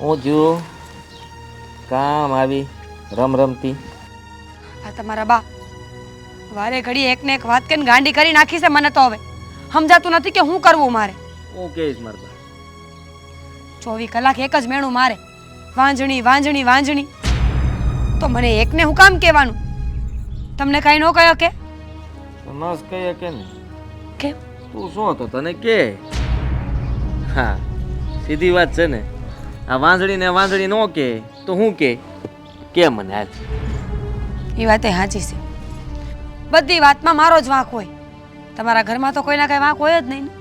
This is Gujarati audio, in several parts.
હું જો કામ આવી રમતી. આ તમારા બા વારે ઘડી એકને એક વાત કરીને ગાંડી કરી નાખી છે મને તો હવે સમજાતું નથી કે શું કરવું મારે. હું કહીશ મારા બા 24 કલાક એક જ મેણું મારે વાંજણી વાંજણી વાંજણી. તો મને એકને હું કામ કહેવાનું? તમને કાંઈ ન કહ્યો કે? નસ કહીએ કે ને કેમ? તું શું હતો તને કે? હા સીધી વાત છે ને. આ વાંજળી નો કે તો હું કે મને હાલ. એ વાત સાચી છે. બધી વાતમાં મારો જ વાંક હોય. તમારા ઘરમાં તો કોઈના કઈ વાંક હોય જ નહીં ને.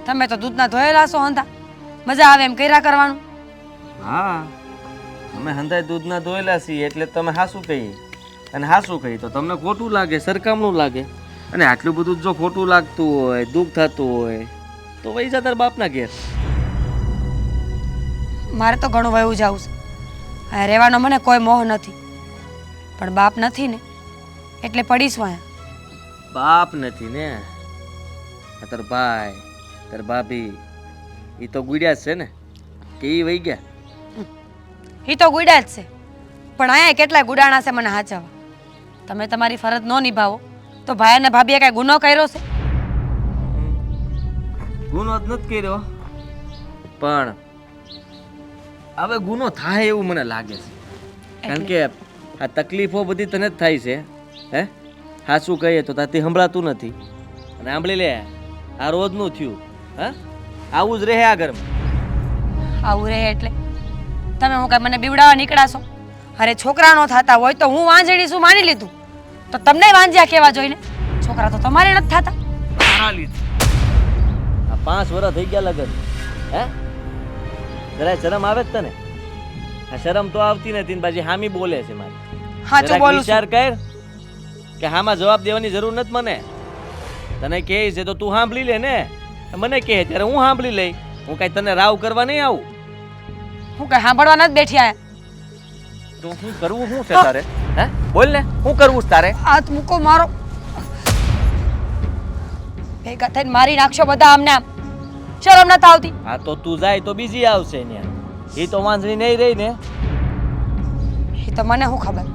તમે તો દૂધના ધોયેલા છો હંધા. મજા આવે એમ કર્યા કરવાનું. હા અમે હંધાય દૂધના ધોયેલા છીએ એટલે તમે હાસું કહી અને હાસું કહી તો તમને ખોટું લાગે, સરકામનું લાગે. અને આટલું બધું જો ખોટું લાગતું હોય, દુઃખ થતું હોય તો વહી જા તાર બાપના ઘેર. મારે તો ઘણું વયું જવું છે. આ રહેવાનો મને કોઈ મોહ નથી, પણ બાપ નથી ને એટલે પડીશું અહીંયા. બાપ નથી ને તાર ભાઈ તાર ભાભી એ તો ગુડ્યા જ છે ને કે એ વહી ગયા? એ તો ગુડા જ છે, પણ અહીંયા કેટલાય ગુડાણા છે મને હાચવવા. તમે તમારી ફરજ ન નિભાવો તો ભાઈ અને ભાભીએ કાંઈ ગુનો કર્યો છે? ગુનો જ નથી કર્યો, પણ હવે ગુનો થાય એવું મને લાગે છે. કારણ કે આ તકલીફો બધી તને જ થાય છે. હે હાચું કહીએ તો તાથી સંભળાતું નથી. અને સાંભળી લે આ રોજનું થયું. હા આવું જ રહે આ ઘરમાં. આવું રહે એટલે તમે હું કાંઈ મને બીવડાવવા નીકળાશો? અરે છોકરા નો થતા હોય તો હું વાંજણી શું માની લીધું, તો તમને વાંજ્યા કહેવા જોઈને. છોકરા તો તમારે નથી થતા. તારા લીધે આ 5 વર્ષ થઈ ગયા લગન. હે જરા શરમ આવે જ તને? આ શરમ તો આવતી નથી ને બાજી હામી બોલે છે મારી. સાચું બોલું છું. વિચાર કર કે હામાં જવાબ દેવાની જરૂર નથી મને. તને કહે છે તો તું સાંભળી લે ને. મને કહે ત્યારે હું સાંભળી લઈ. હું કઈ તને રાવ કરવા નહીં આવું. હું કઈ સાંભળવા નથી બેઠી આયા. તો હું કરવું શું છે તારે? હે બોલ ને શું કરવું છે તારે? હાથ મૂકો મારો. ભેગા થઈને મારી નાખશો બધા આમને આમ. શરમ નથી આવતી? હા તો તું જાય તો બીજી આવશે ને. એ તો વાંજણી નહીં રહી ને. એ તો મને શું ખબર.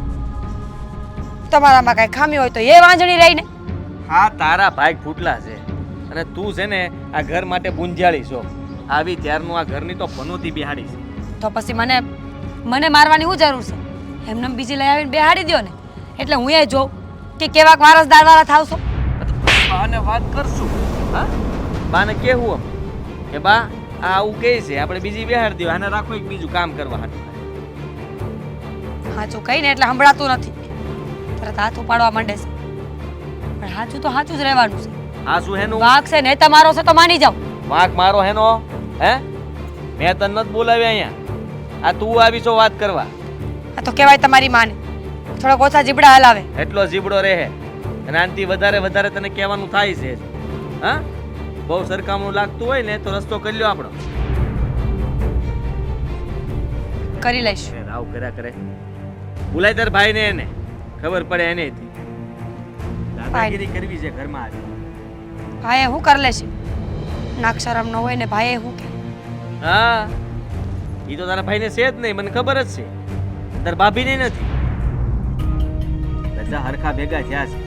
તમારામાં કઈ ખામી હોય તો એ વાંજણી રહી ને. હા તારા ભાઈ ફૂટલા છે અને તું છે ને આ ઘર માટે ગુંજાળી છો. આવી ત્યારનું આ ઘરની તો પનોતી બિહાડી છે. તો પછી મને મારવાની શું જરૂર છે? એમને બીજી લઈ આવીને બેહાડી દ્યો ને. એટલે હું એ જોઉં કે કેવાક વારસદાર વાળા થાવશો. બાને વાત કરશું. હા બાને કેવું આમ કે બા આ આવું કહે છે આપણે બીજી બેહાડી દો. આને રાખો એક બીજું કામ કરવા હાટું. સાચું કહીને એટલે સંભળાતું નથી, તરત હાથ ઉપાડવા માંડે છે. પણ સાચું તો સાચું જ રહેવાનું છે. હા શું હેનું વાંક છે ને તમારો છે તો માની જાઓ. વાંક મારો હેનો? હે મેં તને નથી બોલાવ્યા અહીંયા. આ તું આવી છો વાત કરવા. આ તો કહેવાય તમારી માને થોડોક ઓછા જીબડા હલાવે. એટલો જીબડો રહે અને આનાથી વધારે તને કહેવાનું થાય છે. હા બહુ સરકામનું લાગતું હોય ને તો રસ્તો કરી લ્યો આપણો. કરી લઈશ. રાવ કર્યા કરે. બોલાય તાર ભાઈ ને એને ખબર પડે એને. દાદાગીરી કરવી છે ઘરમાં આવી. ભાઈએ હું કરી લેશે? નાક શરમ ન હોય ને ભાઈએ હું કે? હા ઈ તો તારા ભાઈને છે જ નહીં, મને ખબર જ છે. તાર ભાભીને નથી. બધા હરખા ભેગા થયા છે.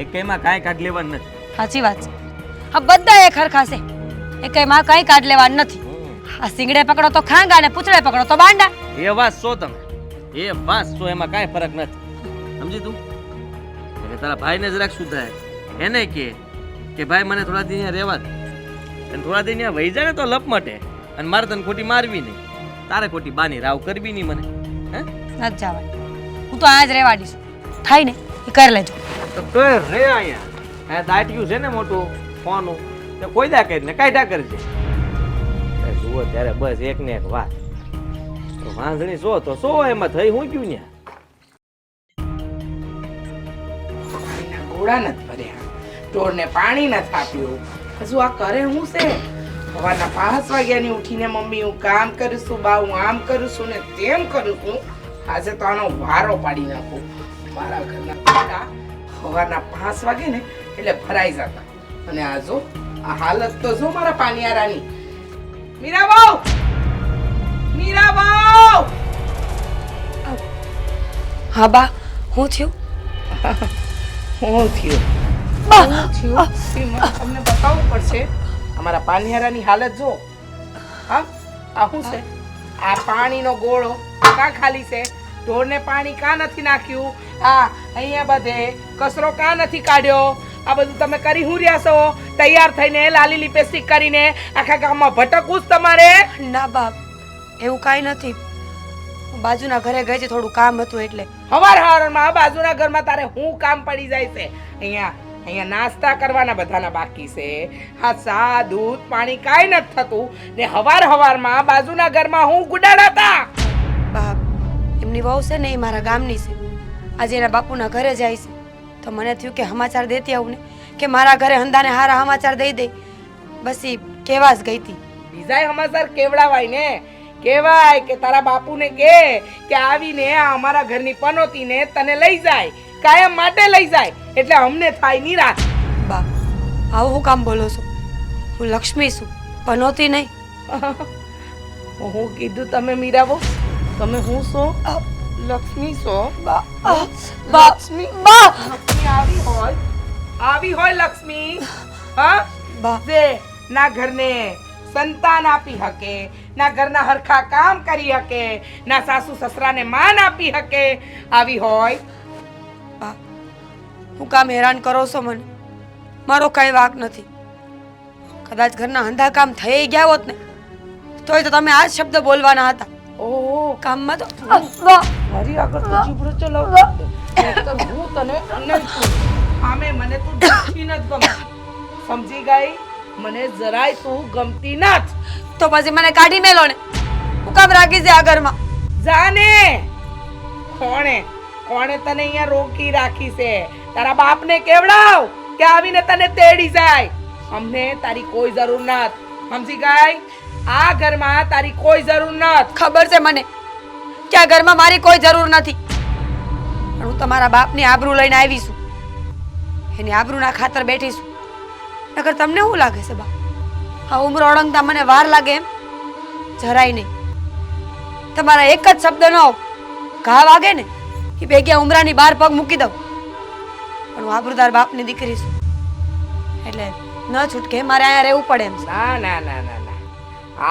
એકેયમાં કાંઈ કાઢ લેવાનું નથી. સાચી વાત છે. આ બધા એક હરખા છે. એકેયમાં કાંઈ કાઢ લેવાનું નથી. આ સિંગડે પકડો તો ખાંગા ને પૂછડે પકડો તો બાંડા. એ વાત છો તમે. એ વાત છો, એમાં કાંઈ ફરક નથી. સમજી તું? એટલે તારા ભાઈને જરાક સુધારે. એને કે ભાઈ મને થોડા દી અહીંયા રહેવા દે. અને થોડા દી અહીંયા વહી જાય ને તો લપ મટે. અને મારે તને ખોટી મારવી નહીં, તારે ખોટી બાની રાવ કરવી નહીં મને. હે નથી જવાય. હું તો અહીંયા જ રહેવા દઈશ. થાય ને એ કરી લેજો. તો કર રે અહીંયા. આ દાટ્યું છે ને મોટું ફોનું તો કોઈ દા કરીને કાઢ્યા કરજે. જુઓ ત્યારે બસ એક ને એક વાત. વાંધણી સો તો સો એમાં થઈ હું ગયું ને. ઘોડા નથી ભર્યા, ઢોરને પાણી નથી આપ્યું. હજુ આ કરે હું છે? સવારના 5 વાગ્યાની ઉઠીને મમ્મી હું કામ કરું છું, બા હું આમ કરું છું ને તેમ કરું છું. આજે તો આનો વારો પાડી નાખું. મારા ઘરના બેટા સવારના 5 વાગે ને એટલે ભરાઈ જતા. અને આ જો આ હાલત તો જો મારા પાનિયારાની. મીરા બહુ મીરાબાઉ! હા બા, હું થયું? હું થયું બા! એ મને તમને બતાવવું પડશે. અમારા પાનિયારાની હાલત જો. હા, આ શું છે? આ પાણીનો ગોળો કાં ખાલી છે? ઢોરને પાણી કાં નથી નાખ્યું? આ અહીંયા બધે કચરો કાં નથી કાઢ્યો? આ બધું તમે કરી હું રહ્યા છો? તૈયાર થઈને લાલી લિપસ્ટિક કરીને આખા ગામમાં ભટકવું જ તમારે? ના બાપ, એવું કાંઈ નથી. હું બાજુના ઘરે ગઈ હતી, થોડું કામ હતું એટલે. હવારમાં આ બાજુના ઘરમાં તારે હું કામ પડી જાય છે? અહીંયા નાસ્તા કરવાના બધાના બાકી છે. હા, ચા દૂધ પાણી કાંઈ નથી થતું ને હવારમાં બાજુના ઘરમાં હું ગુડાડાતા. બાપ, એમની વહુ છે ને, એ મારા ગામની છે. આજે એના બાપુના ઘરે જાય છે તો મને થયું કે સમાચાર દેતી આવું ને, કે મારા ઘરે હંદાને હારા સમાચાર દઈ દે. બસ એ કહેવા જ ગઈ હતી. બીજાય સમાચાર કેવડાવાય ને, કહેવાય કે તારા બાપુને કે આવીને આ અમારા ઘરની પનોતીને તને લઈ જાય, કાયમ માટે લઈ જાય, એટલે અમને થાય નિરાશ. બાપ, આવું હું કામ બોલો છો? હું લક્ષ્મી છું, પનોતી નહીં. હું કીધું તમે મીરાબો? તમે હું છો? લક્ષ્મી છો? લક્ષ્મી આવી હોય લક્ષ્મી. હા, જે ના ઘરને સંતાન આપી શકે, ના ઘરના હરખા કામ કરી શકે, ના સાસુ સસરાને માન આપી શકે, આવી હોય. બા, હું કામ હેરાન કરો છો મને? મારો કાંઈ વાંક નથી. કદાચ ઘરના હંધા કામ થઈ ગયા હોત ને તોય તો તમે આ જ શબ્દ બોલવાના હતા. ઓહો, કામમાં તો મારી આગળ તો જીભડો ચલાવતો હતો. હું તને નહીં કહું. આમે મને તું નથી ગમતી. સમજી ગઈ? મને જરાય તું ગમતી નથી. તો પછી મને કાઢી મેલો ને. હું કામ રાખી છે આ ઘરમાં? જાને કોણે તને અહીંયા રોકી રાખી છે? તારા બાપને કેવડાવ કે આવીને તને તેડી જાય. અમને તારી કોઈ જરૂર નથી. સમજી ગઈ? આ ઘરમાં તારી કોઈ જરૂર નથી. ખબર છે મને કે આ ઘરમાં મારી કોઈ જરૂર નથી, પણ હું તમારા બાપની આબરૂ લઈને આવી છું. એની આબરૂના ખાતર બેઠી છું. નકર તમને શું લાગે છે બા? આ ઉમરો ઓળંગતા મને વાર લાગે એમ? જરાય નહીં. તમારા એક જ શબ્દનો ઘા વાગે ને એ ભેગ્યા ઉમરાની બહાર પગ મૂકી દઉં. પણ હું આબરૂદાર બાપની દીકરી છું એટલે ન છૂટકે મારે અહીંયા રહેવું પડે એમ છે. ના ના ના ના ના,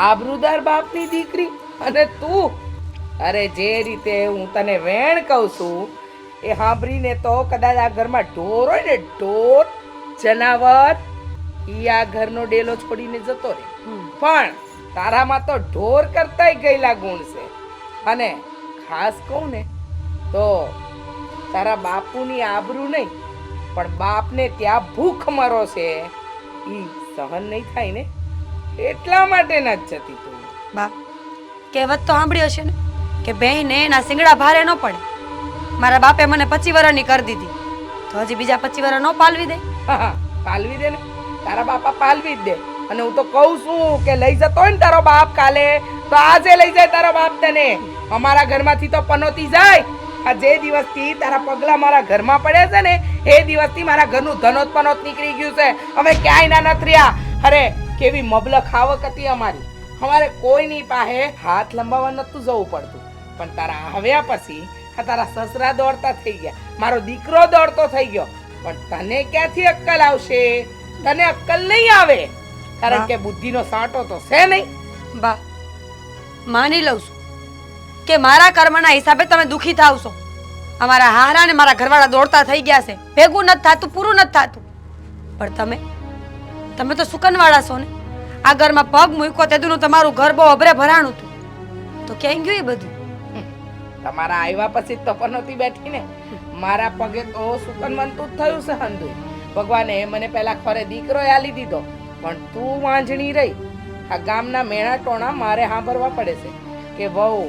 આબરૂદાર બાપની દીકરી અને તું? અરે જે રીતે હું તને વેણ કહું છું એ સાંભળીને તો કદાચ આ ઘરમાં ઢોર હોય ને, ઢોર જનાવર, ઈ આ ઘરનો ડેલો છોડીને જતો રહે. પણ તારામાં તો ઢોર કરતાય ગયેલા ગુણ છે. અને ખાસ કહું ને તો તારા બાપુની આબરૂ નહીં પણ બાપને ત્યાં ભૂખ મરો છે ઈ સહન નહીં થાય ને, એટલા માટે ન જતી તું. બા, કહેવત તો સાંભળી હશે ને કે બહેને એના શિંગડા ભારે ન પડે. મારા બાપે મને 25 વર્ષની કરી દીધી તો હજી બીજા 25 વર્ષ ન પાલવી દે? હા, પાલવી દે ને, તારા બાપા પાલવી જ દે. અને હું તો કહું છું કે લઈ જતો હોય ને તારો બાપ કાલે તો આજે લઈ જાય તારો બાપ તને. અમારા ઘરમાંથી તો પનોતી જાય. આ જે દિવસથી તારા પગલા મારા ઘરમાં પડે છે ને એ દિવસથી મારા ઘરનું ધનોત પનોત નીકળી ગયું છે. અમે ક્યાંય ના નથી રહ્યા. અરે કેવી મબલખ આવક હતી અમારી. અમારે કોઈની પાસે હાથ લંબાવવા નતું જવું પડતું. પણ તારા આવ્યા પછી આ તારા સસરા દોડતા થઈ ગયા, મારો દીકરો દોડતો થઈ ગયો. પણ તને ક્યાંથી અક્કલ આવશે? તને અક્કલ નહીં આવે કારણ કે બુદ્ધિનો સાંટો તો છે નહીં. બા, માની લઉં છું કે મારા કર્મના હિસાબે તમે દુખી થાવ છો. અમારા હારા ને મારા ઘરવાળા દોડતા થઈ ગયા છે, ભેગું નથી થાતું, પૂરું નથી થાતું. પણ તમે તો સુકનવાળા છો ને. આ ઘરમાં પગ મૂક્યો તેદુનું તમારું ઘર બહુ અભરે ભરાણું હતું. તો ક્યાંય ગયું એ બધું? તમારા આવ્યા પછી તો પનોતી બેઠી ને, મારા પગે તો સુકન બનતું જ થયું છે હંધુય. ભગવાને મને પહેલા ખરે દીકરો આલી દીધો પણ તું વાંજણી રહી. આ ગામના મેણા ટોણા મારે સાંભળવા પડે છે કે વહુ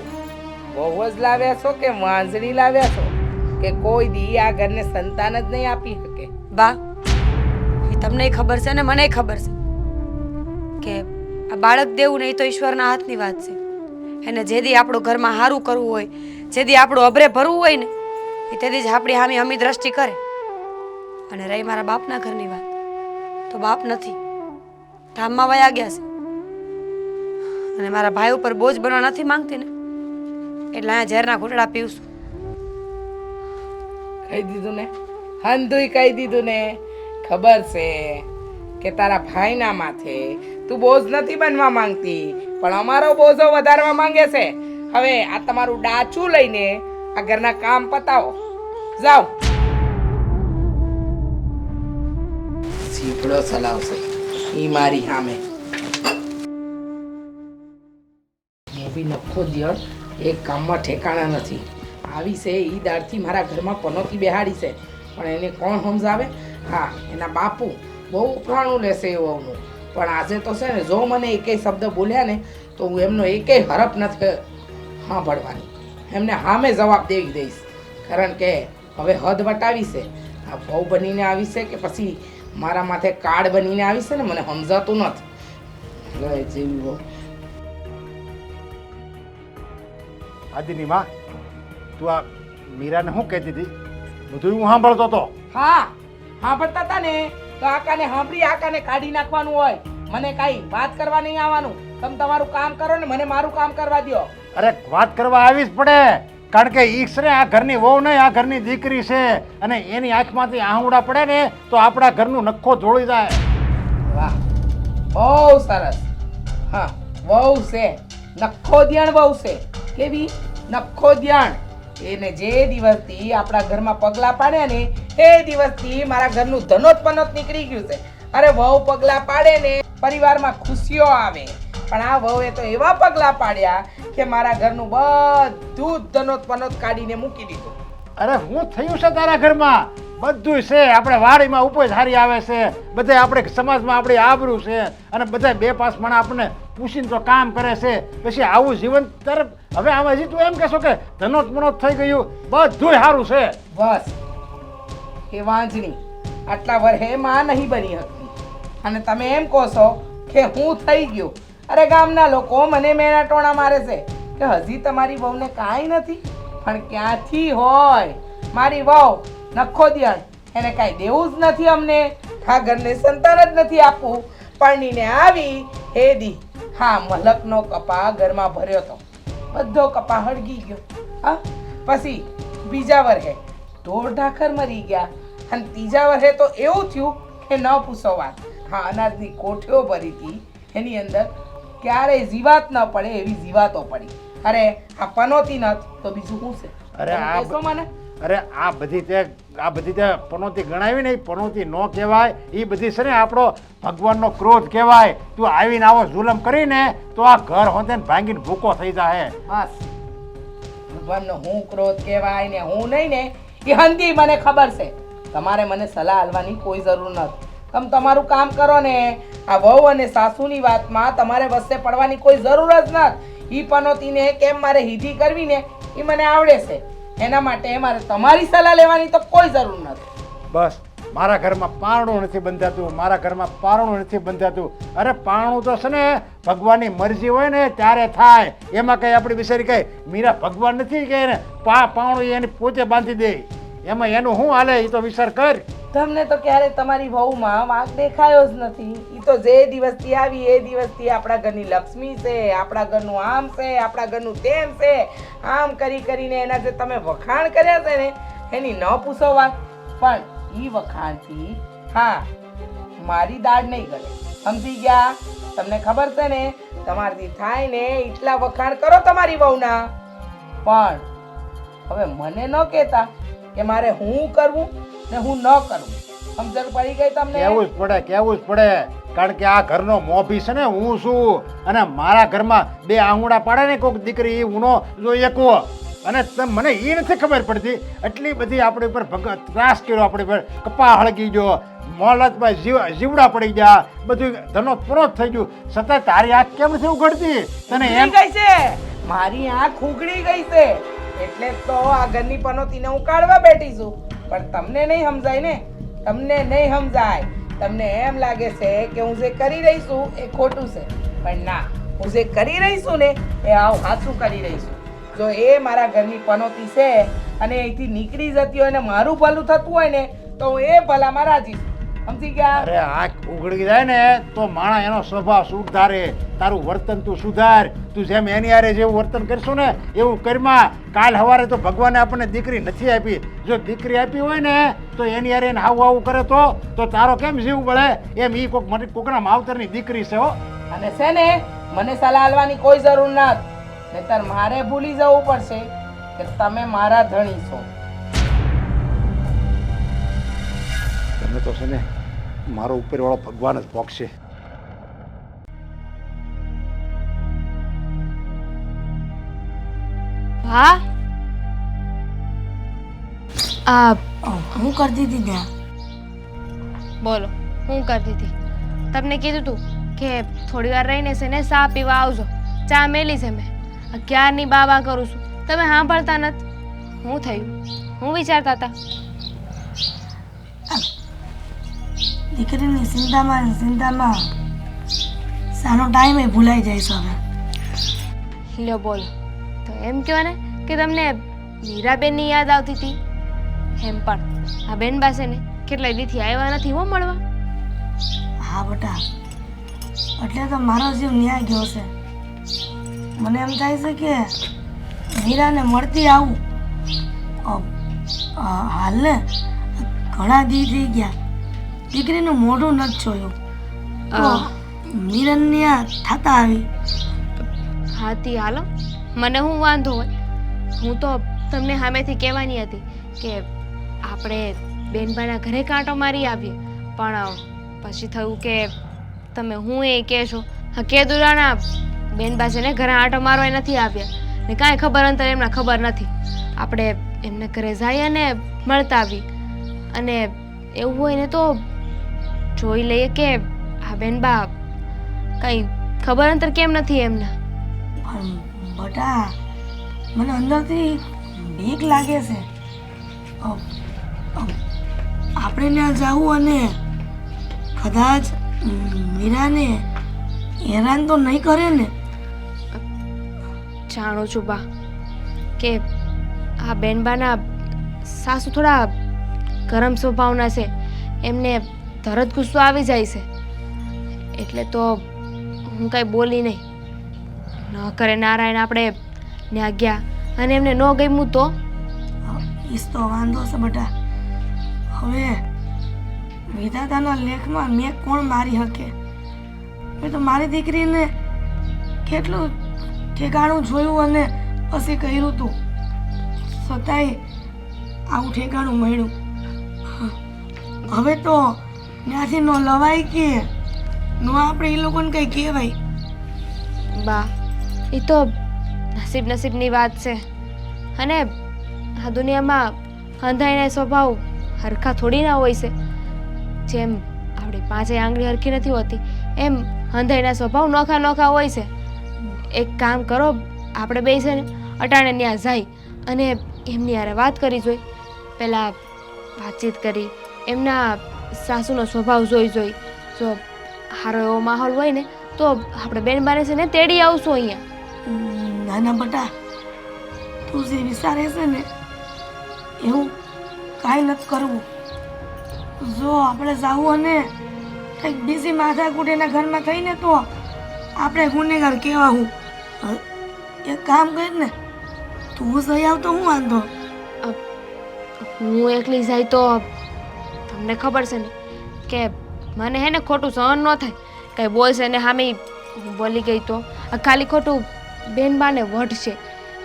જ લાવ્યા છો કે વાંજણી લાવ્યા છો કે કોઈ દી આ ઘરને સંતાન જ નહીં આપી શકે. બા, એ તમને ખબર છે ને મને ખબર છે કે આ બાળક દેવું નહીં તો ઈશ્વરના હાથની વાત છે. એને જેદી આપણું ઘરમાં સારું કરવું હોય, જેદી આપણું અભરે ભરવું હોય ને એ તેથી જ આપણી હામી હમી દ્રષ્ટિ કરે. અને રહી મારા બાપના ઘરની વાત તો બાપ નથી, ધામમાં વયા ગયા છે. અને મારા ભાઈ ઉપર બોજ બનવા નથી માંગતી ને એટલે અહીંયા ઝેરના ઘૂંટડા પીવું છું. કહી દીધું ને, હંધુય કહી દીધું ને. ખબર છે કે તારા ભાઈના માથે તું બોજ નથી બનવા માંગતી, પણ અમારો બોજો વધારવા માંગે છે. હવે આ તમારું ડાચું લઈને આ ઘરના કામ પતાવો, જાઓ. સીપડો ચલાવશે ઈ મારી સામે. મોભી નખો દિયળ એક કામમાં ઠેકાણા નથી. આવી છે ઈ દાડથી મારા ઘરમાં પનોતી બેહાડી છે, પણ એને કોણ સમજાવે? હા, એના બાપુ બહુ ઉપરાણું લેશે એવું. પણ આજે તો છે ને, જો મને એકેય શબ્દ બોલ્યા ને તો હું એમનો એકેય હરફ નથી સાંભળવાની. એમને સામે જવાબ દેવી દઈશ, કારણ કે હવે હદ વટાવી છે. આ બહુ બનીને આવી છે કે પછી મારા માથે કાર્ડ બનીને આવી છે ને, મને સમજાતું નથી. ગયે જેવી બહુ. આદિની માં, તું આ મીરાને શું કહેતી હતી? બધું હું સાંભળતો હતો. હા, સાંભળતા હતા ને તો આકાને સાંભળી આકાને કાઢી નાખવાનું હોય. મને કાંઈ વાત કરવા નહીં આવવાનું. તમે તમારું કામ કરો ને મને મારું કામ કરવા દો. અરે વાત કરવા આવી જ પડે, કારણ કે ઈ છે આ ઘરની વહુ નહીં, આ ઘરની દીકરી છે, અને એની આંખમાંથી આહુડા પડે ને તો આપણા ઘરનું નખો જોડી જાય. વાહ, બહુ સરસ. હા, વહુ છે, નખો ધ્યાન વહુ છે. કેવી નખો ધ્યાન? એને જે દિવસથી આપણા ઘરમાં પગલા પાડ્યા ને એ દિવસથી મારા ઘરનું ધનોત નીકળી ગયું છે. અરે વહુ પગલા પાડે ને પરિવારમાં ખુશીઓ આવે, પણ આ વહુએ તો એવા પગલા પાડ્યા કે મારા ઘરનું બધું ધનોત કાઢીને મૂકી દીધું. અરે શું થયું છે તારા ઘરમાં? બધું છે, આપણે વાડીમાં ઉપજ સારી આવે છે, બધે આપણે સમાજમાં આપણી આબરૂ છે, અને બધા બે પાંચ માણસ આપણને પૂછીને તો કામ કરે છે. પછી આવું જીવન તરફ હવે આમાં હજી તું એમ કહેશો કે ધનોત મનોત થઈ ગયું? બધું સારું છે. બસ એ વાંજણી આટલા વર્ષે માં નહીં બની હતી, અને તમે એમ કહો છો કે હું થઈ ગયું. અરે ગામના લોકો મને મેણા ટોણા મારે છે કે હજી તમારી વહુને કાંઈ નથી. પણ ક્યાંથી હોય? મારી વહુ નખો દિયણ, એને કાંઈ દેવું જ નથી અમને. આ ઘરને સંતાન જ નથી આપવું. પરણીને આવી હેદી હા મલકનો કપા ઘરમાં ભર્યો તો બધો કપા હળગી ગયો. હા, પછી બીજા વર્ષે ઢોર ઢાખર મરી ગયા, અને ત્રીજા વર્ષે તો એવું થયું કે ન પૂછો વાત. હા, અનાજની કોઠીઓ ભરી હતી, એની અંદર ક્યારેય જીવાત ન પડે એવી જીવાતો પડી. અરે આ પનોતી નથી તો બીજું શું છે? અરે તમે આ કહેશો મને? અરે આ બધી તે પનોતી ગણાવી ને, એ પનોતી ન કહેવાય. એ બધી છે ને આપણો ભગવાનનો ક્રોધ કહેવાય. તું આવીને આવો જુલમ કરીને તો આ ઘર હોતે ને ભાંગીને ભૂકો થઈ જાય. બસ, ભગવાનનો હું ક્રોધ કહેવાય ને હું નહીં ને એ હંધી મને ખબર છે. તમારે મને સલાહ આલવાની કોઈ જરૂર નથી. તમે તમારું કામ કરો ને. આ વહુ અને સાસુની વાતમાં તમારે વચ્ચે પડવાની કોઈ જરૂર જ નથી. ઈ પનોતીને કેમ મારે હીધી કરવી ને એ મને આવડે છે. એના માટે મારે તમારી સલાહ લેવાની તો કોઈ જરૂર નથી. બસ, મારા ઘરમાં પારણું નથી બંધાતું, મારા ઘરમાં પારણું નથી બંધાતું. અરે પારણું તો છે ને ભગવાનની મરજી હોય ને ત્યારે થાય. એમાં કઈ આપણી બિચારી કઈ મીરા ભગવાન નથી કે એને પારણું એની પોતે બાંધી દે. એમાં એનું શું હાલે એ તો વિચાર કર. તમને તો ક્યારે તમારી વહુમાં વાંક દેખાયો જ નથી. એ તો જે દિવસથી આવી એ દિવસથી આપણા ઘરની લક્ષ્મી છે, આપણા ઘરનું આમ છે, આપણા ઘરનું તેમ છે, આમ કરીને એના જે તમે વખાણ કર્યા છે ને એની ન પૂછો વાત. પણ એ વખાણથી હા મારી દાઢ નહીં કરે. સમજી ગયા? તમને ખબર છે ને, તમારથી થાય ને એટલા વખાણ કરો તમારી વહુના. પણ હવે મને ન કહેતા કે મારે હું કરવું ને હું ન કરવું. સમજણ પડી ગઈ તમને? કેવું જ પડે. કારણ કે આ ઘરનો મોભી છે ને હું છું, અને મારા ઘરમાં બે આંગુડા પાડે ને કોઈક દીકરી એ ઉનો જો એકવો, અને મને એ નથી ખબર પડતી એટલી બધી આપણી ઉપર ત્રાસ કર્યો, આપણી ઉપર કપા હળગી ગયો, મોલતમાં જીવડા પડી ગયા, બધું ધનો પરોત થઈ ગયું, છતાં તારી આંખ કેમ નથી ઉઘડતી? તને એમ ગઈ છે મારી આંખ ઉઘડી ગઈ છે એટલે તો આ ઘરની પનોતીને હું કાઢવા બેઠી છું. પણ તમને નહીં સમજાય ને, તમને નહીં સમજાય. તમને એમ લાગે છે કે હું જે કરી રહી છું એ ખોટું છે, પણ ના, હું જે કરી રહી છું ને એ આવું સાચું કરી રહી છું. જો એ મારા ઘરની પનોતી છે અને અહીંથી નીકળી જતી હોય ને મારું ભલું થતું હોય ને તો હું એ ભલામાં રાજી છું. સમજી ગયા? અરે આંખ ઉઘડી જાય ને તો માણસ એનો સ્વભાવ સુધારે. તારું વર્તન તું સુધાર. તું જેમ એની હારે જેવું વર્તન કરશું ને એવું કરમાં. કાલ સવારે તો ભગવાને આપણને દીકરી નથી આપી. જો દીકરી આપી હોય ને તો એની હારે એને હાવું હાવું કરે તો તારો કેમ જીવ બળે? એમ ઈ કોકના માવતરની દીકરી છે હો. અને છે ને મને સલાહ આલવાની કોઈ જરૂર નથી, નહીંતર મારે ભૂલી જવું પડશે કે તમે મારા ધણી છો. તમે તો છે ને મારો ઉપરવાળો ભગવાન જ પોકશે. હા હું કરતી હતી ત્યાં. બોલો હું કરતી હતી? તમને કીધું તું કે થોડી વાર રહીને છે ને ચા પીવા આવજો. ચા મેલી છે મેં. ક્યારની બાબા કરું છું, તમે સાંભળતા નથી. શું થયું? હું વિચારતા હતા. દીકરીની ચિંતામાં સાનો ટાઈમ એ ભૂલાઈ જાય છે હવે. લ્યો બોલો તો એમ કહો ને કે તમને મીરાબેનની યાદ આવતી હતી. એમ પણ આ બેન પાસે ને કેટલાય દીથી આવ્યા નથી હો મળવા. હા બટા, એટલે તો મારો જીવ ન્યાય ગયો છે. મને એમ થાય છે કે મીરાને મળતી આવું. હાલને ઘણા દી થઈ ગયા, દીકરીનું મોઢું નથી જોયું. તો મીરાને થતા આવી. હાથી હાલો, મને હું વાંધો હોય. હું તો તમને સામેથી કહેવાની હતી કે આપણે બેનબાના ઘરે કાંટો મારી આવીએ, પણ પછી થયું કે તમે હું એ કહેશો. હા કેદુરાના બેનબા છે ને ઘરે આંટો મારવા નથી આવ્યા ને કાંઈ ખબર અંતર એમના ખબર નથી. આપણે એમને ઘરે જઈએ ને મળતા આવી, અને એવું હોય ને તો જોઈ લઈએ કે આ બેનબા કંઈ ખબર અંતર કેમ નથી એમના. પણ બટા, મને અંદરથી બીક લાગે છે. આપણે ત્યાં જવું અને કદાચ મીરાને હેરાન તો નહીં કરે ને? જાણું છું બા કે આ બેનબાના સાસુ થોડા ગરમ સ્વભાવના છે. એમને તરત ગુસ્સો આવી જાય છે, એટલે તો હું કાંઈ બોલી નહીં. ન કરે નારાયણ આપણે ત્યાં ગયા અને એમને ન ગમ્યું તો ઈસ તો વાંધો છે બટા. હવે વિધાતાના લેખમાં મેં કોણ મારી શકે? મેં તો મારી દીકરીને કેટલું ઠેકાણું જોયું અને પછી કર્યું તું, છતાંય આવું ઠેકાણું મળ્યું. હવે તો ત્યાંથી ન લવાય કે ન આપણે એ લોકોને કંઈ કહેવાય. બા એ તો નસીબની વાત છે. અને આ દુનિયામાં અંધાઈના સ્વભાવ હરખા થોડી ના હોય છે. જેમ આપણી પાંચેય આંગળી હરખી નથી હોતી, એમ અંધાઈના સ્વભાવ નોખા હોય છે. એક કામ કરો, આપણે બે છે ને અટાણે ત્યાં જાય અને એમની હારે વાત કરી જોઈ. પહેલાં વાતચીત કરી, એમના સાસુનો સ્વભાવ જોઈ જો સારો એવો માહોલ હોય ને તો આપણે બેનબાને છે ને તેડી આવશું અહીંયા. નાના બટા, તું જે વિચારે છે ને એવું કાંઈ નથી કરવું. જો આપણે જાવું અને કંઈક બીજી માથાકૂટ એના ઘરમાં થઈને તો આપણે ગુનેગાર કહેવાવું. એક કામ કર ને, તું જઈ આવ તો હું વાંધો? હું એકલી જાય તો તમને ખબર છે ને કે મને હે ને ખોટું સહન ન થાય. કંઈ બોલશે ને હામી હું બોલી ગઈ તો ખાલી ખોટું બેનબાને વઢશે.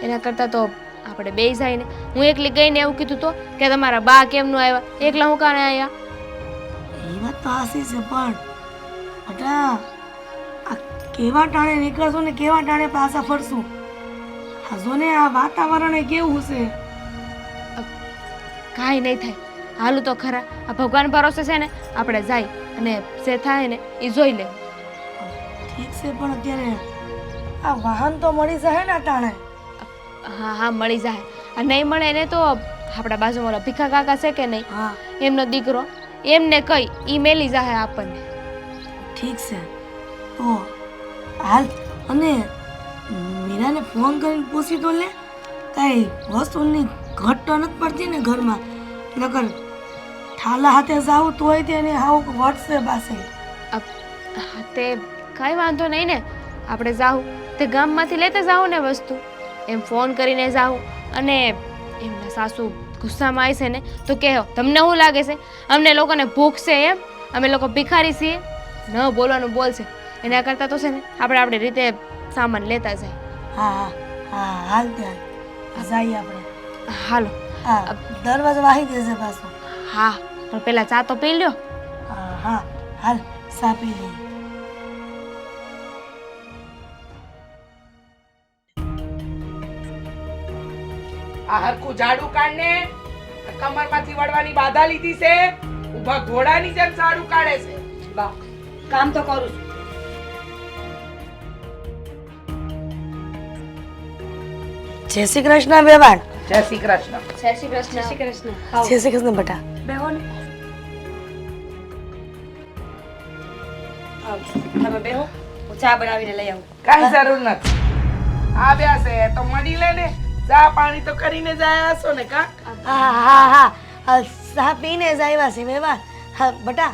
એના કરતાં તો આપણે બે જાય ને, હું એકલી ગઈને એવું કીધું તો કે તમારા બા કેમ ન આવ્યા, એકલા હું કાણે આવ્યા? એ વાત તો હાસી છે, પણ બટા આ કેવા ટાણે નીકળશું ને કેવા ટાણે પાછા ફરશું? હા જો ને આ વાતાવરણ એ કેવું છે. કાંઈ નહીં થાય, હાલું તો ખરા. આ ભગવાન ભરોસે છે ને આપણે જાય અને જે થાય ને એ જોઈ લે. ઠીક છે, પણ અત્યારે આ વાહન તો મળી જાય ને ટાણે? હા મળી જાય. આ નહીં મળે ને તો આપણા બાજુમાં ઓલા ભીખા કાકા છે કે નહીં, હા એમનો દીકરો, એમને કઈ ઈ મેલી જાય આપણને. ઠીક છે, તો હાલ અને મીરાને ફોન કરીને પૂછી તો લે, કાંઈ વસ્તુની ઘટ તો નથી પડતી ને ઘરમાં? નકર થાલા હાથે જાઉં તોય તેને હાવ વટશે પાસે. હા, તે કાંઈ વાંધો નહીં ને. આપણે જાઉં તે ગામમાંથી લેતા જાઉં ને વસ્તુ. એમ ફોન કરીને જાઉં. અને એમના સાસુ ગુસ્સામાં આવી છે ને તો કહો તમને શું લાગે છે અમને લોકોને ભૂખ છે એમ? અમે લોકો ભિખારી છીએ? ન બોલવાનું બોલશે. એના કરતાં તો છે ને આપણે આપણી રીતે સામાન લેતા જાય. હા હા હા, હાલ ત્યાં જઈએ આપણે. હાલો. હા, દરવાજો વાહી દેજે પાછો. હા, પણ પેલા ચા તો પી લ્યો. હા હા, હાલ ચા પી લઈએ. આ હરખું ઝાડુ કાઢને. કમરમાંથી વળવાની બાધા લીધી છે. ઊભા ઘોડાની જેમ ઝાડુ કાઢે છે. બા કામ તો કરું છું. જય શ્રી કૃષ્ણ બેવાણ. જય શ્રી કૃષ્ણ. જય શ્રી કૃષ્ણ. જય શ્રી કૃષ્ણ. જય શ્રી કૃષ્ણ બેટા. બેહો ને. આવ, તમે બેહો, હું ચા બનાવીને લઈ આવું. કાંઈ જરૂર નથી. આવ્યા છે તો મળી લે ને. ચા પાણી તો કરીને જાય હશો ને કા? હા હા હા હા, ચા પીને જ આવ્યા છે બેવાણ. હા બેટા,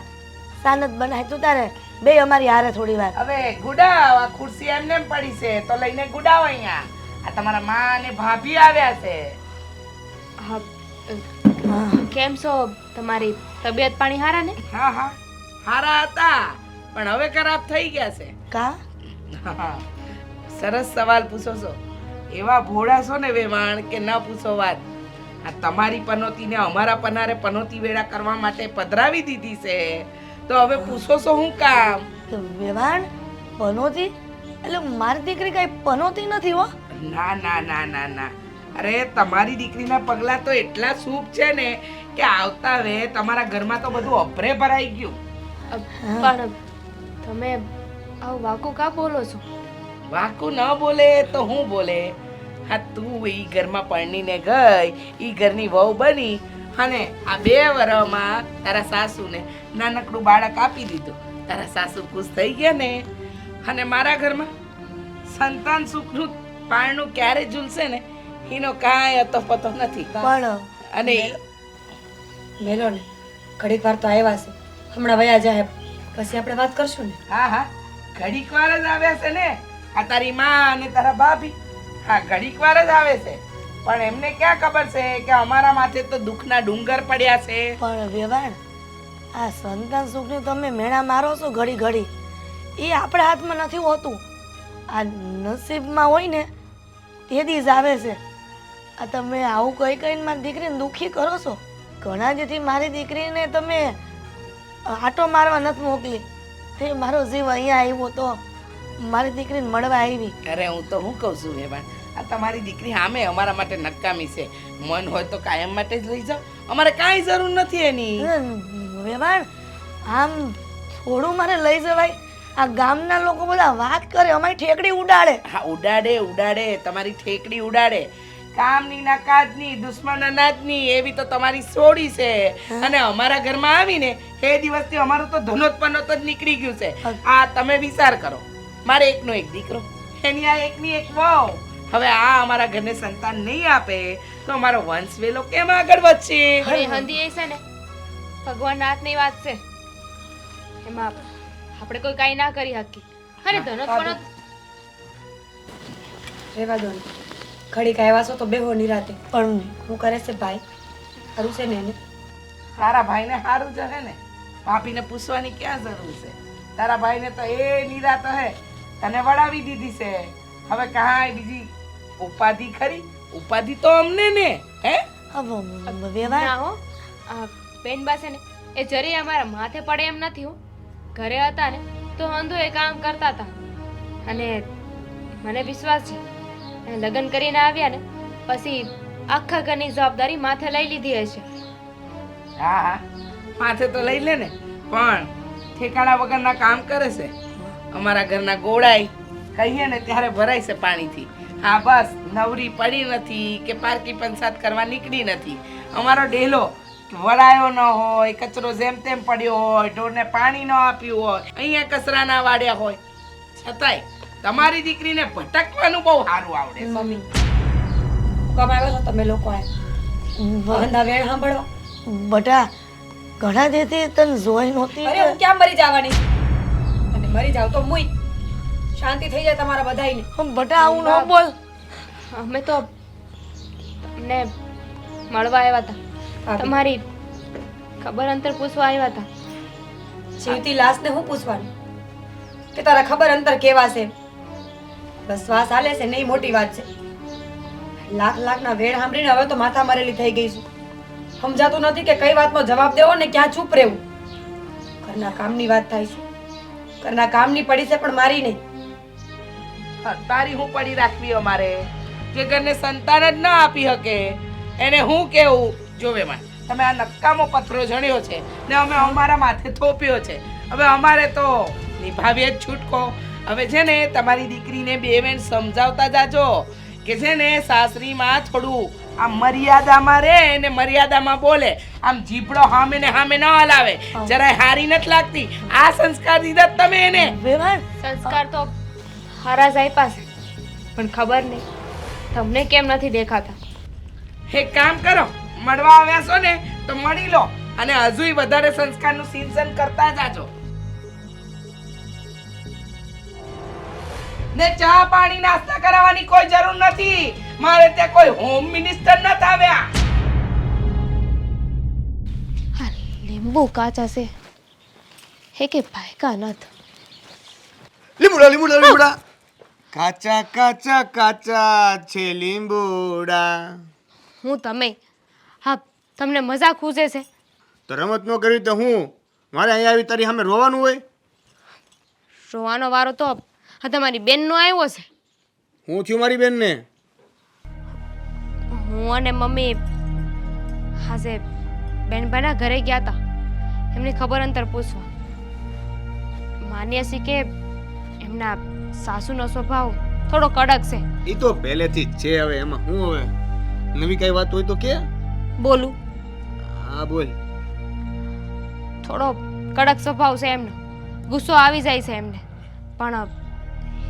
સાનત બનાય તું તારે બે અમારી હારે થોડી વાર. હવે ગુડાવ. આ ખુરશી એમને એમ પડી છે તો લઈને ગુડાવ અહીંયા. આ તમારા માં અને ભાભી આવ્યા છે. હા, કેમ છો? તમારી તબિયત પાણી હારા ને? હા હા, હારા હતા પણ હવે ખરાબ થઈ ગયા છે. કા? હા, સરસ સવાલ પૂછો છો. એવા ભોળા છો ને વેવાણ કે ન પૂછો વાત. આ તમારી પનોતીને અમારા પનારે પનોતી વેળા કરવા માટે પધરાવી દીધી છે તો હવે પૂછો છો હું કામ? વેવાણ પનોતી? એટલે મારી દીકરી કઈ પનોતી નથી હો. ના ના ના ના ના, અરે તમારી દીકરીના પગલા તો એટલા શુભ છે ને કે આવતા વે તમારા ઘરમાં તો બધું અભરે ભરાઈ ગયું. પણ તમે આવું વાકું કા બોલો છો? વાકું ન બોલે તો હું બોલે? હા, તું ઈ ઘરમાં પરણીને ગઈ, ઈ ઘરની વહુ બની અને આ 2 વર્ષમાં તારા સાસુને નાનકડું બાળક આપી દીધું. તારા સાસુ ખુશ થઈ ગયા ને. અને મારા ઘરમાં સંતાન સુખનું પારણું ક્યારે ઝૂલશે ને એનો કાંઈ અતો પતો નથી. પણ અને મેલો ને, ઘડીક વાર તો આવ્યા છે, હમણાં વયા જાય પછી આપણે વાત કરશું ને. હા હા, ઘડીક વાર જ આવ્યા છે ને. આ તારી માં અને તારા ભાભી, હા ઘડીક વાર જ આવે છે. પણ એમને ક્યાં ખબર છે કે અમારા માથે તો દુઃખના ડુંગર પડ્યા છે. પણ વેવાણ, આ સંતાન સુખનું તમે મેણા મારો છો ઘડી ઘડી, એ આપણા હાથમાં નથી હોતું. આ નસીબમાં હોય ને તેથી જ આવે છે. આ તમે આવું કઈ કઈને મારી દીકરીને દુઃખી કરો છો. ઘણા જેથી મારી દીકરીને તમે આટો મારવા નથી મોકલી, તે મારો જીવ અહીંયા આવ્યો તો મારી દીકરીને મળવા આવી. અરે હું તો હું કહું છું વેવાણ, આ તમારી દીકરી સામે અમારા માટે નકામી છે. મન હોય તો કાયમ માટે જ લઈ જાઓ, અમારે કાંઈ જરૂર નથી એની. વેવાણ, આમ થોડું મારે લઈ જવાય. આ ગામના લોકો બધા વાત કરે, અમારી ઠેકડી ઉડાડે. હા, ઉડાડે ઉડાડે, તમારી ઠેકડી ઉડાડે. કામની ના કાજની, દુશ્મન અનાજની એવી તો તમારી સોડી છે. અને અમારા ઘરમાં આવીને એ દિવસથી અમારું તો ધનોત પનોત જ નીકળી ગયું છે. આ તમે વિચાર કરો, મારે એકનો એક દીકરો, એની આ એકની એક વહુ. હવે આ અમારા ઘરને સંતાન નહીં આપે તો અમારો વંશ વેલો કેમ આગળ વધશે? પણ એ હંધી એ છે ને ભગવાનના હાથની વાત છે, એમાં આપણે કોઈ કાંઈ ના કરી શકીએ. અરે ધનોત પનોત રેવા દો ને, ઘડીક આવ્યા છો તો બેહો નિરાતે. પણ હું કરે છે ભાઈ? ખરું છે ને એને? તારા ભાઈને સારું જ હે ને, ભાભીને પૂછવાની ક્યાં જરૂર છે? તારા ભાઈને તો એ નિરાત હે, તને વડાવી દીધી છે. હવે કાંઈ બીજી ઉપાધિ ખરી? ઉપાધિ તો અમને ને હે. વેવાણ, ના હો, આ બેનબા છે ને એ જરી અમારા માથે પડે એમ નથી હો. ઘરે હતા ને તો અંધો એ કામ કરતા હતા. અને મને વિશ્વાસ છે એ લગ્ન કરીને આવ્યા ને પછી આખા ઘરની જવાબદારી માથે લઈ લીધી હશે. હા હા, માથે તો લઈ લે ને, પણ ઠેકાણા વગરના કામ કરે છે. અમારા ઘરના ગોળાઈ કહીએ ને ત્યારે ભરાય છે પાણીથી. હા બસ, નવરી પડી નથી કે પારકી પંચાત કરવા નીકળી નથી. અમારો ડેલો વળાયો ન હોય, કચરો જેમ તેમ પડ્યો હોય, ઢોરને પાણી ન આપ્યું હોય, અહીંયા કચરા ના વાળ્યા હોય, છતાંય તમારી દીકરીને ભટકવાનું બહુ સારું આવડે છે. મમ્મી, કમ આવ્યા છો તમે લોકો? ધંધા વેણ સાંભળવા? બટા, ઘણા દેથી તને જોઈ નહોતી અરે હું ક્યાં મરી જવાની છું? અને મરી જાવ તો મુઈ શાંતિ થઈ જાય તમારા બધાયને. બટા આવું ન બોલ. અમે તો તમને મળવા આવ્યા હતા, તમારી ખબર અંતર પૂછવા આવ્યા હતા. જીવતી લાશને હું પૂછવાનું કે તારા ખબર અંતર કેવા છે? બસ શ્વાસ હાલે છે નહીં મોટી વાત છે. લાખના વેણ સાંભળીને હવે તો માથા મરેલી થઈ ગઈ છું. સમજાતું નથી કે કઈ વાતનો જવાબ દેવો ને ક્યાં ચૂપ રહેવું. ઘરના કામની વાત થાય છે, ઘરના કામની પડી છે પણ મારી નહીં. હા, તારી હું પડી રાખવી અમારે જે ઘરને સંતાન જ ના આપી શકે એને હું કેવું? જોવે માં તમે આ નકામો પથરો જણ્યો છે ને અમે અમારા માથે થોપ્યો છે. હવે અમારે તો નિભાવીએ જ છૂટકો. હવે છે ને તમારી દીકરીને બે વેણ સમજાવતા જાજો કે છે ને સાસરીમાં થોડું આ મર્યાદામાં રહે ને મર્યાદામાં બોલે. આમ જીભડો હામે ને હામે ન હલાવે. જરાય હારી નથી લાગતી. આ સંસ્કાર દીધા તમે એને. વેવાણ સંસ્કાર તો હારા જ આપ્યા છે, પણ ખબર નહીં તમને કેમ નથી દેખાતા. એક કામ કરો, મળવા આવ્યા છો ને તો મળી લો અને હજુય વધારે સંસ્કારનું સિંચન કરતા જાજો. ને ચા પાણી નાસ્તા કરાવવાની કોઈ જરૂર નથી. મારે ત્યાં કોઈ હોમ મિનિસ્ટર નથી આવ્યા. હા, લીંબુ કાચા છે હે કે પાયકા નથ. લીંબુડા કાચા કાચા કાચા છે લીંબુડા. હું તમે હા, તમને મજાક ખૂજે છે? તો રમત ન કરી તો હું મારે અહીંયા આવી તારી સામે રોવાનું હોય? રોવાનો વારો તો હા તમારી બેનનો આવ્યો છે. હું થયું મારી બેનને? હું અને મમ્મી હાજે બેનભાઈના ઘરે ગયા હતા એમની ખબર અંતર પૂછવા. માન્ય છે કે એમના સાસુનો સ્વભાવ થોડો કડક છે. એ તો પહેલેથી જ છે. હવે એમાં હું હવે નવી કઈ વાત હોય તો કે બોલું? હા બોલ. થોડો કડક સ્વભાવ છે એમનો, ગુસ્સો આવી જાય છે એમને. પણ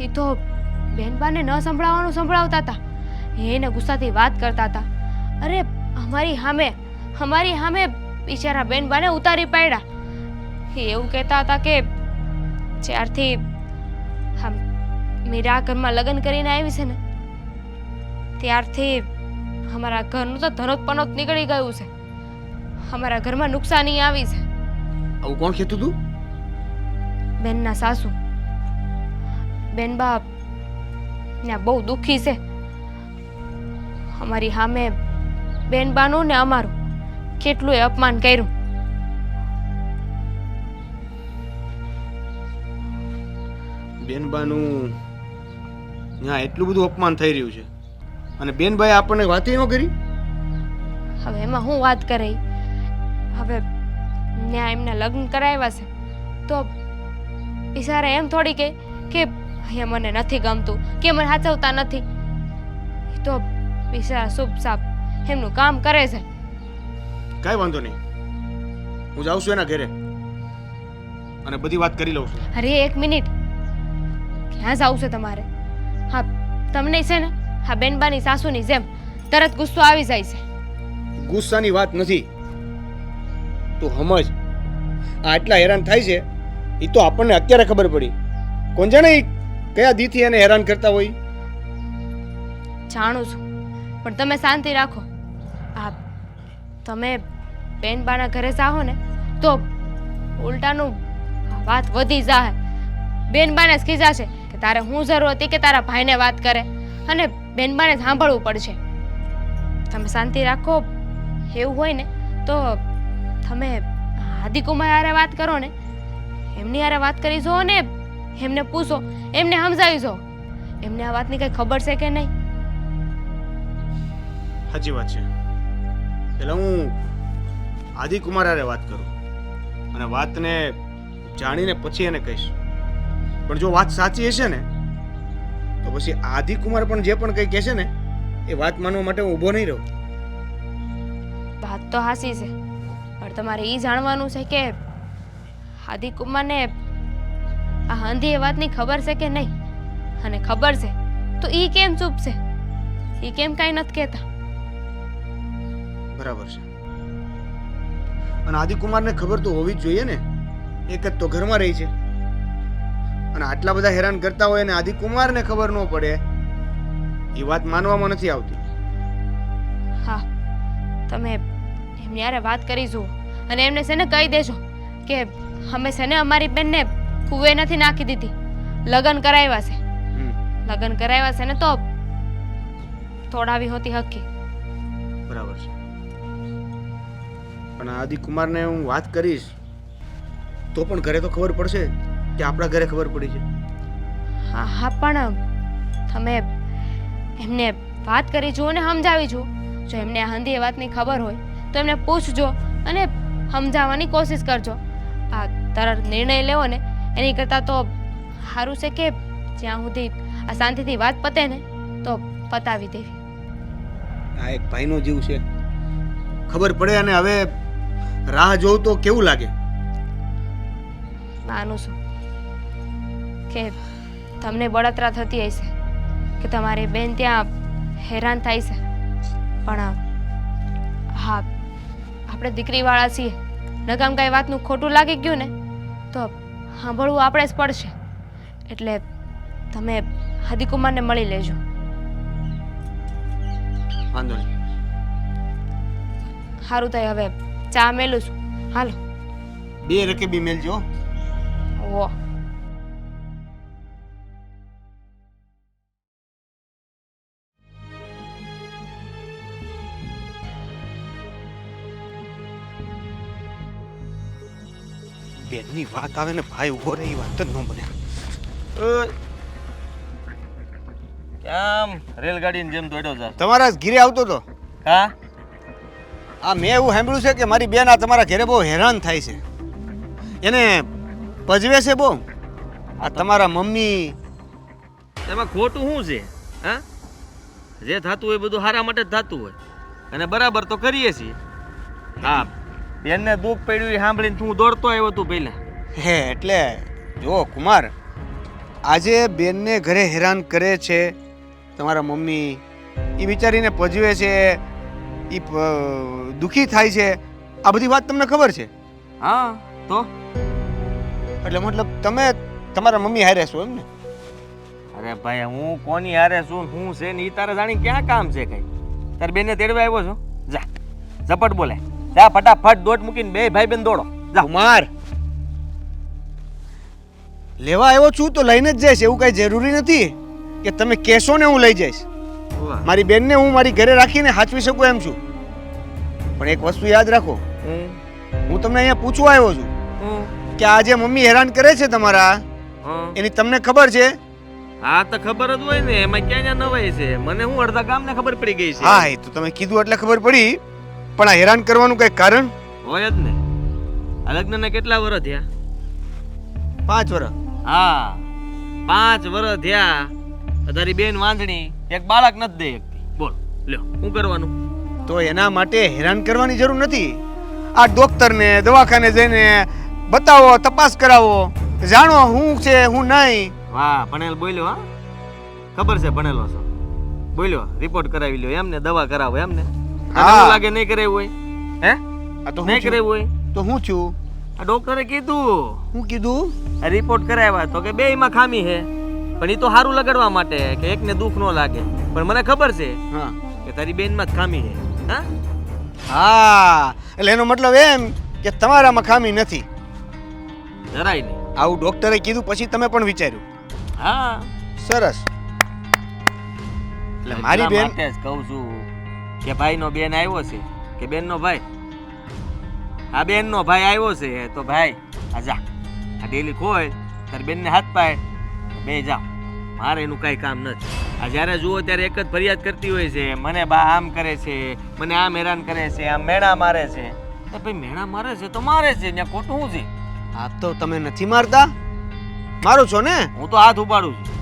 એ તો બેનબાને ન સંભળાવવાનું સંભળાવતા હતા, એને ગુસ્સાથી વાત કરતા હતા. અરે અમારી સામે બિચારા બેનબાને ઉતારી પાડ્યા. એ એવું કહેતા હતા કે જ્યારથી મીરા ઘરમાં લગ્ન કરીને આવી છે ને ત્યારથી અમારા ઘરનું તો ધનોત નીકળી ગયું છે. અમારા ઘરમાં નુકસાની આવી છે. આવું કોણ કહેતું તું? બેનના સાસુ. બેનબા ને બહુ દુઃખી છે. અમારી સામે બેનબાનું ને અમારું કેટલું અપમાન કર્યું. બેનબાનું ત્યાં એટલું બધું અપમાન થઈ રહ્યું છે અને બેનભાઈ આપણને વાત ન કરી. હવે એમાં હું વાત કરે? હવે ત્યાં એમના લગ્ન કરાવ્યા છે તો બિચારા એમ થોડી કે અહીંયા મને નથી ગમતું કે મને સાચવતા નથી. એ તો બિચારા શુભ સાપ એમનું કામ કરે છે. કાંઈ વાંધો નહીં, હું જાઉં છું એના ઘરે અને બધી વાત કરી લઉં છું. અરે એક મિનિટ, ક્યાં જાવું છે તમારે? હા, તમને છે ને હા બેનબાની સાસુની જેમ તરત ગુસ્સો આવી જાય છે. ગુસ્સાની વાત નથી, તું સમજ. આટલા હેરાન થાય છે એ તો આપણને અત્યારે ખબર પડી. કોણ જાણે ઈ કયા દીથી એને હેરાન કરતા હોય. જાણું છું, પણ તમે શાંતિ રાખો. હા, તમે બેનબાના ઘરે જાઓ ને તો ઉલટાનું વાત વધી જાય. બેનબાને જ ખીજાશે કે તારે હું જરૂર હતી કે તારા ભાઈને વાત કરે, અને બેનબાને સાંભળવું પડશે. તમે શાંતિ રાખો. એવું હોય ને તો તમે આદિકુમાર હારે વાત કરો ને, એમની હારે વાત કરી જો ને એમને પૂછો, એમને સમજાવી જો એમને આ વાતની કઈ ખબર છે કે નહીં. સાચી વાત છે. પેલા હું આદિકુમાર હારે વાત કરું અને વાતને જાણીને પછી એને કહીશ. પણ જો વાત સાચી હશે ને તો પછી આદિકુમાર પણ જે પણ કંઈ કહેશે ને એ વાત માનવા માટે હું ઊભો નહીં રહું. વાત તો હાસી છે, પણ તમારે એ જાણવાનું છે કે આદિકુમારને આ હંધી એ વાતની ખબર છે કે નહીં. અને ખબર છે તો એ કેમ ચૂપ છે? એ કેમ કાંઈ નથી કહેતા? બરાબર છે. અને આદિકુમારને ખબર તો હોવી જ જોઈએ ને. એક જ તો ઘરમાં રહી છે અને આટલા બધા હેરાન કરતા હોય અને આદિકુમારને ખબર ન પડે એ વાત માનવામાં નથી આવતી. હા, તમે એમની યારે વાત કરી જુઓ અને એમને છે ને કહી દેજો કે અમે છે ને અમારી બેનને કુએ નથી નાખી દીધી, લગ્ન કરાવ્યા છે. લગ્ન કરાવ્યા છે ને તો તોડાવી હોતી હકી. બરાબર છે, પણ આદિકુમારને હું વાત કરીશ તો પણ ઘરે તો ખબર પડશે કે આપણા ઘરે ખબર પડી છે. હા હા, પણ તમે એમને વાત કરી જુઓ ને સમજાવી જુઓ. જો એમને આ હંધી એ વાતની ખબર હોય તો એમને પૂછજો અને સમજાવવાની કોશિશ કરજો. આ તરત નિર્ણય લેવો ને એની કરતાં તો સારું છે કે જ્યાં સુધી આ શાંતિથી વાત પતે ને તો પતાવી દેવી. આ એક ભાઈનો જીવ છે, ખબર પડે અને હવે રાહ જોઉં તો કેવું લાગે? માનું છું કે તમને બળતરા થતી હશે કે તમારી બેન ત્યાં હેરાન થાય છે, પણ હા, આપણે દીકરીવાળા છીએ. નકામ કાંઈ વાતનું ખોટું લાગી ગયું ને તો સાંભળવું આપણે જ પડશે. એટલે તમે આદિકુમારને મળી લેજો. વાંધો નહીં. સારું થાય, હવે ચા મેલું છું. હાલો. 2 રકેબી મેલજો. ઓ બેનની વાત આવે ને ભાઈ ઉભો રહે એ વાત જ ન બને. આમ રેલગાડીની જેમ દોડ્યો જા. તમારા ઘરે આવતો તો હા, આ મેં એવું સાંભળ્યું છે કે મારી બેન આ તમારા ઘરે બહુ હેરાન થાય છે, એને પજવે છે બહુ. આ તમારા મમ્મી એમાં ખોટું શું છે? હા, જે થતું હોય બધું સારા માટે જ થતું હોય અને બરાબર તો કરીએ છીએ. હા, બેનને દુઃખ પડ્યું એ સાંભળીને તું દોડતો આવ્યો તું પહેલા. હે એટલે જો કુમાર, આજે બેનને ઘરે હેરાન કરે છે તમારા મમ્મી, એ વિચારીને પજવે છે, એ દુઃખી થાય છે, આ બધી વાત તમને ખબર છે? હા, તો એટલે મતલબ તમે તમારા મમ્મી હારે છો એમ ને? અરે ભાઈ, હું કોની હારે છું હું છે ને એ તારે જાણી ક્યાં કામ છે? કઈ તારે બેનને તેડવા આવ્યો છો? જા, ઝપટ બોલે, જા ફટાફટ દોટ મૂકીને બે ભાઈ બેન દોડો. જા. કુમાર, લેવા આવ્યો છું તો લઈને જ જઈશ, એવું કઈ જરૂરી નથી કે તમે કહેશો ને હું લઈ જઈશ. વાહ. મારી બેનને હું મારી ઘરે રાખીને સાચવી શકું એમ છું, પણ એક વસ્તુ યાદ રાખો, હમ, હું તમને અહીંયા પૂછવા આવ્યો છું હમ, કે આ જે મમ્મી હેરાન કરે છે તમારા, હમ. એની તમને ખબર છે? હા, તો ખબર જ હોય ને, એમાં ક્યાં ક્યાં નવાય છે? મને હું અડધા ગામને ખબર પડી ગઈ છે. હા, એ તો તમે કીધું એટલે ખબર પડી, પણ આ હેરાન કરવાનું કઈ કારણ? હોય જ ને. આ લગ્નને કેટલા વર્ષ થયા? 5 વર્ષ. હા, 5 વર્ષ થયા. તારી બેન વાંધણી એક બાળક નથી દે શકતી. બોલ, લ્યો, શું કરવાનું? તો એના માટે હેરાન કરવાની જરૂર નથી. આ ડોક્ટરને દવાખાને જઈને બતાવો, તપાસ કરાવો, જાણો શું છે શું નહીં. વાહ, ભણેલ બોલ્યો. હા, ખબર છે ભણેલો છો. બોલ્યો, રિપોર્ટ કરાવી લ્યો એમને, દવા કરાવો એમને. હા. હા, લાગે નહીં કરાવ્યું હોય? હે, આ તો નહીં હું છું? કરાવ્યું હોય? તો હું છું? આ ડોક્ટરે કીધું, હું કીધું? આ રિપોર્ટ કરાવ્યા તો કે બેયમાં ખામી છે, પણ એ તો સારું લગાડવા માટે કે એકને દુઃખ ન લાગે. પણ મને ખબર છે હા કે તારી બેનમાં જ ખામી છે. હા, હા, એટલે એનો મતલબ એમ કે તમારામાં ખામી નથી. જરાય નહીં. આવું ડોક્ટરે કીધું પછી તમે પણ વિચાર્યું? હા, સરસ. એટલે મારી બેન માટે જ કહું છું કે ભાઈનો બેન આવ્યો છે કે બેનનો ભાઈ. આ બેનનો ભાઈ આવ્યો છે તો ભાઈ આ જા, આ ડેલી ખોય તારી બેનને હાથ પાય બે જાઓ. મારે એનું કાંઈ કામ નથી. આ જ્યારે જુઓ ત્યારે એક જ ફરિયાદ કરતી હોય છે, મને બા આમ કરે છે, મને આમ હેરાન કરે છે, આમ મેણા મારે છે. તો ભાઈ મેણા મારે છે તો મારે છે, ત્યાં ખોટું શું છે? આ તો તમે નથી મારતા, મારો છો ને? હું તો હાથ ઉપાડું છું,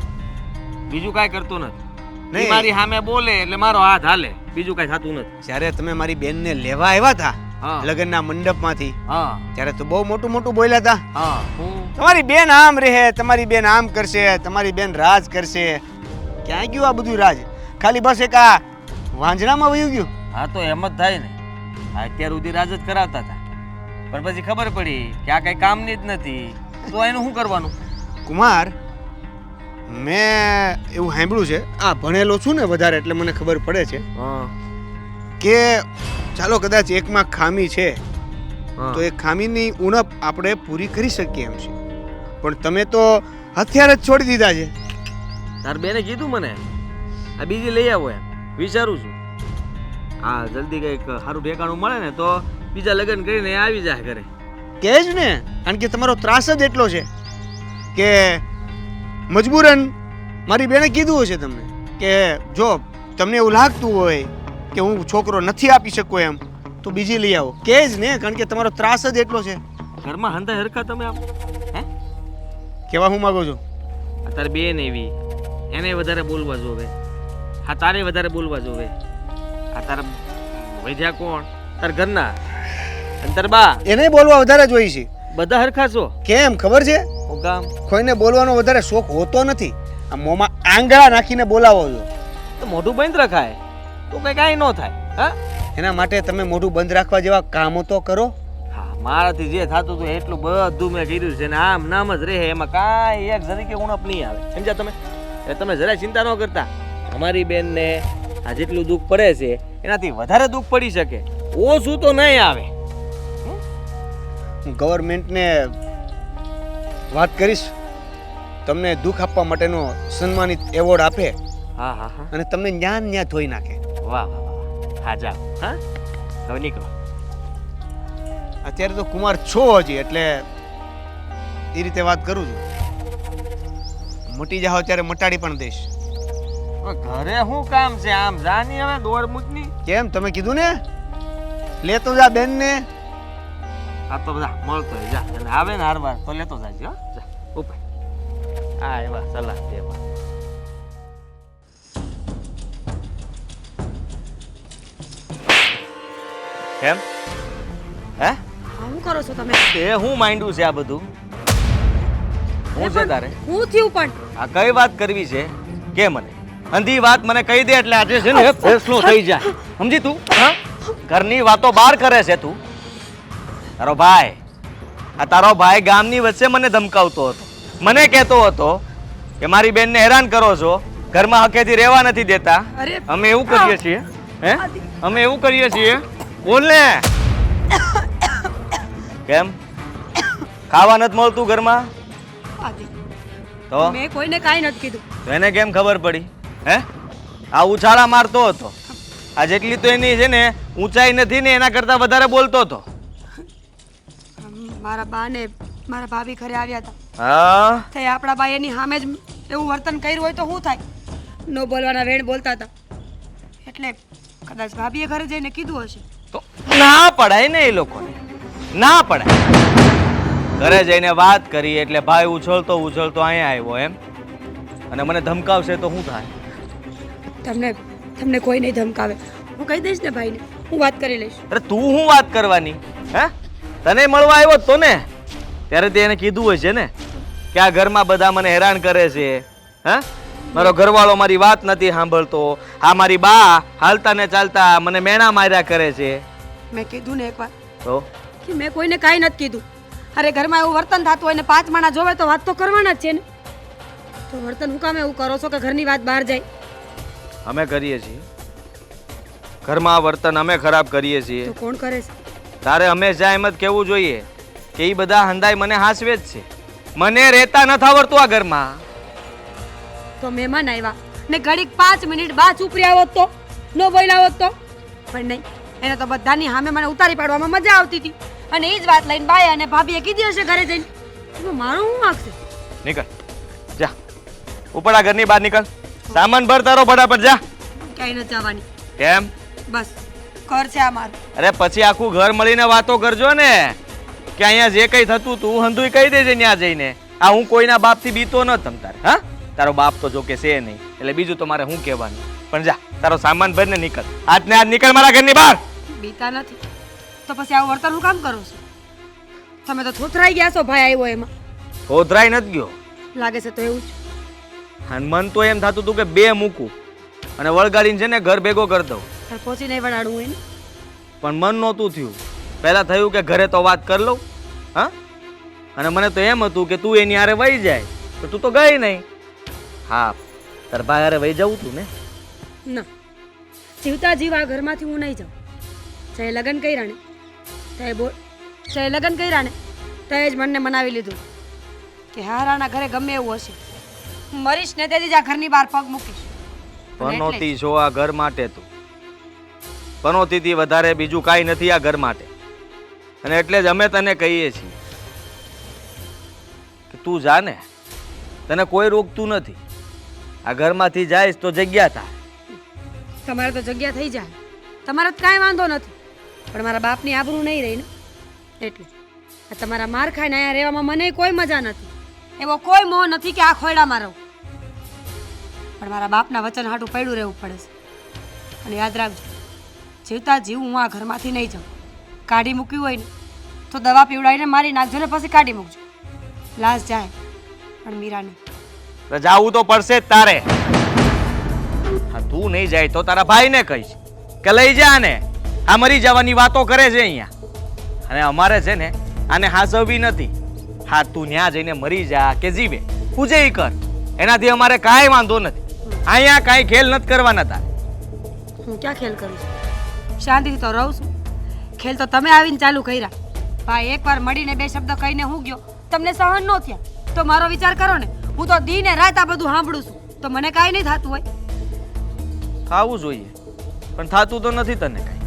બીજું કાંઈ કરતો નથી. ઈ નહીં. મારી સામે બોલે એટલે મારો હાથ હાલે, બીજું કાંઈ થતું નથી. જ્યારે તમે મારી બેનને લેવા આવ્યા હતા હા. લગ્નના મંડપમાંથી, હા, ત્યારે તો બહુ મોટું મોટું બોલ્યા હતા. હા, હું તમારી બેન આમ રહે, તમારી બેન આમ કરશે, તમારી બેન રાજ કરશે. ક્યાં ગયું આ બધું રાજ? ખાલી બસ એક આ વાંજણામાં વયું ગયું. હા, તો એમ જ થાય ને. આ અત્યાર સુધી રાજ જ કરાવતા હતા. પણ પછી ખબર પડી કે આ કઈ કામની જ નથી, તો એનું શું કરવાનું? કુમાર, મેં એવું સાંભળ્યું છે, આ ભણેલો છું ને વધારે એટલે મને ખબર પડે છે હા કે ચાલો કદાચ એકમાં ખામી છે હા. તો એ ખામીની ઉણપ આપણે પૂરી કરી શકીએ એમ છે, પણ તમે તો હથિયાર જ છોડી દીધા છે. તાર બેને કીધું મને આ બીજી લઈ આવો એમ વિચારું છું. હા જલ્દી કંઈક સારું ઠેકાણું મળે ને તો બીજા લગ્ન કરીને આવી જાય ઘરે. કે જ ને, કારણ કે તમારો ત્રાસ જ એટલો છે કે મજબૂરન મારી બેને કીધું હશે તમને કે જો તમને એવું લાગતું હોય કે હું છોકરો નથી આપી શકું એમ તો બીજી લઈ આવો. કે જ ને, કારણ કે તમારો ત્રાસ જ એટલો છે. ઘરમાં હંધા હરખા તમે આમ હે કેવા હું માગો છો? આ તારી બેન એવી એને વધારે બોલવા જોવે, હા તારે વધારે બોલવા જોવે. આ તારા વૈદ્યા કોણ? તાર ઘરના અને તાર બા એને બોલવા વધારે જોઈ છે. બધા હરખા છો. કેમ ખબર છે? ઓ ગામ કોઈને બોલવાનો વધારે શોખ હોતો નથી. આ મોંમાં આંગળા નાખીને બોલાવો છો. તો મોઢું બંધ રખાય તો કઈ કાંઈ ન થાય. હા એના માટે તમે મોઢું બંધ રાખવા જેવા કામો તો કરો. હા મારાથી જે થતું હતું એટલું બધું મેં કર્યું છે ને આમ નામ જ રહે, એમાં કાંઈ એક જરીકે ઉણપ નહીં આવે. સમજ્યા તમે? એટલે તમે જરાય ચિંતા ન કરતા. અમારી બેનને આ જેટલું દુઃખ પડે છે એનાથી વધારે દુઃખ પડી શકે, ઓછું તો નહીં આવે. હું ગવર્મેન્ટને વાત કરીશ, તમને દુઃખ આપવા માટેનો સન્માનિત એવોર્ડ આપે હા હા હા અને તમને ન્યાન ન્યા ધોઈ નાખે. વાહ વાહ વાહ. હા જાઓ. હા હવે નીકળો. અત્યારે તો કુમાર છો હજી એટલે એ રીતે વાત કરું છું. મટી જાઓ ત્યારે મટાડી પણ દઈશ. હવે ઘરે શું કામ છે? આમ જાની હવે દોડ મૂકની. કેમ, તમે કીધું ને લેતો જા બેનને. આ તો બધા મળતો હોય જા, અને આવે ને હારવાર તો લેતો જાજે. હો જા ઉપર. હા એવા સલાહ દેવા. કેમ હે શું કરો છો તમે? તે હું માંડ્યું છે આ બધું? હું છે તારે? હું થયું પણ આ કઈ વાત કરવી છે કે મને અંધી વાત મને કહી દે એટલે આજે છે ને ફેસલો થઈ જાય. સમજી તું? હા ઘરની વાતો બહાર કરે છે તું. તારો ભાઈ આ તારો ભાઈ ગામની વચ્ચે મને ધમકાવતો હતો, મને કહેતો હતો કે મારી બેનને હેરાન કરો છો, ઘરમાં હકેથી રહેવા નથી દેતા. અરે અમે એવું કરીએ છીએ હે? અમે એવું કરીએ છીએ? બોલ ને. કેમ ખાવા નથી મળતું ઘરમાં? આદિ, તો મેં કોઈને કાંઈ નથી કીધું. તો એને કેમ ખબર પડી? હે આ ઉછાળા મારતો હતો, આ જેટલી તો એની છે ને ઊંચાઈ નથી ને એના કરતા વધારે બોલતો હતો. મારા બા ને મારા ભાભી ઘરે આવ્યા હતા. હા તે આપણા બા એની સામે જ એવું વર્તન કર્યું હોય તો શું થાય? નો બોલવાના વેણ બોલતા હતા એટલે કદાચ ભાભીએ ઘરે જઈને કીધું હશે. તો ના પડાય ને એ લોકોને, ના પડાય. ઘરે જઈને વાત કરી એટલે ભાઈ ઉછળતો ઉછળતો અહીંયા આવ્યો એમ, અને મને ધમકાવશે તો શું થાય? તમને કોઈ નહીં ધમકાવે. હું કહી દઈશ ને ભાઈને, હું વાત કરી લઈશ. અરે તું શું વાત કરવાની? હે તને મળવા આવ્યો જ તો ને, ત્યારે તે એને કીધું હશે ને કે આ ઘરમાં બધા મને હેરાન કરે છે. હે મારો ઘરવાળો મારી વાત નથી સાંભળતો, આ મારી બા હાલતા ને ચાલતા મને મેણા માર્યા કરે છે. મેં કીધું ને એકવાર તો કે મેં કોઈને કાંઈ નથી કીધું. અરે ઘરમાં એવું વર્તન થતું હોય ને 5 માણસ જોવે તો વાત તો કરવાના જ છે ને. તો વર્તન હું કામ એવું કરો છો કે ઘરની વાત બહાર જાય? અમે કરીએ છીએ ઘરમાં વર્તન, અમે ખરાબ કરીએ છીએ. તો કોણ કરે છે? તારે હંમેશા એમ જ કહેવું જોઈએ કે એ બધા હંધાઈ મને હાંસવે જ છે, મને રહેતા નથી આવડતું આ ઘરમાં. તો મહેમાન આવ્યા ને ઘડીક 5 મિનિટ બા ચૂપ રહ્યા હોત તો, નો બોલ્યા હોત તો, પણ નહીં, એને તો બધાની સામે મને ઉતારી પાડવામાં મજા આવતી હતી. અને એ જ વાત લઈને બાએ અને ભાભીએ કીધી હશે ઘરે જઈને. એમાં મારું શું વાંક છે? નીકળ જા, ઉપર આ ઘરની બહાર નીકળ. સામાન ભર તારો ફટાફટ જા. ક્યાંય નથી જવાની. કેમ? બસ ઘર છે આ મારું. અરે પછી આખું ઘર મળીને વાતો કરજો ને કે અહીંયા જે કઈ થતું તું હંધુય કહી દેજે ત્યાં જઈને. આ હું કોઈના બાપથી બીતો ન તમ તારે. હા તારો બાપ તો જો કે છે નહીં, એટલે બીજું તો મારે શું કહેવાનું. પણ જા તારો સામાન ભરીને નીકળ, આજને આજ નીકળ મારા ઘરની બહાર. બીતા નથી તો પછી આવું વર્તન હું કામ કરો છો? તમે તો થોથરાઈ ગયા છો ભાઈ આવ્યો એમાં. કોતરાઈ નથી ગયો, લાગે છે તો એવું જ. અને મન તો એમ થતું હતું કે 2 મૂકું અને વળગાડીને છે ને ઘર ભેગો કરી દઉં, પહોંચી નહીં વડાડું હોય ને. પણ મન નહોતું થયું. પહેલાં થયું કે ઘરે તો વાત કરી લઉં. હા, અને મને તો એમ હતું કે તું એની હારે વહી જાય, તો તું તો ગઈ નહીં. હા, તાર ભાઈ હારે વહી જવું તું ને. ના, જીવતા જીવ આ ઘરમાંથી હું નહીં જાઉં. ચાહે લગ્ન કર્યા ને ચાહે જ મને મનાવી લીધું કે હારાના ઘરે ગમે એવું હશે, હું મરીશ ને તેથી જ આ ઘરની બહાર પગ મૂકીશ. અને એટલે પનોતી છો આ ઘર માટે તું. પનોતીથી વધારે બીજું કાંઈ નથી આ ઘર માટે. અને એટલે જ અમે તને કહીએ છીએ કે તું જા ને, તને કોઈ રોકતું નથી. આ ઘરમાંથી જાઈશ તો જગ્યા થાય. તમારે તો જગ્યા થઈ જાય, તમારે તો કાંઈ વાંધો નથી, પણ મારા બાપની આબરૂ નહીં રહી ને એટલે. આ તમારા માર ખાઈને અહીંયા રહેવામાં મને કોઈ મજા નથી, એવો કોઈ મોહ નથી કે આ ખોયડામાં રહું, પણ મારા બાપના વચન હાટું પડ્યું રહેવું પડે છે. અને યાદ રાખજો, જીવતા જીવ હું આ ઘરમાંથી નહીં જાઉં. કાઢી મૂક્યું હોય ને તો દવા પીવડાવીને મારી નાખજો ને પછી કાઢી મૂકજો. લાશ જાય પણ મીરા નહીં. તો જાવું તો પડશે જ તારે. હા, તું નહીં જાય તો તારા ભાઈને કહીશ કે લઈ જા ને. આ મરી જવાની વાતો કરે છે અહીંયા, અને અમારે છે ને આને હાસવવી નથી. હા, તું ત્યાં જઈને મરી જા કે જીવે, પૂજે ઈ કર, એનાથી અમારે કાંઈ વાંધો નથી. અહીંયા કાંઈ ખેલ નથી કરવાના તારે. હું ક્યાં ખેલ કરું છું? શાંતિથી તો રહું છું. ખેલ તો તમે આવીને ચાલુ કર્યા. ભાઈ એકવાર મળીને બે શબ્દ કહીને હું ગયો, તમને સહન ન થયા તો મારો વિચાર કરો ને. હું તો દી ને રાત આ બધું સાંભળું છું, તો મને કાંઈ નહીં થતું હોય. ખાવું જોઈએ, પણ થાતું તો નથી તને કાંઈ.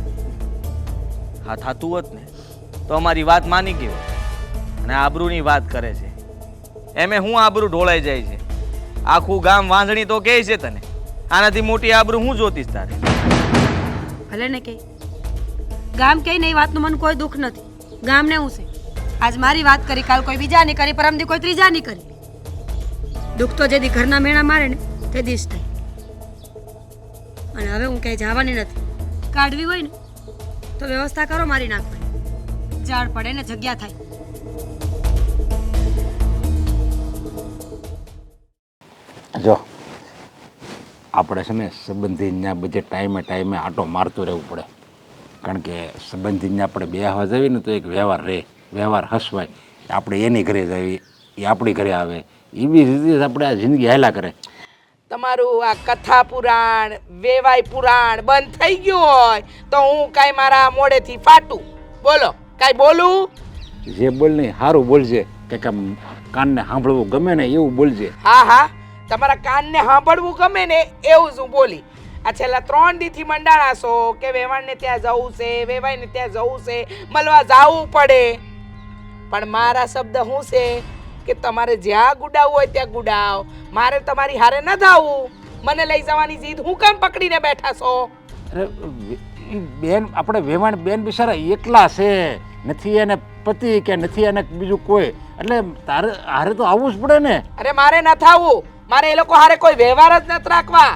હા, થાતું હોત ને તો અમારી વાત માની ગયો. અને આબરૂની વાત કરે છે, એમે હું આબરૂ ઢોળાઈ જાય છે. આખું ગામ વાંસળી તો કહે છે તને. આનાથી મોટી આબરૂ હું જોતીશ તારે. ભલે ને કે ગામ કઈ નહીં, વાતનું મને કોઈ દુઃખ નથી. ગામને હું છે, આજ મારી વાત કરી, કાલ કોઈ બીજાની કરી, પરમદી કોઈ ત્રીજાની કરી. દુઃખ તો જેથી ઘરના મેણા મારે ને તે દિવસ થાય. અને હવે હું ક્યાંય જવાની નથી. કાઢવી હોય ને તો વ્યવસ્થા કરો મારી નાખવાની. ઝાડ પડે ને જગ્યા થાય. જો આપણે છે ને સંબંધીના બધે ટાઈમે આટો મારતું રહેવું પડે, કારણ કે સંબંધીને આપણે બેહવા જઈએ ને તો એક વ્યવહાર રહે, વ્યવહાર હસવાય. આપણે એની ઘરે જઈએ, એ આપણી ઘરે આવે, એવી રીતે આપણે આ જિંદગી હાલ્યા કરે. તમારું આ કથા પુરાણ વેવાય પુરાણ બંધ થઈ ગયું હોય તો હું કાંઈ મારા મોઢેથી ફાટું? બોલો, કાંઈ બોલું? જે બોલ નહીં સારું બોલજે, કે કાનને સાંભળવું ગમે ને એવું બોલજે. હા હા, તમારા કાનને સાંભળવું ગમે ને એવું જ હું બોલી. આ છેલ્લા 3 દીથી મંડાણા છો કે વેવાણને ત્યાં જવું છે, વેવાઈને ત્યાં જવું છે, મળવા જવું પડે. પણ મારા શબ્દ શું છે કે તમારે જ્યાં ગુડાવવું હોય ત્યાં ગુડાવ. મારે તમારી હારે ન થાવું. મને લઈ જવાની જીદ હું કામ પકડીને બેઠા છો? અરે બેન, આપણે વેવાણ બેન બિચારા એકલા છે, નથી એને પતિ કે નથી એને બીજું કોઈ, એટલે તારે હારે તો આવવું જ પડે ને. અરે મારે ન થાવું, મારે એ લોકો હારે કોઈ વ્યવહાર જ નથી રાખવા.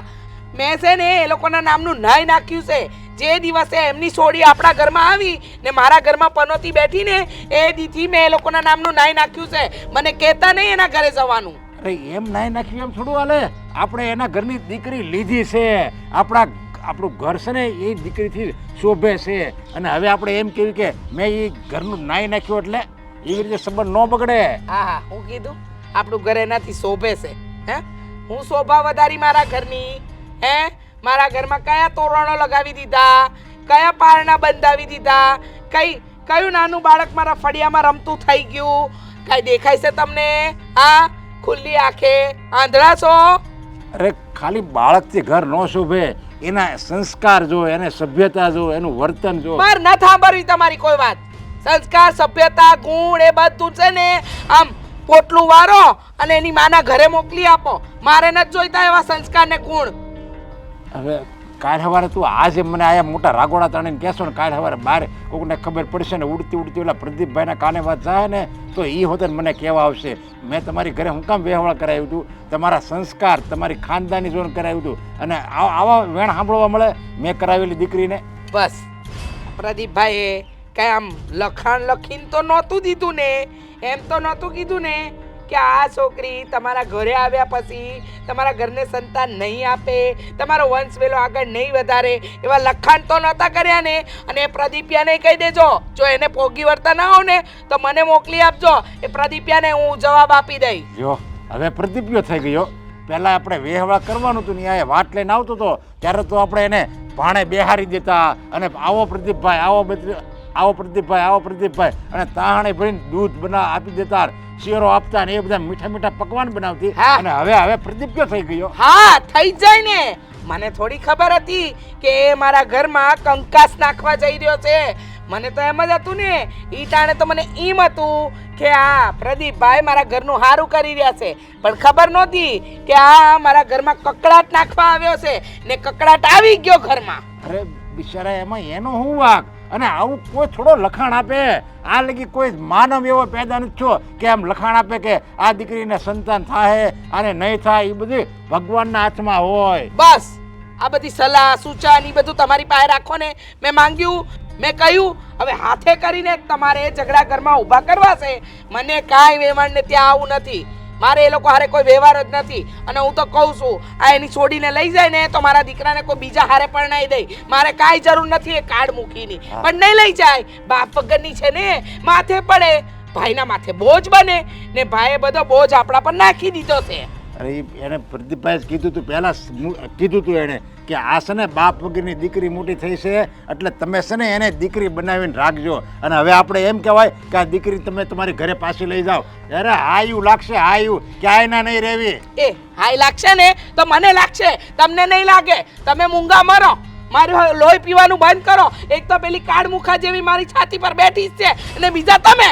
મેં છે ને એ લોકોના નામનું નાય નાખ્યું છે. જે દિવસે એમની છોડી આપણા ઘરમાં આવી ને મારા ઘરમાં પનોતી બેઠી ને એ દીથી મેં એ લોકોના નામનું નાય નાખ્યું છે. મને કહેતા નહીં એના ઘરે જવાનું. અરે એમ નાય નાખ્યું એમ થોડું હાલે. આપણે એના ઘરની દીકરી લીધી છે, આપણું ઘર છે ને એ દીકરીથી શોભે છે, અને હવે આપણે એમ કહ્યું કે મેં એ ઘરનું નાય નાખ્યું એટલે એવી રીતે સંબંધ ન બગડે. હા હા, હું કીધું આપણું ઘર એનાથી શોભે છે. હે, હું શોભા વધારી મારા ઘરની? હે, મારા ઘરમાં કયા તોરણો લગાવી દીધા, કયા પારણા બંધાવી દીધા, કયું નાનું બાળક મારા ફળિયામાં રમતું થઈ ગયું? કાંઈ દેખાય છે તમને? હા, ખુલ્લી આંખે આંધળા છો? અરે ખાલી બાળકથી ઘર ન શોભે, એના સંસ્કાર જો, એને સભ્યતા જો, એનું વર્તન જો. માર ન સાંભળવી તમારી કોઈ વાત. સંસ્કાર, સભ્યતા, ગુણ એ બધું છે ને આમ પોટલું વારો અને એની માના ઘરે મોકલી આપો. મારે નથી જોઈતા એવા સંસ્કાર ને ગુણ. હવે કાલ સવારે તું આજે મને આયા મોટા રાગોડા તાણીને કહેશો ને, કાલ સવારે બહાર કોઈને ખબર પડશે ને, ઉડતી ઓલા પ્રદીપભાઈના કાને વાત જાય ને તો એ હોતે મને કહેવા આવશે મેં તમારી ઘરે હું કામ વ્યવહાર કરાવ્યું હતું, તમારા સંસ્કાર, તમારી ખાનદાની જોન કરાવ્યું હતું, અને આવા વેણ સાંભળવા મળે મેં કરાવેલી દીકરીને. બસ પ્રદીપભાઈએ કઈ આમ લખાણ લખીને તો નહોતું દીધું ને, એમ તો નહોતું કીધું ને કે આ છોકરી તમારા ઘરે આવ્યા પછી તમારા ઘરને સંતાન નહીં આપે, તમારો વંશ વેલો આગળ નહીં વધારે, એવા લખાણ તો નહોતા કર્યા ને. અને એ પ્રદીપિયાને કહી દેજો, જો એને પોગી વળતા ના હો ને તો મને મોકલી આપજો. એ પ્રદીપિયાને હું જવાબ આપી દઈશ. જો હવે પ્રદીપ્યો થઈ ગયો. પહેલા આપણે વેહવા કરવાનું હતું ને, આ વાત લઈને આવતો હતો ત્યારે તો આપણે એને ભાણે બેહારી દેતા અને આવો પ્રદીપભાઈ, આવો પ્રદીપભાઈ, આવો પ્રદીપભાઈ, અને તાહણે ભરીને દૂધ આપી દેતા, શેરો આપતા ને એ બધા મીઠા મીઠા પકવાન બનાવતી. હા. અને હવે પ્રદીપ્યો થઈ ગયો. હા, થઈ જ જાય ને. મને થોડી ખબર હતી કે એ મારા ઘરમાં કંકાસ નાખવા જઈ રહ્યો છે. મને તો એમ જ હતું ને, ઈ ટાણે તો મને એમ હતું કે આ પ્રદીપભાઈ મારા ઘરનું સારું કરી રહ્યા છે, પણ ખબર નહોતી કે આ મારા ઘરમાં કકડાટ નાખવા આવ્યો છે ને કકડાટ આવી ગયો ઘરમાં. અરે બિચારા, એમાં એનો શું વાંક? અને આવું કોઈ થોડો લખાણ આપે? આ લગી કોઈ માનવ એવો પેદા નથી થયો કે આમ લખાણ આપે કે આ દીકરીને સંતાન થાય અને નહીં થાય. એ બધું ભગવાનના હાથમાં હોય. બસ આ બધી સલાહ સૂચન એ બધું તમારી પાસે રાખો ને. મેં માંગ્યું, મેં કહ્યું, હવે હાથે કરીને તમારે ઝઘડા ઘરમાં ઊભા કરવા છે. મને કાંઈ વેવાણને ત્યાં આવું નથી. મારે એ લોકો હારે કોઈ વ્યવહાર જ નથી. અને હું તો કહું છું, આ એની છોડીને લઈ જાય ને તો મારા દીકરાને કોઈ બીજા હારે પરણાવી દે. મારે કાંઈ જરૂર નથી એ કાર્ડ મૂકીની. પણ નહીં લઈ જાય. બાપ વગરની છે ને, માથે પડે, ભાઈના માથે બોજ બને ને ભાઈએ બધો બોજ આપણા પર નાખી દીધો છે. અરે એને પ્રદીપભાઈ કીધું તું, પહેલા કીધું તું એને કે આ છે ને બાપ વગરની દીકરી મોટી થઈ છે એટલે તમે છે ને એને દીકરી બનાવીને રાખજો. અને હવે આપણે એમ કહેવાય કે આ દીકરી તમે તમારી ઘરે પાછી લઈ જાઓ. અરે હાયું લાગશે, હાયું ક્યાંય ના નહીં રહેવી. એ હાય લાગશે ને તો મને લાગશે, તમને નહીં લાગે. તમે મૂંગા મરો, મારું લોહી પીવાનું બંધ કરો. એક તો પેલી કાળ મુખા જેવી મારી છાતી પર બેઠી છે અને બીજા તમે.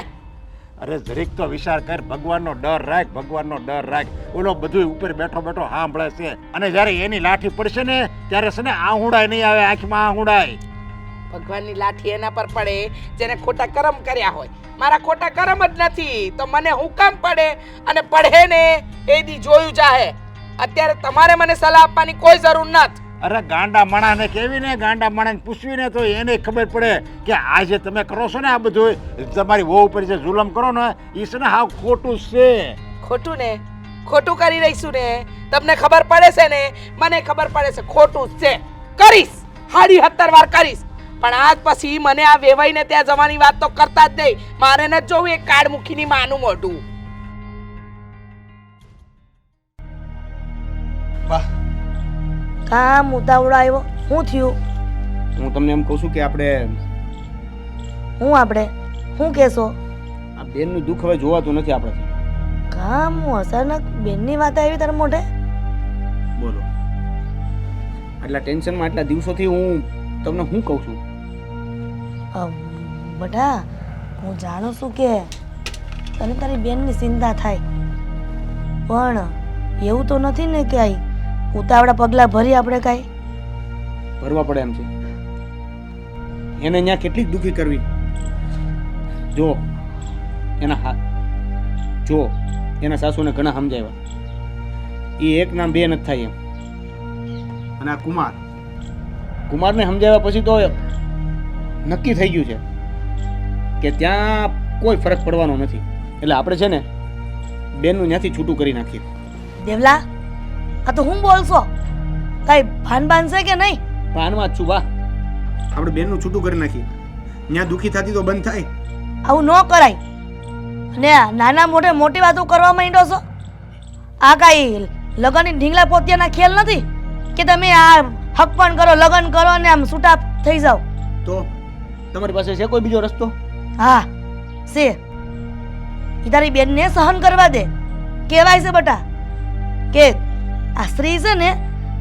અરે જરીક તો વિચાર કર, ભગવાનનો ડર રાખ, ભગવાનનો ડર રાખ. ઓલો બધું ઉપર બેઠો બેઠો સાંભળે છે અને જ્યારે એની લાઠી પડશે ને ત્યારે છે ને આહુડાય નહીં આવે, આંખમાં આહુડાય. ભગવાનની લાઠી એના પર પડે જેને ખોટા કર્મ કર્યા હોય. મારા ખોટા કર્મ જ નથી તો મને હું કામ પડે? અને પડે ને એ દી જોયું જાહે. અત્યારે તમારે મને સલાહ આપવાની કોઈ જરૂર નથી. અરે ગાંડા માણાને કેવી ને, ગાંડા માણાને પૂછવીને તો એને ખબર પડે કે આ જે તમે કરો છો ને આ બધું તમારી વહુ ઉપર જે જુલમ કરો ને એ છે ને હાવ ખોટું છે. ખોટું ને, ખોટું કરી રહીશું ને. તમને ખબર પડે છે ને, મને ખબર પડે છે ખોટું જ છે. કરીશ, 70 વાર કરીશ. પણ આજ પછી મને આ વેવાઈને ત્યાં જવાની વાત તો કરતા જ નહીં. મારે ન જોવું એ કાર્ડ મૂકીની માનું મોઢું. વાહ, કામ ઉતાવળો આવ્યો? શું થયું? હું તમને એમ કહું છું કે આપણે શું કહેશો? આ બેનનું દુઃખ હવે જોવાતું નથી આપણાથી. કામ હું અચાનક બેનની વાત આવી તારા મોઢે? બોલો, આટલા ટેન્શનમાં આટલા દિવસોથી હું તમને શું કહું છું? બટા, હું જાણું છું કે તને તારી બેનની ચિંતા થાય, પણ એવું તો નથી ને કે ઉતાવળા પગલાં ભરી આપણે કાંઈ ભરવા પડે એમ છે. એને અહીંયા કેટલી દુઃખી કરવી. જો એના સાસુને ઘણા સમજાવ્યા, એ એક નામ બે નથી થાય એમ. અને આ કુમારને સમજાવ્યા પછી તો નક્કી થઈ ગયું છે કે ત્યાં કોઈ ફરક પડવાનો નથી. એટલે આપણે છે ને બેનનું ત્યાંથી છૂટું કરી નાખીએ. દેવલા, આ તો હું બોલશો? કઈ ભાન છે કે નહીં? ભાનમાં જ છું બા. આપણે બેનનું છૂટું કરી નાખીએ. ત્યાં દુઃખી થતી તો બંધ થાય. આવું ન કરાય. અને નાના મોટે મોટી વાતો કરવા માંડ્યો છો. આ કાંઈ લગનની ઢીંગલા પોતિયાના ખેલ નથી કે તમે આ હક પણ કરો, લગન કરો અને આમ છૂટા થઈ જાઓ. તો તમારી પાસે છે કોઈ બીજો રસ્તો? હા છે. ઈ તારી બેનને સહન કરવા દે. કહેવાય છે બટા કે આ સ્ત્રી છે ને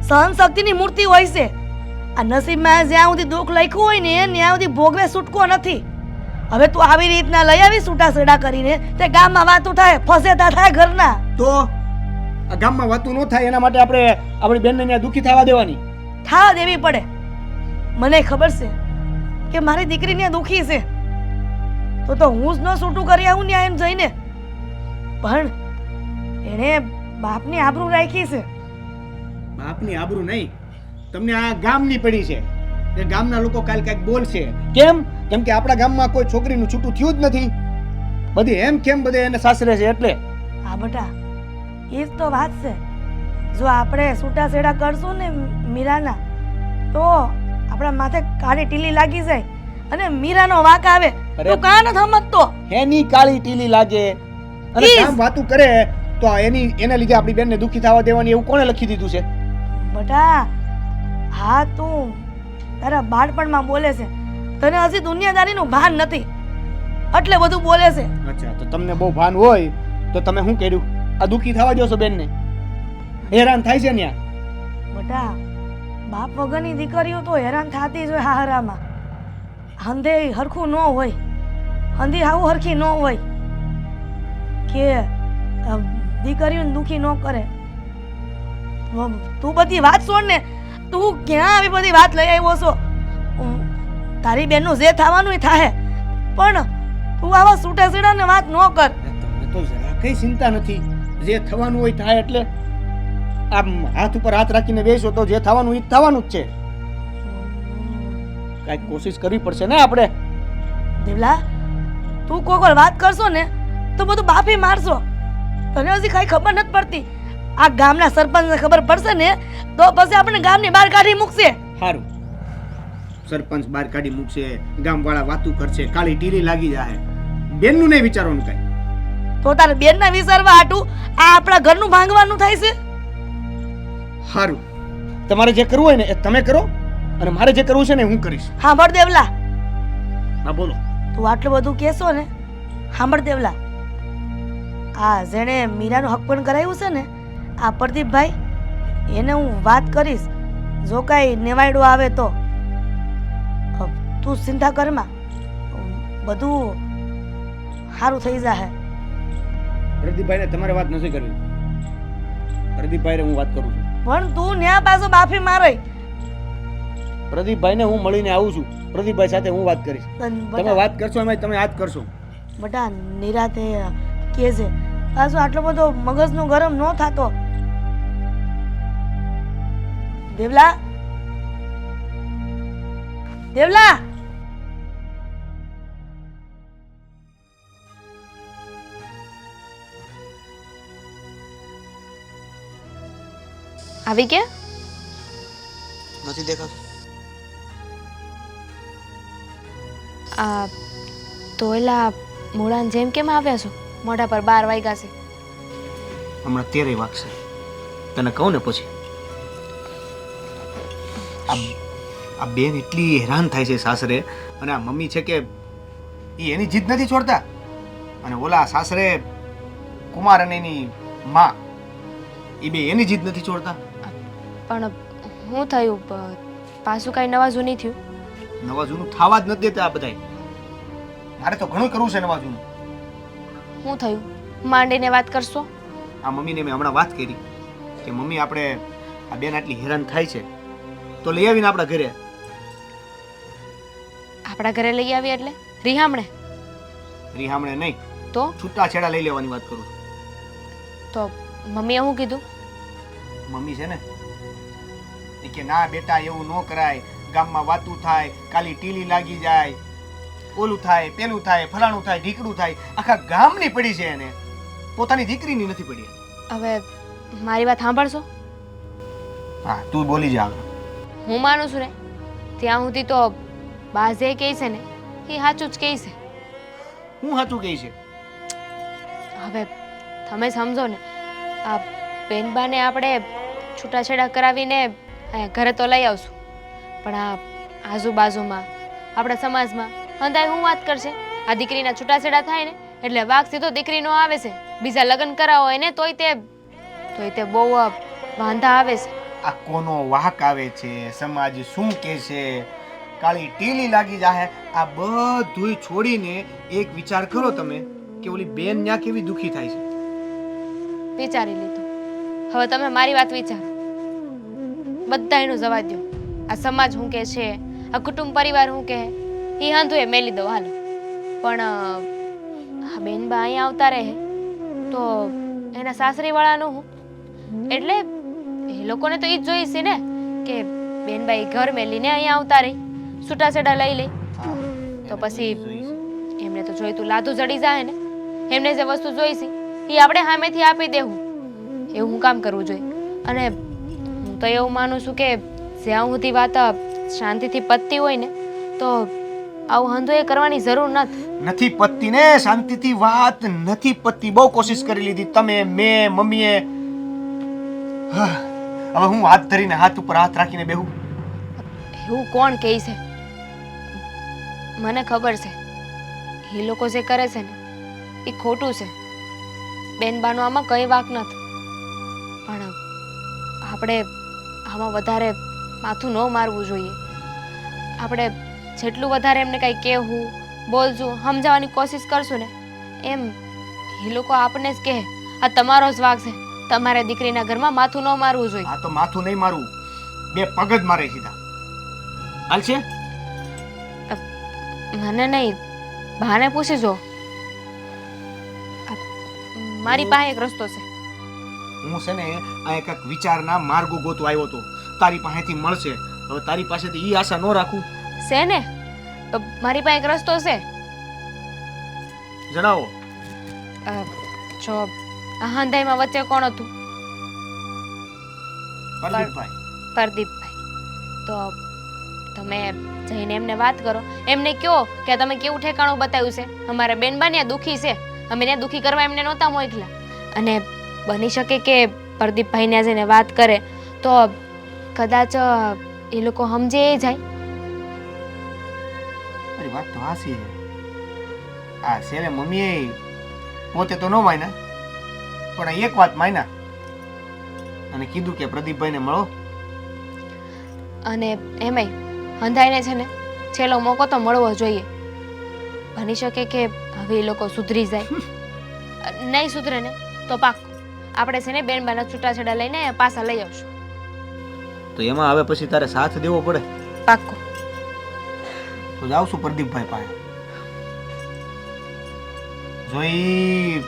સહન શક્તિની મૂર્તિ હોય છે. આ નસીબમાં જ્યાં સુધી દુઃખ લખ્યું હોય ને ત્યાં સુધી ભોગવે છૂટકો નથી. હવે તું આવી રીતના લઈ આવી છૂટા છેડા કરીને તે ગામમાં વાતું થાય, ફસેતા થાય ઘરના. તો આ ગામમાં વાતું ન થાય એના માટે આપણે આપણી બેનને ત્યાં દુઃખી થવા દેવાની? થવા દેવી પડે. મને ખબર છે કે મારી દીકરીને દુઃખી છે તો હું જ ન છૂટું કરી આવું ને એમ જઈને. પણ એણે બાપની આબરૂ રાખી છે. બાપની આબરૂ નહીં, તમને આ ગામની પડી છે. એ ગામના લોકો કાલ કાંઈક બોલશે. કેમ? કેમ કે આપણા ગામમાં કોઈ છોકરીનું છૂટું થયું જ નથી. બધી એમ કેમ બધે એને સાસરે છે એટલે. હા બટા એ જ તો વાત છે. જો આપણે છૂટાછેડા કરશું ને મીરાના તો આપણા માથે કાળી ટીલી લાગી જાય અને મીરાનો વાંક આવે. અરે. તું કાં નથી સમજતો? એની કાળી ટીલી લાગે અને ઈસ. કામ વાતું કરે તો એના લીધે આપણી બેનને દુખી થવા દેવાની એવું કોણે લખી દીધું છે? બટા હા તું તારા બાળપણમાં બોલે છે, તને હજી દુનિયાદારીનું ભાન નથી એટલે બધું બોલે છે. અચ્છા, તો તમને બહુ ભાન હોય તો તમે શું કર્યું? આ દુખી થવા દો છો બેનને? હેરાન થાય છે ન્યા. બટા બાપ વગરની દીકરીઓ તો હેરાન થતી જ હોય હારામાં. હંધે હરખું ન હોય, હંધી હાવું હરખી ન હોય કે દીકરીઓને દુખી ન કરે. તું બધી વાત છોડ ને, તું ક્યાં આવી બધી વાત લઈ આવ્યો છો? તારી બેનનું જે થવાનું એ થાય, પણ તું આવા છૂટાછેડાને વાત ન કર. તમને તો જરા કઈ ચિંતા નથી. જે થવાનું હોય થાય એટલે આમ હાથ ઉપર હાથ રાખીને બેસો તો જે થવાનું એ થવાનું જ છે. કાંઈક કોશિશ કરવી પડશે ને આપણે. દેવલા તું કોઈ વાર વાત કરશો ને તો બધું બાફી મારશો. તને હજી કઈ ખબર નથી પડતી. આ ગામના સરપંચને ખબર પડશે ને તો પછી આપણે ગામની બહાર કાઢી મૂકશે. સારું, સરપંચ બહાર કાઢી મૂકશે, ગામવાળા વાતું કરશે, કાળી ટીલી લાગી જાય. બેનનું નહીં વિચારવાનું કાંઈ. તો તારે બેનના વિચારવા હાટું આ આપણા ઘરનું ભાંગવાનું થાય છે. સારું, તમારે જે કરવું હોય ને એ તમે કરો અને મારે જે કરવું છે ને હું કરીશ. સાંભળ દેવલા, હા બોલો. તું આટલું બધું કહેશો ને, સાંભળ દેવલા, આ જેણે મીરાનું હક પણ કરાવ્યું છે ને આ પ્રદીપભાઈ, એને હું વાત કરીશ. જો કાંઈ નેવાયડો આવે તો તું ચિંતા કરમાં, બધું સારું થઈ જશે. પ્રદીપભાઈને તમારે વાત નથી કરવી. પ્રદીપભાઈને હું વાત કરું છું. પણ તું ન્યા પાછો બાફી મારે. પ્રદીપભાઈને હું મળીને આવું છું. પ્રદીપભાઈ સાથે હું વાત કરીશ. તમે વાત કરશો એમાં તમે હાથ કરશો. બટા નિરાતે કે છે પાછું આટલો બધો મગજનું ગરમ ન થાતો. દેવલા, દેવલા, આવી ગયા? નથી દેખાતું. આ તો એલા મૂળાને જેમ કેમ આવ્યા છો? મોઢા પર 12 વાગ્યા છે. હમણાં 13 વાગશે. તને કહું ને પછી આ બેન એટલી હેરાન થાય છે સાસરે, અને આ મમ્મી છે કે એ એની જીદ નથી છોડતા, અને ઓલા સાસરે કુમાર અને એની માં એ બે એની જીદ નથી છોડતા. પણ શું થયું? પાછું કાંઈ નવા જૂની થયું? નવા જૂનું થવા જ નથી દેતા આ બધાય. મારે તો ઘણું કરવું છે નવા જૂનું. શું થયું? માંડીને વાત કરશો? આ મમ્મીને મેં હમણાં વાત કરી કે મમ્મી આપણે આ બેન આટલી હેરાન થાય છે તો લઈ આવીને આપણા ઘરે. આપણા ઘરે લઈ આવી એટલે રિહામણે? રીહામણે નહીં તો છૂટા છેડા લઈ લેવાની વાત કરું છું. તો મમ્મીએ શું કીધું? મમ્મી છે ને એ કે ના બેટા એવું ન કરાય, ગામમાં વાતું થાય, કાલી ટીલી લાગી જાય, ઓલું થાય, પેલું થાય, ફલાણું થાય, ઢીકડું થાય. આખા ગામની પડી છે એને, પોતાની દીકરીની નથી પડી. હવે મારી વાત સાંભળશો? હા તું બોલી જા. હું માનું છું ને ત્યાં સુધી તો બા જે કહે છે ને એ સાચું જ કહે છે. હું સાચું કહે છે? હવે તમે સમજો ને, આ બેનબાને આપણે છૂટાછેડા કરાવીને અહીંયા ઘરે તો લઈ આવશું, પણ આ આજુબાજુમાં આપણા સમાજમાં અંધાય હું વાત કરશે? આ દીકરીના છૂટાછેડા થાય ને એટલે વાઘ સીધો દીકરીનો આવે છે. બીજા લગ્ન કરાવો હોય ને તોય તે બહુ વાંધા આવે છે. આ કોનો વાહક આવે છે, સમાજ શું કહે છે, કાળી ટીલી લાગી જાય. આ બધું છોડીને એક વિચાર કરો તમે કે ઓલી બેન ન્યા કેવી દુખી થાય છે. વિચારી લીધું. હવે તમે મારી વાત વિચારો. બધા એનું જવા દો. આ સમાજ શું કહે છે, આ કુટુંબ પરિવાર શું કહે એ હાંધું એ મેલી દો હાલો. પણ આ બેનબા અહીંયા આવતા રહે તો એના સાસરીવાળાનું હું? એટલે એ લોકોને તો એ જ જોઈશે ને કે બેનબાઈ ઘર મેલીને અહીંયા આવતા રહી, છૂટાછેડા લઈ લે. તો પછી એમને તો જોઈતું લાદું જડી જાય ને. એમને જે વસ્તુ જોઈશે એ આપણે સામેથી આપી દેવું. એવું કામ કરવું જોઈએ. અને હું તો એવું માનું છું કે જ્યાં સુધી વાત શાંતિથી પતતી હોય ને તો આવું હંધુએ કરવાની જરૂર નથી પતતી ને, શાંતિથી વાત નથી પતતી. બહુ કોશિશ કરી લીધી તમે, મેં, મમ્મીએ. હવે હું હાથ ધરીને હાથ ઉપર હાથ રાખીને બેહું? એવું કોણ કહે છે? મને ખબર છે એ લોકો જે કરે છે ને એ ખોટું છે. બેનબાનો આમાં કઈ વાંક નથી, પણ આપણે આમાં વધારે માથું ન મારવું જોઈએ. આપણે જેટલું વધારે એમને કંઈ કહેવું, બોલશું, સમજાવવાની કોશિશ કરશું ને એમ એ લોકો આપણને જ કહે આ તમારો જ વાંક છે, તમારે દીકરીના ઘરમાં માથું ન મારવું જોઈએ. આ તો માથું નહીં મારવું, બે પગ જ મારે સીધા. હાલશે? મને નહીં, ભાને પૂછી જો. મારી પાસે એક રસ્તો છે. હું છે ને આ એક વિચારના માર્ગો ગોતવા આવ્યો હતો. તારી પાસેથી મળશે. હવે તારી પાસેથી ઈ આશા ન રાખું. છે ને, મારી પાસે એક રસ્તો છે. જણાવો. જો આ હંધાઈમાં વચ્ચે કોણ હતું? પ્રદીપભાઈ. પ્રદીપભાઈ. તો તમે જઈને એમને વાત કરો, એમને કહો કે તમે કેવું ઠેકાણું બતાવ્યું છે, અમારા બેનબા ત્યાં દુઃખી છે, અમે ત્યાં દુઃખી કરવા એમને નહોતા મોકલ્યા. અને બની શકે કે પ્રદીપભાઈને જઈને વાત કરે તો કદાચ એ લોકો સમજે જાય. અરે વાત તો હાસી છે. આ શેરે મમ્મીએ પોતે તો ન માન્યા, પણ એક વાત માન્યા અને કીધું કે પ્રદીપભાઈને મળો. અને એમાંય હંધાઈને છે ને છેલ્લો મોકો તો મળવો જોઈએ. બની શકે કે હવે એ લોકો સુધરી જાય. નહીં સુધરે ને તો પાક આપણે છે ને બેનબાના છૂટાછેડા લઈને પાછા લઈ આવશું. તો એમાં હવે પછી તારે સાથ દેવો પડે. પાક્કો. તો જાવ છું પ્રદીપભાઈ પાસે. જોઈ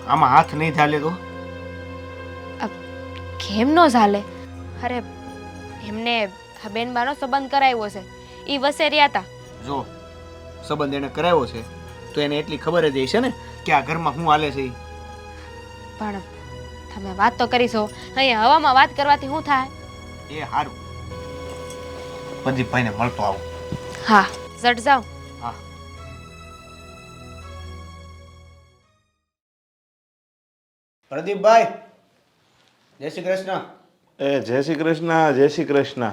આમાં હાથ નહીં ચાલે તો કેમ નો ચાલે? અરે એમને આ બેનબાનો સંબંધ કરાવ્યો છે, એ વસે રહ્યા હતા. જો સંબંધ એને કરાવ્યો છે તો એને એટલી ખબર જ હશે ને કે આ ઘરમાં શું હાલે છે. પણ તમે વાત તો કરીશો, અહીંયા હવામાં વાત કરવાથી શું થાય? એ હારું, પ્રદીપભાઈને મળતો આવું. હા, ઝટ જાઓ. હા. પ્રદીપભાઈ, જય શ્રી કૃષ્ણ. જય શ્રી કૃષ્ણ, જય શ્રી કૃષ્ણ.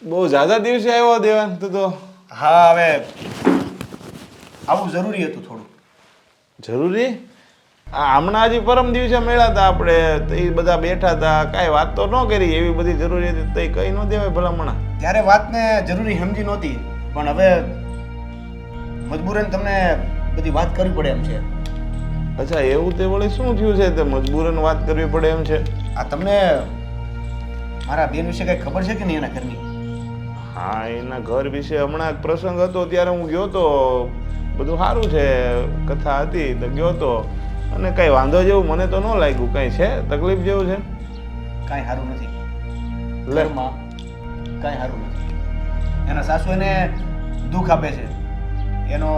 બહુ જ્યાદા દિવસે આવ્યો દેવાન તું તો. હા, હવે આવું જરૂરી હતું થોડું. જરૂરી? હમણાં હજી પરમ દિવસે મળ્યા હતા આપણે, તો એ બધા બેઠા હતા, કાંઈ વાત તો ન કરી. એવી બધી જરૂરી હતી તો કઈ ન દેવાય ભલામણા. ત્યારે વાતને જરૂરી સમજી નહોતી, પણ હવે મજબૂરન તમને બધી વાત કરવી પડે એમ છે. અચ્છા, એવું તે વળી શું થયું છે તે મજબૂરન વાત કરવી પડે એમ છે? આ તમને મારા બેન વિશે કઈ ખબર છે કે નહીં એના ઘરની? હા, એના ઘર વિશે હમણાં એક પ્રસંગ હતો ત્યારે હું ગયો તો. બધું સારું છે, કથા હતી તો ગયો તો, અને કઈ વાંધો જેવું મને તો ન લાગ્યું. કઈ છે તકલીફ જેવું છે? કાંઈ સારું નથી ઘરમાં, કાંઈ સારું નથી. એના સાસુ એને દુઃખ આપે છે. એનો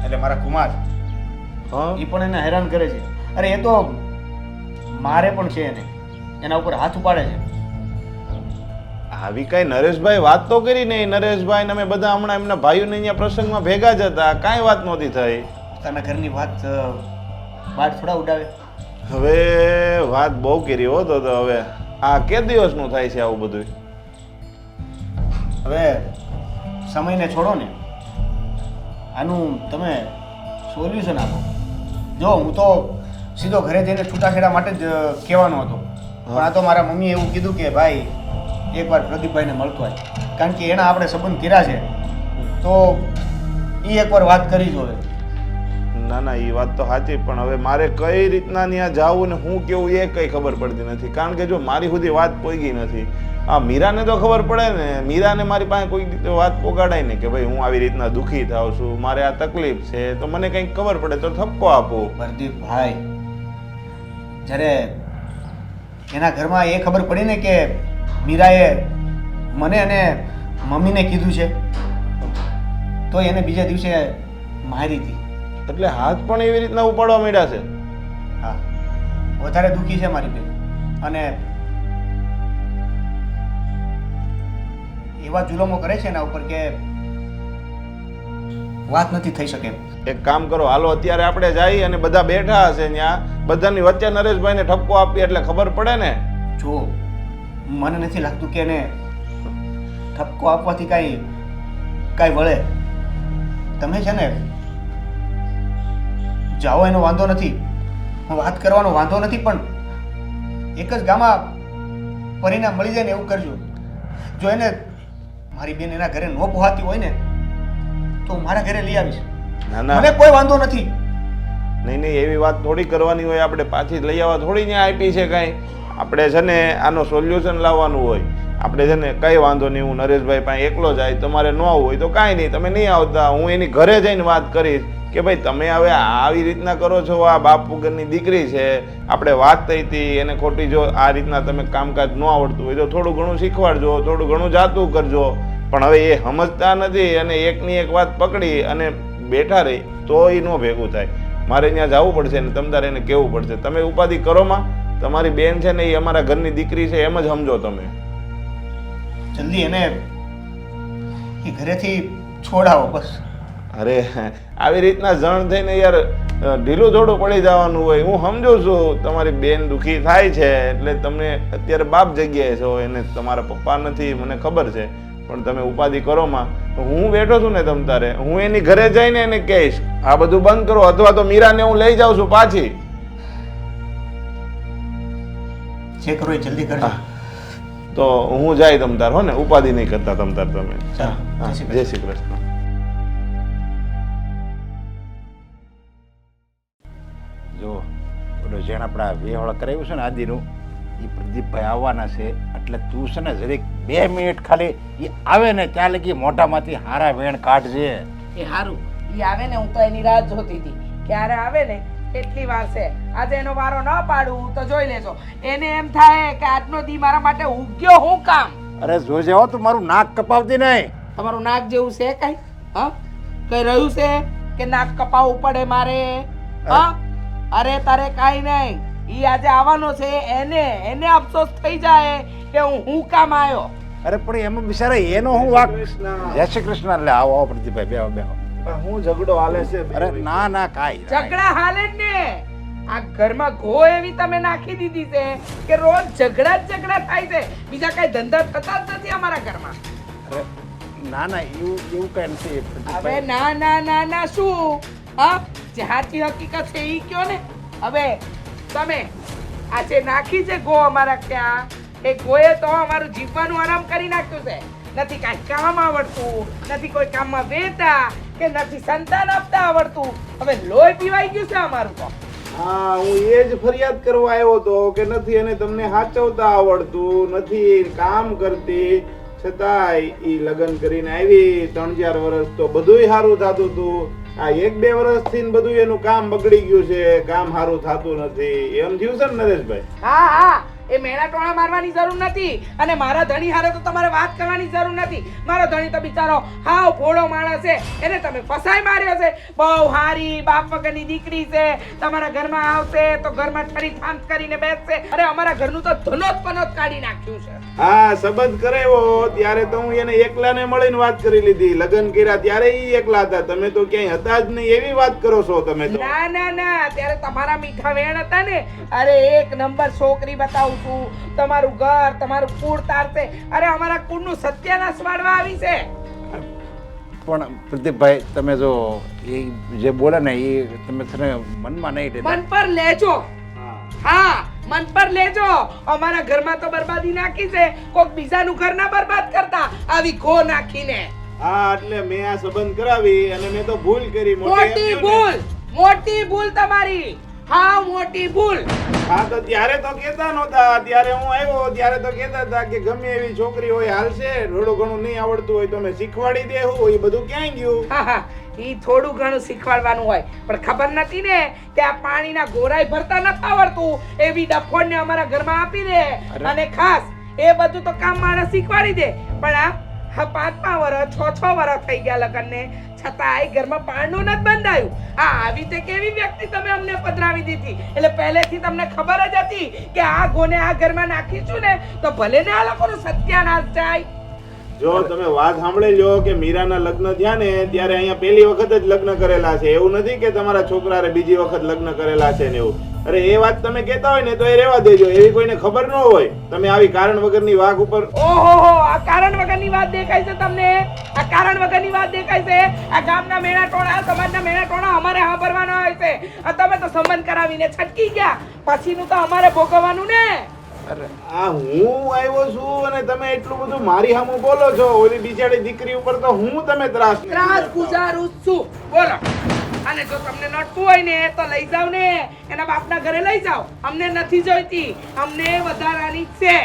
એટલે મારા કુમાર હા, એ પણ એને હેરાન કરે છે. અરે એ તો મારે પણ છે એને, એના ઉપર હાથ ઉપાડે છે. આવી કઈ નરેશભાઈ વાત તો કરી નહીં. નરેશભાઈ ને અમે બધા હમણાં એમના ભાઈઓને અહીંયા પ્રસંગમાં ભેગા જ હતા, કાંઈ વાત નહોતી થઈ. પોતાના ઘરની વાત બહાર થોડા ઉડાવે. હવે વાત બહુ કરી હોતો તો હવે આ કે દિવસનું થાય છે આવું બધું? હવે સમયને છોડો ને, આનું તમે સોલ્યુશન આપો. જો હું તો સીધો ઘરે જઈને છૂટાછેડા માટે જ કહેવાનો હતો, પણ આ તો મારા મમ્મીએ એવું કીધું કે ભાઈ એકવાર પ્રદીપભાઈને મળતો હોય, કારણ કે એના આપણે સંબંધ કર્યા છે તો એ એકવાર વાત કરી જોવે. ના ના, એ વાત તો સાચી, પણ હવે મારે કઈ રીતના ત્યાં જાવું ને હું કેવું એ કઈ ખબર પડતી નથી. કારણ કે જો મારી સુધી વાત પહોંચી નથી. આ મીરાને તો ખબર પડે ને, મીરાને મારી પાસે કોઈ રીતે વાત પોગાડાય ને કે ભાઈ હું આવી રીતના દુઃખી થાઉં છું, મારે આ તકલીફ છે, તો મને કંઈક ખબર પડે તો ઠપકો આપો. પ્રદીપભાઈ, જ્યારે એના ઘરમાં એ ખબર પડી ને કે મીરાએ મને અને મમ્મીને કીધું છે, તો એને બીજા દિવસે મારી હતી. એટલે હાથ પણ એવી રીતના ઉપાડવા માંડ્યા છે. હા, વધારે દુઃખી છે મારી બેન, અને એવા જુલમો કરે છે એના ઉપર કે વાત નથી થઈ શકે. એક કામ કરો, હાલો અત્યારે આપણે જઈએ અને બધા બેઠા હશે ત્યાં, બધાની વચ્ચે નરેશભાઈને ઠપકો આપીએ એટલે ખબર પડે ને. જો મને નથી લાગતું કે એને ઠપકો આપવાથી કાંઈ વળે. તમે છે ને જાઓ એનો વાંધો નથી, વાત કરવાનો વાંધો નથી, પણ એક જ ગામમાં પરિણામ મળી જાય ને એવું કરજો. જો એને મારી બેન એના ઘરે ન પહોંચતી હોય ને તો હું મારા ઘરે લઈ આવીશ. ના ના, મને કોઈ વાંધો નથી. નહીં નહીં, એવી વાત થોડી કરવાની હોય. આપણે પાછી લઈ આવવા થોડી ત્યાં આપી છે કાંઈ. આપણે છે ને આનો સોલ્યુશન લાવવાનું હોય. આપણે છે ને કંઈ વાંધો નહીં, હું નરેશભાઈ પાસે એકલો જાય, તમારે ન આવવું હોય તો કાંઈ નહીં, તમે નહીં આવતા, હું એની ઘરે જઈને વાત કરીશ કે ભાઈ તમે હવે આવી રીતના કરો છો, આ બાપ વગરની દીકરી છે, આપણે વાત થઈ હતી એને ખોટી, જો આ રીતના તમે કામકાજ ન આવડતું હોય તો થોડું ઘણું શીખવાડજો, થોડું ઘણું જાતું કરજો. પણ હવે એ સમજતા નથી અને એકની એક વાત પકડી અને બેઠા રહી તો એ ન ભેગું થાય. મારે ત્યાં જવું પડશે ને તમ તારે એને કહેવું પડશે. તમે ઉપાધિ કરોમાં, તમારી બેન છે ને એ અમારા ઘરની દીકરી છે એમ જ સમજો તમે. જલ્દી એને એ ઘરેથી છોડાવો બસ. અરે આવી રીતના જણ થઈને યાર ઢીલું થોડું પડી જવાનું હોય. હું સમજુ છું તમારી બેન દુઃખી થાય છે એટલે તમને અત્યારે બાપ જગ્યાએ છો, એને તમારા પપ્પા નથી મને ખબર છે, પણ તમે ઉપાધિ કરોમાં. હું બેઠો છું ને તમ તારે, હું એની ઘરે જઈને એને કહીશ આ બધું બંધ કરો, અથવા તો મીરાને હું લઈ જાઉં છું પાછી. જે કરો એ જલ્દી કરજો. તો હું જાય તમ તાર, હો ને, ઉપાધિ નહીં કરતા તમ તાર તમે. ચાલો, હા, જય શ્રી કૃષ્ણ. જો ઓલો જેણે આપણા વેહોળ કરાવ્યું છે ને આદિનું, એ પ્રદીપભાઈ આવવાના છે, એટલે તું છે ને જરીક 2 મિનિટ ખાલી એ આવે ને ત્યાં લગી મોઢામાંથી હારા વેણ કાઢજે. એ હારું, ઈ આવે ને હું તો એની રાહ જોતી હતી, ક્યારે આવે ને કેટલી વાર છે. આજે એનો વારો ન પાડું તો જોઈ લેજો, એને એમ થાય કે આજનો દી મારા માટે ઉગ્યો હું કામ. અરે જોજે હો, તું મારું નાક કપાવતી નહીં. તમારું નાક જેવું છે કઈ? હા, કઈ રહ્યું છે કે નાક કપાવવું પડે મારે? હા, અરે તારે કાઈ નહીં, ઈ આજે આવવાનો છે, એને અફસોસ થઈ જાય કે હું કામ આવ્યો. અરે પણ એમાં બિચારા એનો હું વાક. જય શ્રી કૃષ્ણ. એટલે આવો આવો પ્રદીપભાઈ, બેહો બેહો. હું ઝઘડો હાલે છે? અરે ના ના કાંઈ ઝઘડા હાલે જ ને. આ ઘરમાં ઘો એવી તમે નાખી દીધી છે કે રોજ ઝઘડા જ ઝઘડા થાય છે, બીજા કઈ ધંધા થતા જ નથી અમારા ઘરમાં. અરે ના ના, એવું કઈ નથી હવે પ્રદીપભાઈ. ના ના ના ના શું? હા, જે સાચી હકીકત છે ઈ કયો ને. હવે તમે આ જે નાખી છે ગો અમારા ત્યાં, એ ગોએ તો અમારું જીવવાનું આરામ કરી નાખ્યું છે. નથી કાંઈ કામ આવડતું, નથી કોઈ કામમાં વેતા કે નથી સંતાન આપતા આવડતું. હવે લોહી પીવાઈ ગયું છે અમારું તો. હા, હું એ જ ફરિયાદ કરવા આવ્યો હતો કે નથી એને તમને સાચવતા આવડતું, નથી કામ કરતી, છતાંય ઈ લગ્ન કરીને આવી 3-4 વર્ષ તો બધુંય સારું થતું હતું. આ 1-2 વર્ષથી બધું એનું કામ બગડી ગયું છે, કામ સારું થતું નથી. એમ થયું છે ને નરેશભાઈ? હા હા, એ મેણા ટોણા મારવાની જરૂર નથી, અને મારા ધણી હારે તો તમારે વાત કરવાની જરૂર નથી. મારો ધણી તો બિચારો હાવ ભોળો માણસ છે, એને તમે ફસાઈ માર્યો છે. બહુ હારી બાપ વગરની દીકરી છે, તમારા ઘરમાં આવશે તો ઘરમાં ઠરી થાંત કરીને બેસશે. અરે અમારા ઘરનું તો ધનોત પનોત કાઢી નાખ્યું છે. હા, સંબંધ કરાવ્યો ત્યારે તો હું એને એકલાને મળીને વાત કરી લીધી. લગ્ન કર્યા ત્યારે ઈ એકલા હતા, તમે તો ક્યાંય હતા જ નહીં એવી વાત કરો છો તમે તો. ના ના ના, ત્યારે તમારા મીઠા વેણ હતા ને. અરે એક નંબર છોકરી બતાવું છું, તમારું ઘર તમારું કુળ તારશે. અરે અમારા કુળનું સત્યાનાશ વાળવા આવી છે. પણ પ્રદીપભાઈ તમે જો એ જે બોલે ને એ તમે મનમાં નહીં લેતા. મન પર લેજો. હા, મન પર લેજો. અમારા ઘરમાં તો બરબાદી નાખી છે, કોઈક બીજાનું ઘર ના બરબાદ કરતા આવી ઘો નાખીને. હા, એટલે મેં આ સંબંધ કરાવી અને મેં તો ભૂલ કરી. મોટી ભૂલ તમારી. હા, મોટી ભૂલ. હા, તો ત્યારે તો કહેતા નહોતા. ત્યારે હું આવ્યો ત્યારે તો કહેતા હતા કે ગમે એવી છોકરી હોય હાલશે, થોડું ઘણું નહીં આવડતું હોય તો અમે શીખવાડી દેવું. એ બધું ક્યાંય ગયું? હા હા, ઈ થોડું ઘણું શીખવાડવાનું હોય, પણ ખબર નથી ને કે આ પાણીના ગોરાઈ ભરતા નથી આવડતું, એવી ડફોડને અમારા ઘરમાં આપી દે. અને ખાસ એ બધું તો કામ માણસ શીખવાડી દે, પણ આ હા 5 વર્ષ 6 વર્ષ થઈ ગયા લગ્નને, છતાંય ઘરમાં પારણું નથી બંધાયું. આ આવી તે કેવી વ્યક્તિ તમે અમને પધરાવી દીધી? એટલે પહેલેથી તમને ખબર જ હતી કે આ ગોને આ ઘરમાં નાખીશું ને તો ભલે ને આ લોકોનો સત્યાનાશ જાય. જો તમે વાત સાંભળી લો કે મીરાના લગ્ન થયા ને ત્યારે અહીંયા પહેલી વખત જ લગ્ન કરેલા છે. એવું નથી કે તમારા છોકરાએ બીજી વખત લગ્ન કરેલા છે ને એવું. અરે એ વાત તમે કહેતા હોય ને તો એ રહેવા દેજો, એવી કોઈને ખબર ન હોય. તમે આવી કારણ વગરની વાઘ ઉપર ઓહો, આ કારણ વગરની વાત દેખાય છે તમને? આ કારણ વગરની વાત દેખાય છે? આ ગામના મેણા ટોણા, સમાજના મેણા ટોણા અમારે સાંભળવાના હોય છે. આ તમે તો સંબંધ કરાવીને છટકી ગયા, પછીનું તો અમારે ભોગવવાનું ને. આ હું આવ્યો છું અને તમે એટલું બધું મારી સામે બોલો છો. ઓલી બિચારી દીકરી ઉપર તો હું તમે ત્રાસ ગુજારું છું, બોલો. અને જો તમને નડતું હોય ને તો લઈ જાવ ને, એના બાપના ઘરે લઈ જાવ. અમને નથી જોઈતી, અમને વધારાની છે.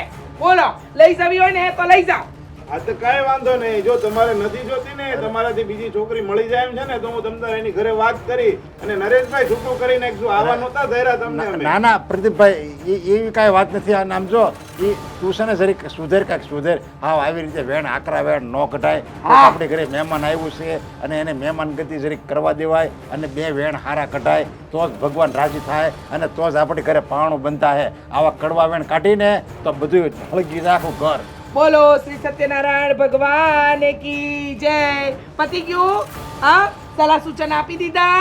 બોલો, લઈ જવી હોય ને તો લઈ જાવ. આ તો કાંઈ વાંધો નહીં. જો તમારે નથી જોતી ને, તમારાથી બીજી છોકરી મળી જાય એમ છે ને તો હું તમને એની ઘરે વાત કરી અને નરેશભાઈ છૂટું કરી નાખજો. આવા નહોતા ધૈર્યા તમને અમે. ના ના પ્રદીપભાઈ, એવી કાંઈ વાત નથી. આ નામ જો એ તું છે ને જરીક સુધેર કાંઈક સુધેર. હા, આવી રીતે વેણ આકરા વેણ ન કઢાય. આપણી ઘરે મહેમાન આવ્યું છે અને એને મહેમાન ગતિ જરીક કરવા દેવાય અને 2 વેણ હારા કઢાય તો જ ભગવાન રાજી થાય અને તો જ આપણી ઘરે પાણું બનતા હે. આવા કડવા વેણ કાઢીને તો બધું હળગી રાખું ઘર. બોલો શ્રી સત્યનારાયણ ભગવાન કી જય. પતિ ગયું? હા, સલાહ સૂચન આપી દીધા.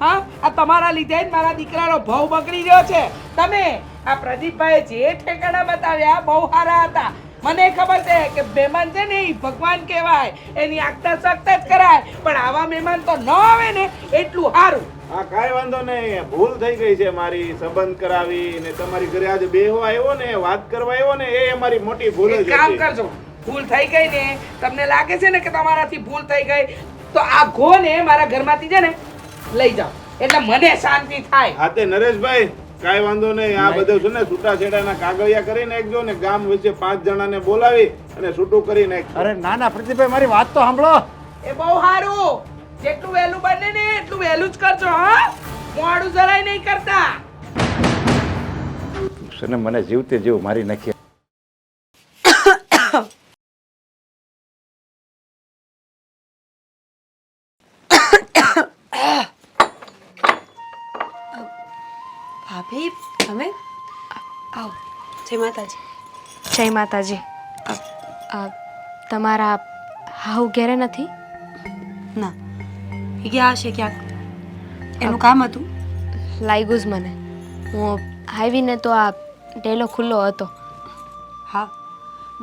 હા, આ તમારા લીધે જ મારા દીકરાનો ભાવ બગડી રહ્યો છે. તમે આ પ્રદીપભાઈ જે ઠેકાણા બતાવ્યા બહુ સારા હતા. મને ખબર છે કે મહેમાન છે ને એ ભગવાન કહેવાય, એની આગતા સખ્ત જ કરાય, પણ આવા મહેમાન તો ન આવે ને એટલું સારું. હા, કાંઈ વાંધો નહીં. ભૂલ થઈ ગઈ છે મારી. સંબંધ કરાવી ને તમારી ઘરે આજે બેહવા આવ્યો ને, વાત કરવા આવ્યો ને, એ અમારી મોટી ભૂલ જ એક કામ હતી. કરજો, ભૂલ થઈ ગઈ ને, તમને લાગે છે ને કે તમારાથી ભૂલ થઈ ગઈ તો આ ઘોને મારા ઘરમાંથી છે ને લઈ જાઓ એટલે મને શાંતિ થાય. હા તે નરેશભાઈ, કાંઈ વાંધો નહીં. આ બધું છે ને છૂટાછેડાના કાગળિયા કરી નાખજો ને ગામ વચ્ચે 5 જણાને બોલાવી અને છૂટું કરી નાખજો. અરે ના ના પ્રદીપભાઈ, મારી વાત તો સાંભળો. એ બહુ સારું. જેટલું વહેલું બને ને એટલું વહેલું જ કરજો. હા, મોડું જરાય નહીં કરતા. છે ને મને જીવતે જીવ મારી નાખી. ભાભી, તમે આવો. જય માતાજી. જય માતાજી. તમારા હાઉ ઘેરે નથી? ના, એ ગયા હશે ક્યાંક. એનું કામ હતું. લાગ્યું જ મને. હું આવીને તો આ ડેલો ખુલ્લો હતો. હા,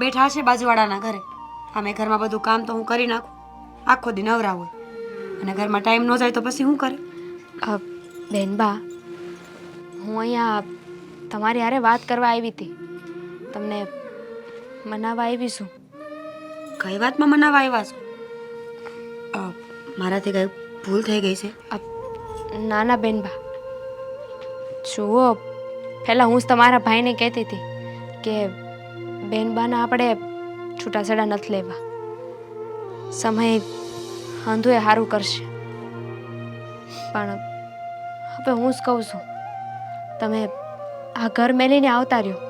બેઠા હશે બાજુવાળાના ઘરે. અમે ઘરમાં બધું કામ તો હું કરી નાખું. આખો દી નવરા હોય અને ઘરમાં ટાઈમ ન જાય તો પછી શું કરે? બેનબા, હું અહીંયા તમારી હારે વાત કરવા આવી હતી. તમને મનાવવા આવી છું. કઈ વાતમાં મનાવા આવ્યા છો? મારાથી કઈ ભૂલ થઈ ગઈ છે? નાના બેનબા, જુઓ, પહેલાં હું જ તમારા ભાઈને કહેતી હતી કે બેનબાના આપણે છૂટાછેડા નથી લેવા. સમય અંધુએ સારું કરશે. પણ હવે હું જ કહું છું, તમે આ ઘર મેલીને આવતા રહ્યો.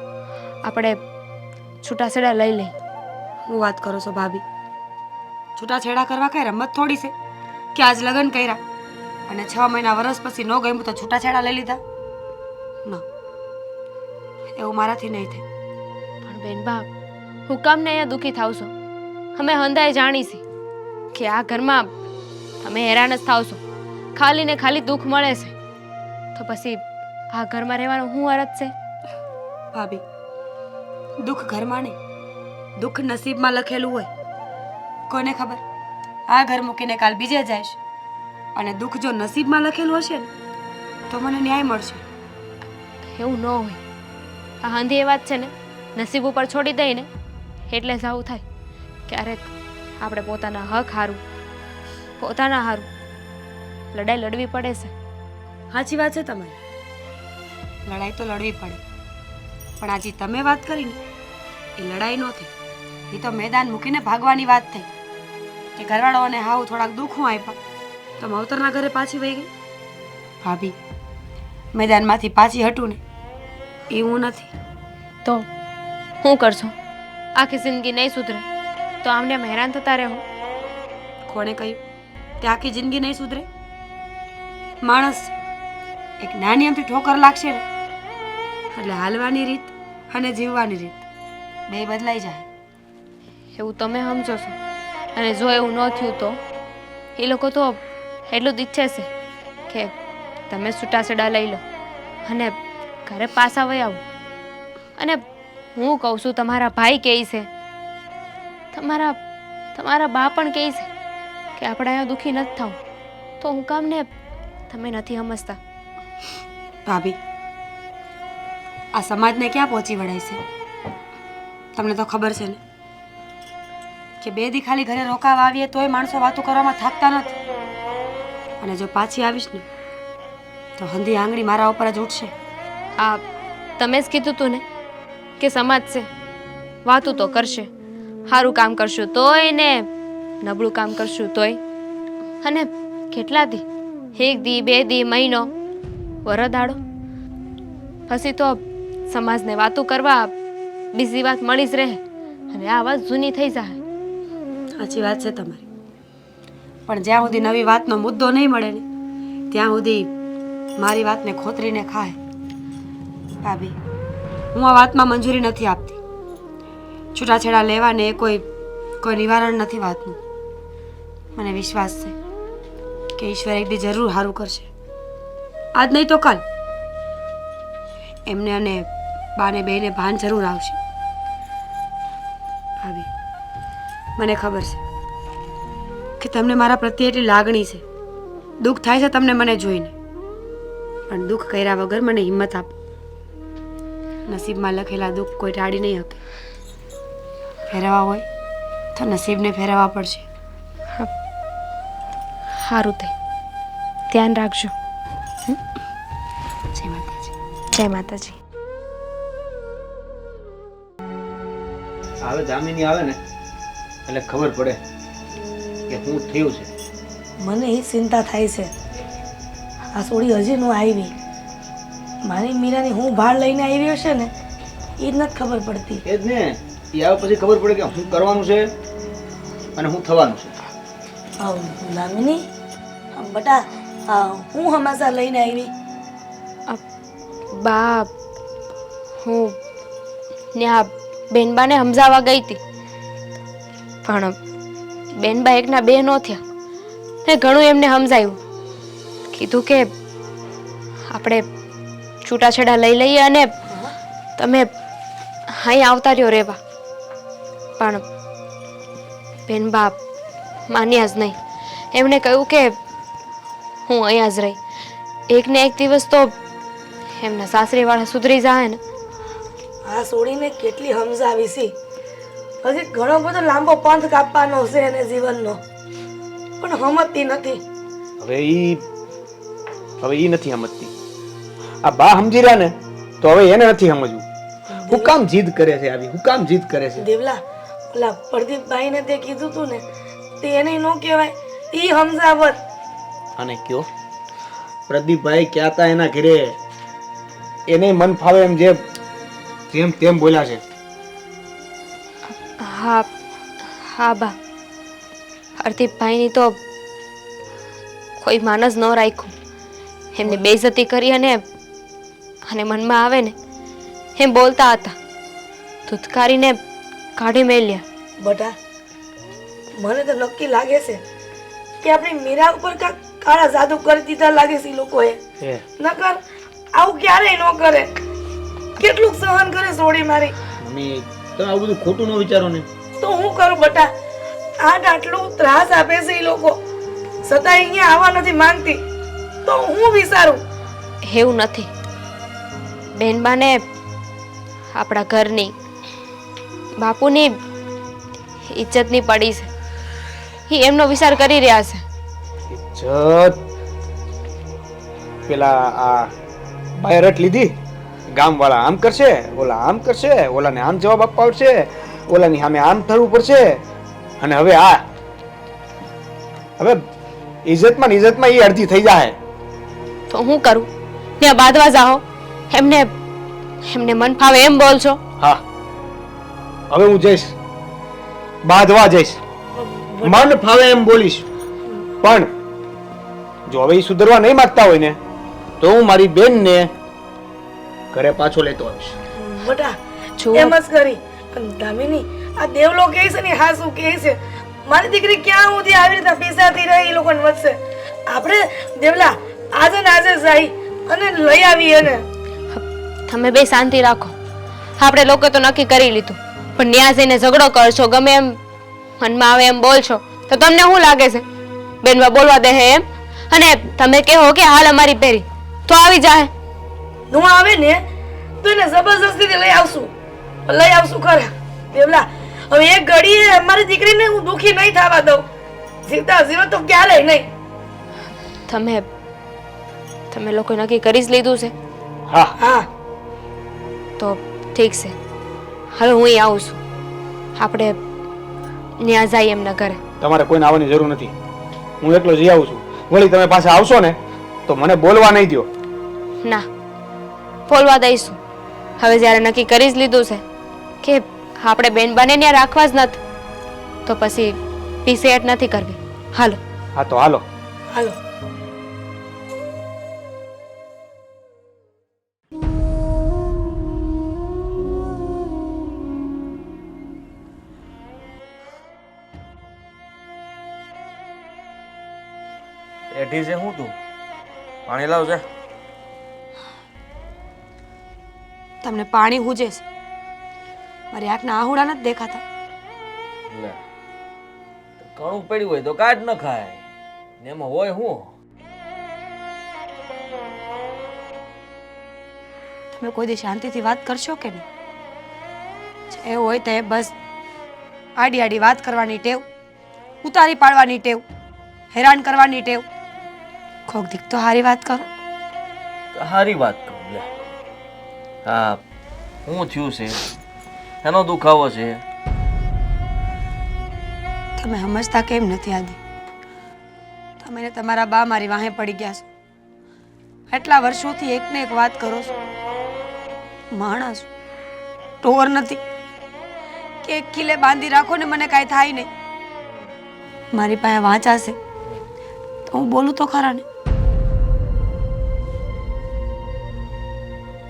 આપણે છૂટાછેડા લઈ લઈ. હું વાત કરો છો ભાભી? છૂટાછેડા કરવા કઈ રમત થોડી છે કે આજ લગ્ન કર્યા અને 6 મહિના વર્ષ પછી ન ગમ્યું તો છૂટાછેડા લઈ લીધા? ના, એવું મારાથી નહીં થાય. પણ બેનબા, હું કામને અહીંયા દુઃખી થાવ છો? અમે હંધાએ જાણી છે કે આ ઘરમાં તમે હેરાન જ થાવ છો. ખાલી ને ખાલી દુઃખ મળે છે. તો પછી આ ઘરમાં રહેવાનો શું અર્થ છે? ભાભી, દુઃખ ઘરમાં નહીં, દુઃખ નસીબમાં લખેલું હોય. કોને ખબર, આ ઘર મૂકીને કાલ બીજે જાય છે અને દુઃખ જો નસીબમાં લખેલું હશે ને તો મને ન્યાય મળશે. એવું ન હોય. આ હંધી એ વાત છે ને, નસીબ ઉપર છોડી દઈને એટલે જ આવું થાય. ક્યારેક આપણે પોતાના હક હારું, પોતાના હારું લડાઈ લડવી પડે છે. સાચી વાત છે તમારી, લડાઈ તો લડવી પડે. પણ આજે તમે વાત કરી ને એ લડાઈ ન થઈ, એ તો મેદાન મૂકીને ભાગવાની વાત થઈ કે ઘરવાળાઓને હાવ થોડાક દુઃખું આપ્યા તો માવતરના ઘરે પાછી વહી ગઈ. ભાભી, મેદાનમાંથી પાછી હટું ને એવું નથી. તો શું કરશો? આખી જિંદગી નહીં સુધરે તો આમને આમ હેરાન થતા રહો. કોણે કહ્યું તે આખી જિંદગી નહીં સુધરે? માણસ એક નાની અમથી ઠોકર લાગશે ને એટલે હાલવાની રીત અને જીવવાની રીત બે બદલાઈ જાય. એવું તમે સમજો છો, અને જો એવું ન થયું તો એ લોકો તો એટલું જ ઈચ્છે છે કે તમે છૂટાછેડા લઈ લો અને ઘરે પાછા વહી આવો. અને હું કહું છું, તમારા ભાઈ કહે છે, તમારા બા પણ કહે છે કે આપણે અહીંયા દુઃખી નથી થવું, તો હું કામ ને તમે નથી સમજતા. ભાભી, આ સમાજને ક્યાં પહોંચી વળાય છે? તમને તો ખબર છે ને કે બે દી ખાલી ઘરે રોકાવા આવીએ તોય માણસો વાતો કરવામાં થાકતા નથી. અને જો પાછી આવીશ ને તો હંધી આંગળી મારા ઉપર જ ઉઠશે. આ તમે જ કીધું તું ને કે સમાજ છે, વાતું તો કરશે, સારું કામ કરશું તોય ને નબળું કામ કરશું તોય. અને કેટલા દી, એક દી, બે દી, મહિનો, વરદાડો, પછી તો સમાજને વાતું કરવા બીજી વાત મળી જ રહે અને આ વાત જૂની થઈ જાય. સાચી વાત છે તમારી, પણ જ્યાં સુધી નવી વાતનો મુદ્દો નહીં મળે ને ત્યાં સુધી મારી વાતને ખોતરીને ખાય. ભાભી, હું આ વાતમાં મંજૂરી નથી આપતી. છૂટાછેડા લેવાને કોઈ નિવારણ નથી વાતનું. મને વિશ્વાસ છે કે ઈશ્વર એક દી જરૂર સારું કરશે. આજ નહીં તો કાલ એમને અને બાને બેને ભાન જરૂર આવશે. ભાભી, મને ખબર છે કે તમને મારા પ્રત્યે એટલી લાગણી છે, દુઃખ થાય છે તમને મને જોઈને, પણ દુઃખ કર્યા વગર મને હિંમત આપો. નસીબમાં લખેલા દુઃખ કોઈ ટાળી નહીં શકે. ફેરવવા હોય તો નસીબને ફેરવવા પડશે. સારું થઈ, ધ્યાન રાખજો. જય માતાજી. જય માતાજી. હવે દામિની આવે ને એટલે ખબર પડે કે શું થયું છે. મને એ ચિંતા થાય છે, આ સોડી હજી નો આવી. મારી મીરાની હું ભાડ લઈને આવી હશે ને એ જ નથી ખબર પડતી. એ જ ને, એ આવે પછી ખબર પડે કે શું કરવાનું છે અને શું થવાનું છે. દામિની બટા, હું હમાસા લઈને આવી. બા, હું ત્યાં બેનબાને સમજાવવા ગઈ હતી, પણ બેનબા એકના બે ન થયા. ને ઘણું એમને સમજાયું, કીધું કે આપણે છૂટાછેડા લઈ લઈએ અને તમે અહીં આવતા રહ્યો રહેવા. પણ બેનબા માન્યા જ નહીં. એમણે કહ્યું કે હું અહીંયા જ રહી. એક ને એક દિવસ તો એમના સાસરીવાળા સુધરી જાય ને. આ સોડીને કેટલી સમજાવી છે, હજી ઘણો બધો લાંબો પંથ કાપવાનો છે એને જીવનનો, પણ સમજતી નથી. હવે ઈ નથી સમજતી. આ બા સમજી રહ્યા ને તો હવે એને નથી સમજવું. હું કામ જીદ કરે છે આવી, હું કામ જીદ કરે છે? દેવલા, ઓલા પ્રદીપભાઈને તે કીધું તું ને તે એને નો કહેવાય, ઈ સમજાવત. અને કયો પ્રદીપભાઈ ક્યાં હતા એના ઘરે, એને મન ફાવે એમ જેમ તેમ બોલ્યા છે. હા હા બા, પ્રદીપભાઈની તો કોઈ માનસ ન રાખ્યું. એમની બેઇજ્જતી કરી અને મનમાં આવે ને એમ બોલતા હતા, ધુતકારીને કાઢી મેલ્યા. બટા, મને તો નક્કી લાગે છે કે આપણી મીરા ઉપર કાંઈક કાળા જાદુ કરી દીધા લાગે છે ઈ લોકોએ. નકર આવું ક્યારેય ન કરે. કેટલું સહન કરે સોડી મારી. મમ્મી, તમે આવું બધું ખોટું ન વિચારો ને. તો હું કરું બટા? આટલું ત્રાસ આપે છે ઈ લોકો, છતાં અહીંયા આવવા નથી માંગતી, તો હું વિચારું. એવું નથી, બેનબાને આપણા ઘરની બાપુની ઇજ્જતની પડી છે, એ એમનો વિચાર કરી રહ્યા છે. ઇજ્જત પેલા આ બાયરટ લીધી, ગામવાળા આમ કરશે, ઓલા આમ કરશે, ઓલાને આમ જવાબ આપવા આવશે, ઓલાની સામે આમ થવું પડશે. અને હવે ઇજ્જતમાં એ અડધી થઈ જાય. તો હું કરું? ત્યાં બાંધવા જાઓ, એમને મન ફાવે એમ બોલશો? હા, હવે હું જઈશ બાંધવા જઈશ, મન ફાવે એમ બોલીશ. પણ જો હવે ઈ સુધરવા નહીં માંગતા હોય ને તો હું મારી બેનને ઘરે પાછો લેતો આવીશ. બટા જુઓ. એમ જ કરી અને દામિની આ દેવલો કહે છે ને હા શું કહે છે મારી દીકરી ક્યાં સુધી આવી રીતે પીસાતી રહી એ લોકોને વધશે આપણે દેવલા આજે ને આજે જઈ અને લઈ આવીએ ને તમે બે શાંતિ રાખો. આપણે લોકો તો નક્કી કરી લીધું, પણ ત્યાં જઈને ઝઘડો કરશો, ગમે એમ મનમાં આવે એમ બોલશો તો તમને શું લાગે છે બેનવા બોલવા દે એમ? અને તમે કહો કે હાલ અમારી પેરી તો આવી જાય. નું આવે ને તો એને જબરજસ્તીથી લઈ આવશું ખરા દેવલા. હવે એક ઘડીએ મારી દીકરીને હું દુખી નહીં થવા દઉં, જીવતા જીવત તો ક્યારે નહીં. તમે લોકો નક્કી કરી જ લીધું છે હા, હા તો ઠીક છે. હવે હું અહીં આવું છું, આપણે ત્યાં જઈએ એમના ઘરે. તમારે કોઈને આવવાની જરૂર નથી, હું એકલો જઈ આવું છું. વળી તમે પાસે આવશો ને તો મને બોલવા નહીં દ્યો. ના, બોલવા દઈશું. હવે જ્યારે નક્કી કરી જ લીધું છે કે આપણે બેન બને ત્યાં રાખવા જ નથી તો પછી પીસેટ નથી કરવી. હાલો. હા તો હાલો. હાલો. એઠી છે હું તું પાણી લાવ છે. તમને પાણી હુજે છે, મારી આંખના આહુડા નથી દેખાતા. લે ઘણું પડ્યું હોય તો કાઢ ન ખાય ને એમાં હોય હું. તમે કોઈ દી શાંતિથી વાત કરશો કે નહીં? એ હોય તો બસ આડી આડી વાત કરવાની ટેવ, ઉતારી પાડવાની ટેવ, હેરાન કરવાની ટેવ. કોક દીક તો હારી વાત કરો. સારી વાત કહું લે. હા, શું થયું છે, એનો દુખાવો છે. તમે સમજતા કેમ નથી આદિ? તમે ને તમારા બા મારી વાહે પડી ગયા છો. આટલા વર્ષોથી એકને એક વાત કરો છો. માણસ ટોર નથી કે એક ખીલે બાંધી રાખો ને મને કાંઈ થાય નહીં. મારી પાસે વાંચા છે તો હું બોલું તો ખરા ને.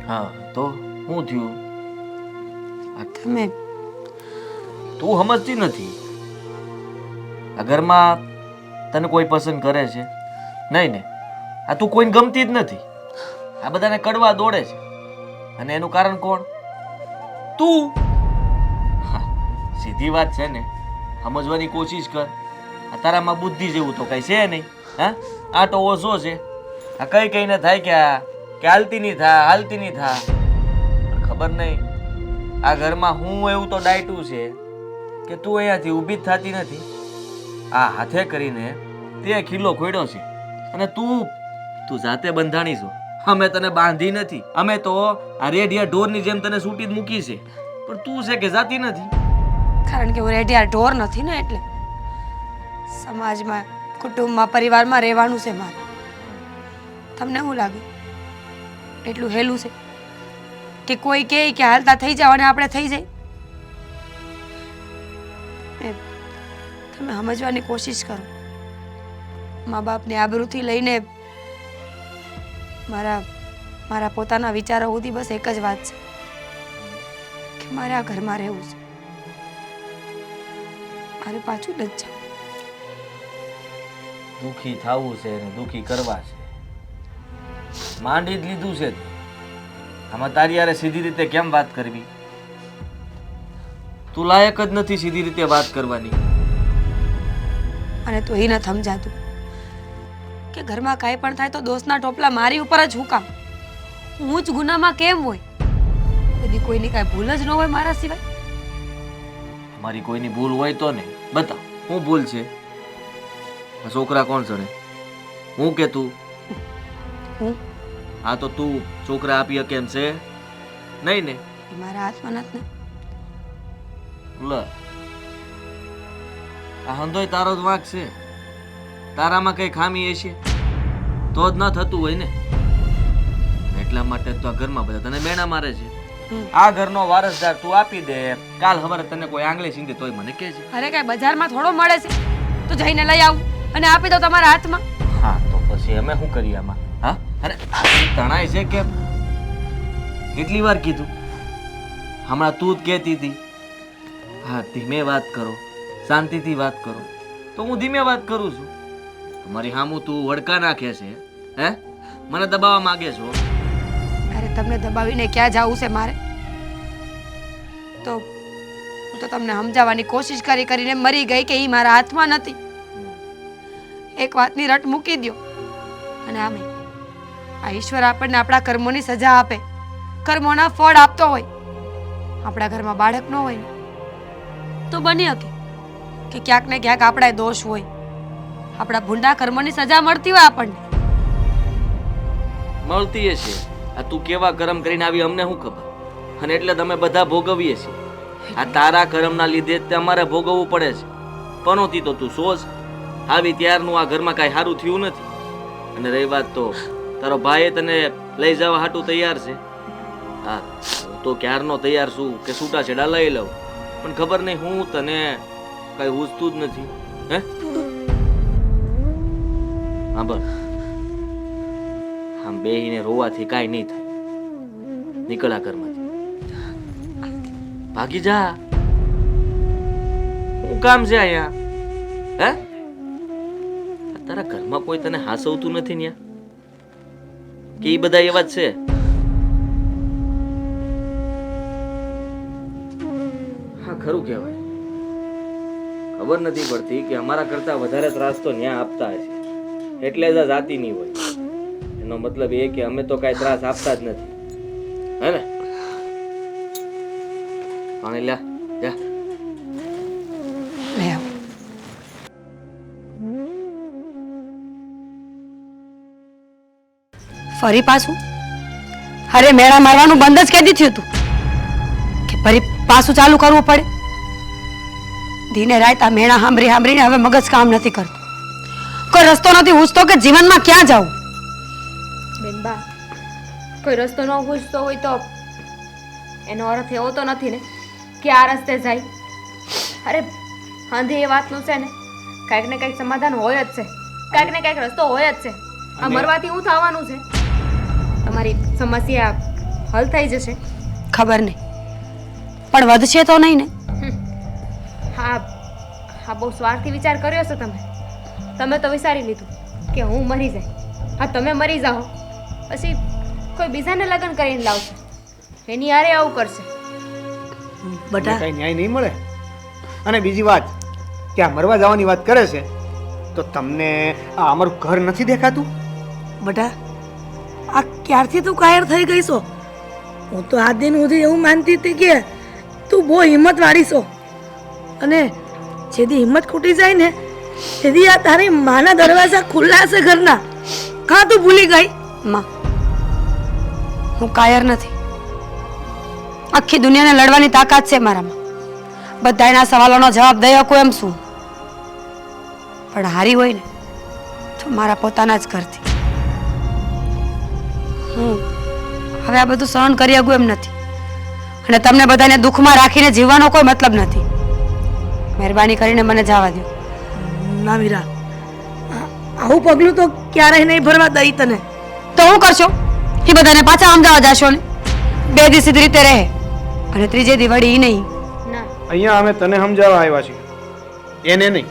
હા તો શું થયું? તમે તું સમજતી નથી. આ ઘરમાં તને કોઈ પસંદ કરે છે નહીં ને? આ તું કોઈને ગમતી જ નથી. આ બધાને કડવા દોડે છે અને એનું કારણ કોણ? તું. હા, સીધી વાત છે ને, સમજવાની કોશિશ કર. આ તારામાં બુદ્ધિ જેવું તો કઈ છે નહીં. હા, આટો ઓછો છે. આ કઈ કઈને થાય કે હાલતી નહીં થા. પણ ખબર નહીં આ ઘરમાં હું એવું તો ડાયટું છે કે તું અહીંયાથી ઊભી જ થતી નથી. આ હાથે કરીને તે ખીલો ખોડ્યો છે અને તું જાતે બંધાણી છો. અમે તને બાંધી નથી, અમે તો આ રેડિયા ઢોરની જેમ તને સૂટી જ મૂકી છે, પણ તું છે કે જાતી નથી. કારણ કે હું રેડિયા ઢોર નથી ને, એટલે સમાજમાં, કુટુંબમાં, પરિવારમાં રહેવાનું છે મારે. તમને શું લાગે એટલું હેલું છે કે કોઈ કહે કે હાલતા થઈ જાવ અને આપણે થઈ જાય? તમે સમજવાની કોશિશ કરો. મા બાપને આબરૂથી લઈને મારા પોતાના વિચારો સુધી બસ એક જ વાત છે કે મારે આ ઘરમાં રહેવું છે, મારે પાછું નથી જવું. દુઃખી થવું છે અને દુઃખી કરવા છે. માંડી જ લીધું છે. આમાં તારી યારે સીધી રીતે કેમ વાત કરવી? તું લાયક જ નથી સીધી રીતે વાત કરવાની. અને તો એ નથી સમજાતું કે ઘરમાં કાંઈ પણ થાય તો દોષના ટોપલા મારી ઉપર જ હું કામ? હું જ ગુનામાં કેમ હોય? બધી કોઈની કાંઈ ભૂલ જ ન હોય મારા સિવાય? અમારી કોઈની ભૂલ હોય તો ને બતાવ, શું ભૂલ છે? આ છોકરા કોણ ચડે? હું કે તું? હું હા તો તું છોકરા આપી કેમ છે? નહીં ને? એ મારા હાથમાં નથી ને. લ આ હંધોય તારો જ વાંક છે. તારામાં કઈ ખામી હશે તો જ ન થતું હોય ને. એટલા માટે તો આ ઘરમાં બધા તને બેણા મારે છે. આ ઘરનો વારસદાર તું આપી દે, કાલ સવારે તને કોઈ આંગળી સીંધે તોય મને કહે છે. અરે કઈ બજારમાં થોડો મળે છે તો જઈને લઈ આવું અને આપી દો તમારા હાથમાં. હા તો પછી અમે શું કરીએ આમાં? હા અરે આટલી તણાઈ છે કે કેટલી વાર કીધું? હમણાં તું જ કહેતી હતી હા ધીમે વાત કરો, શાંતિથી વાત કરો, તો હું ધીમે વાત કરું છું. તમારી સામું તું વડકા નાખે છે, હે મને દબાવવા માંગે છો. અરે તમને દબાવીને ક્યાં જવું છે મારે? તો હું તો તમને સમજાવવાની કોશિશ કરીને મરી ગઈ કે એ મારા હાથમાં નથી. એક વાતની રટ મૂકી દો. અને આમે આ ઈશ્વર આપણને આપણા કર્મોની સજા આપે, કર્મોના ફળ આપતો હોય. આપણા ઘરમાં બાળક ન હોય ને તો બની શકે કે ક્યાંક ને ક્યાંક આપણા દોષ હોય, આપણા ભૂંડા કર્મોની સજા મળતી હોય આપણને. મળતી હશે. આ તું કેવા કર્મ કરીને આવી અમને શું ખબર? અને એટલે તમે બધા ભોગવીએ છીએ. આ તારા કર્મના લીધે જ અમારે ભોગવવું પડે છે. પનોતી તો તું સોચ આવી ત્યારનું આ ઘરમાં કાંઈ સારું થયું નથી. અને રહી વાત તો તારો ભાઈ તને લઈ જવા હાટું તૈયાર છે. હા હું તો ક્યારનો તૈયાર છું કે છૂટાછેડા લઈ લઉં, પણ ખબર નહીં હું તને કઈ ઉજતું જ નથી. હે હા બસ આમ બેહીને રોવાથી કાંઈ નહીં થાય. નીકળ આ ઘરમાંથી, ભાગી જા. શું કામ છે અહીંયા? હે તારા ઘરમાં કોઈ તને હાસવતું નથી ન્યા? કે ઈ બધા એવા જ છે? હા ખરું કહેવાય. ખબર નથી પડતી કે અમારા કરતા વધારે ત્રાસ તો ન્યા આપતા હશે, એટલે જ આ જાતિ નહીં હોય. એનો મતલબ એ કે અમે તો કાંઈ ત્રાસ આપતા જ નથી, હે ને? પાણી લ્યા જા. લઈ આવો. ફરી પાછું? અરે મેળા મારવાનું બંધ જ કદી થયું તું કે ફરી પાછું ચાલુ કરવું પડે? દીને રાત આ મેળા સાંભળીને હવે મગજ કામ નથી કરતું. કોઈ રસ્તો નથી પૂછતો કે જીવનમાં ક્યાં જાવું. બેનબા, કોઈ રસ્તો ન પૂછતો હોય તો એનો અર્થ એવો તો નથી ને કે આ રસ્તે જાય. અરે હાંધી એ વાતનું છે ને, કાંઈક ને કાંઈક સમાધાન હોય જ છે, કાંઈક ને કાંઈક રસ્તો હોય જ છે. આ મરવાથી શું થવાનું છે? તમારી સમસ્યા હલ થઈ જશે. ખબર નહીં, પણ વધશે તો નહીં ને? હા હા, બહુ સ્વાર્થી વિચાર કર્યો છે તમે. તમે તો વિચારી લીધું કે હું મરી જાય. હા તમે મરી જાઓ પછી કોઈ બીજાને લગ્ન કરીને લાવશે, એની હારે આવું કરશે. બટા કઈ ન્યાય નહીં મળે. અને બીજી વાત કે આ મરવા જવાની વાત કરે છે તો તમને આ અમારું ઘર નથી દેખાતું? બટા આ ક્યારથી તું કાયર થઈ ગઈ છો? હું તો આ દિન સુધી એવું માનતી હતી કે તું બહુ હિંમત વાળી છો, અને જેથી હિંમત ખૂટી જાય ને તેથી આ તારી માના દરવાજા ખુલ્લા છે ઘરના. કાં તું ભૂલી ગઈ? માં, હું કાયર નથી. આખી દુનિયાને લડવાની તાકાત છે મારામાં. બધાના સવાલોનો જવાબ દઈ શકું એમ શું? પણ હારી હોય ને તો મારા પોતાના જ ઘરથી. હું હવે આ બધું સહન કરી શકું એમ નથી, અને તમને બધાને દુઃખમાં રાખીને જીવવાનો કોઈ મતલબ નથી. મહેરબાની કરીને મને જવા દો. ના મીરા, આવું પગલું તો ક્યારેય નહીં ભરવા દઈ તને. તો હું કરશો? એ બધાને પાછા અમદાવાદ જશો ને? 2 દિવસ સીધી રીતે રહે અને ત્રીજે દી વળી ઈ નહીં. ના, અહીંયા અમે તને સમજાવવા આવ્યા છીએ, એને નહીં.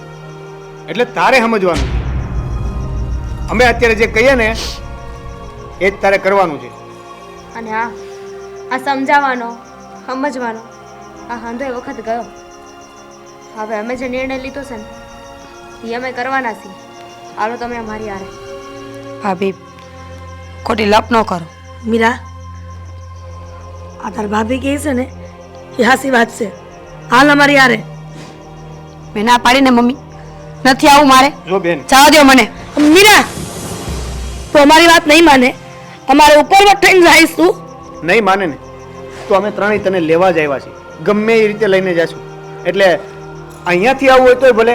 એટલે તારે સમજવાનું છે. અમે અત્યારે જે કહીએ ને એ જ તારે કરવાનું છે. અને આ સમજાવવાનો સમજવાનો આ હાંધો એ વખત ગયો. હવે અમે જે નિર્ણય લીધો છે ને એ અમે કરવાના છીએ. હાલો તમે અમારી હારે. ભાભી ખોટી લપ ન કરો. મીરા, આ તાર ભાભી કહે છે ને એ હાસી વાત છે. હાલ અમારી યારે. મેં ના પાડીને મમ્મી, નથી આવું મારે. જો બેન, જવા દો મને. મીરા, તું અમારી વાત નહીં માને, અમારે ઉપર વઠાઈને જઈશ તું. નહીં માને ને તો અમે ત્રણેય તને લેવા જ આવ્યા છીએ, ગમે એ રીતે લઈને જશું. એટલે અહીંયાથી આવવું હોય તોય ભલે,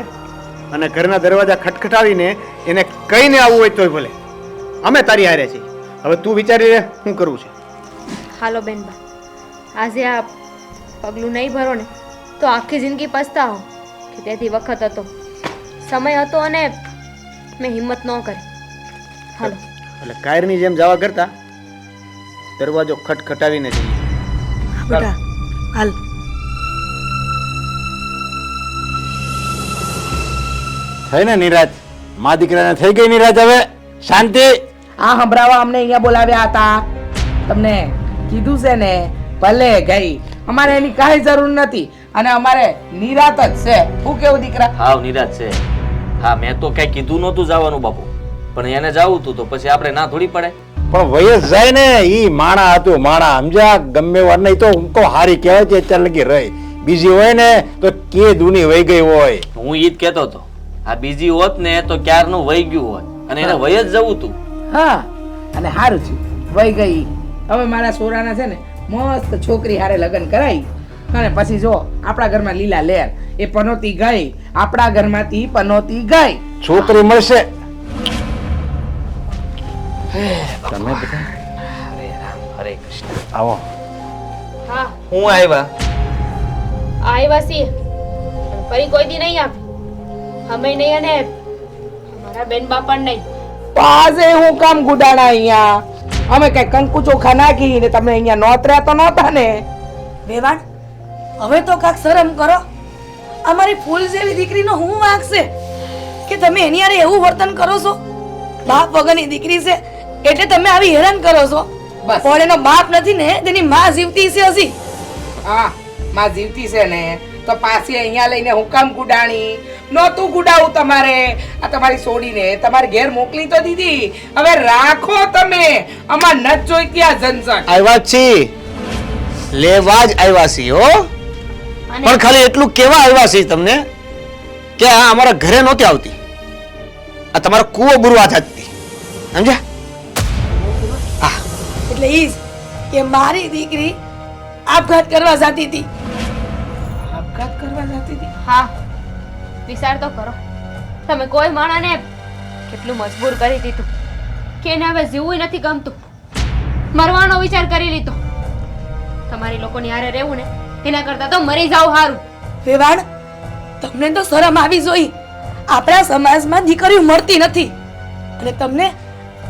અને ઘરના દરવાજા ખટખટાવીને એને કહીને આવવું હોય તોય ભલે. અમે તારી હારે છીએ. હવે તું વિચારી લે શું કરવું છે. હાલો બેનબા, આજે આ પગલું નહીં ભરો ને તો આખી જિંદગી પછતાવો કે તેથી વખત હતો, સમય હતો અને મેં હિંમત ન કરી. હાલો. એટલે કાયરની જેમ જવા કરતા દરવાજો ખટખટાવીને જઈએ. બેટા હાલ. થઈ ને નિરાજ? મા દીકરાને થઈ ગઈ નિરાજ? હવે શાંતિ. આ હંભરાવા અમને અહીંયા બોલાવ્યા હતા. તમને કીધું છે ને, ભલે ગઈ, અમારે એની કાંઈ જરૂર નથી અને અમારે નિરાત જ છે. શું કેવું દીકરા? હાવ નિરાશ છે. હા, મેં તો કઈ કીધું નહોતું જવાનું બાપુ, પણ એને જાવું હતું તો પછી આપણે ના થોડી પડે. પણ વયસ જાય ને, ઈ માણા હતું, માણા સમજ્યા. ગમે વાર નહીં તો હું કહું હારી કહેવાય છે અત્યારે લગી રહી. બીજી હોય ને તો કે દૂની વહી ગઈ હોય. હું ઈ જ કહેતો હતો, આ બીજી હોત ને તો ક્યારનું વહી ગયું હોય અને એને વહી જ જવું હતું. હા, અને સારું થયું વહી ગઈ. હવે મારા સોરાના છે ને મસ્ત છોકરી હારે લગ્ન કરાવી અને પછી જો આપણા ઘરમાં લીલા લેર. એ પનોતી ગઈ, આપણા ઘરમાંથી પનોતી ગઈ. છોકરી મળશે. તમે બધા હરે રામ હરે કૃષ્ણ. આવો. હા, હું આવ્યા. આવ્યા છીએ પણ ફરી કોઈ દી નહીં આવે. અમે નહીં અને અમારા બેન બાપા નહીં. પાછે હું કામ ગુડાણા અહીંયા? અમે કઈ કંકુ ચોખા નાખી ને તમે અહીંયા નોતર્યા તો નહોતા ને? વેવાણ હવે તો કાંક શરમ કરો. અમારી ફૂલ જેવી દીકરીનો હું વાંક છે કે તમે એની હારે એવું વર્તન કરો છો? બાપ વગરની દીકરી છે એટલે તમે આવી હેરાન કરો છો. બસ. પણ એનો બાપ નથી ને, તેની માં જીવતી છે હજી. હા, માં જીવતી છે ને તો પાછી અહીંયા લઈને હું કામ ગુડાણી? નહોતું ગુડાવું તમારે. આ તમારી છોડીને તમારી ઘેર મોકલી તો દીધી, હવે રાખો તમે. અમાર નત જોઈતી આ ઝંઝટ. આવ્યા છીએ, લેવા જ આવ્યા છીએ હો. અને પણ ખાલી એટલું કેવા આવ્યા છીએ તમને કે આ અમારા ઘરે નહોતી આવતી, આ તમારો કૂવો બુરવા થતી, સમજ્યા? એટલે ઈ જ કે મારી દીકરી આપઘાત કરવા જતી હતી. આપઘાત કરવા જતી હતી? હા, વિચાર તો કરો. તમે કોઈ માણસને કેટલું મજબૂર કરી દીધું કે એને હવે જીવવું નથી ગમતું, મરવાનો વિચાર કરી લીધો. તમારી લોકોની હારે રહેવું ને એના કરતા તો મરી જાવ સારું. વેવાણ તમને તો શરમ આવી જોઈ. આપણા સમાજમાં દીકરીઓ મળતી નથી અને તમને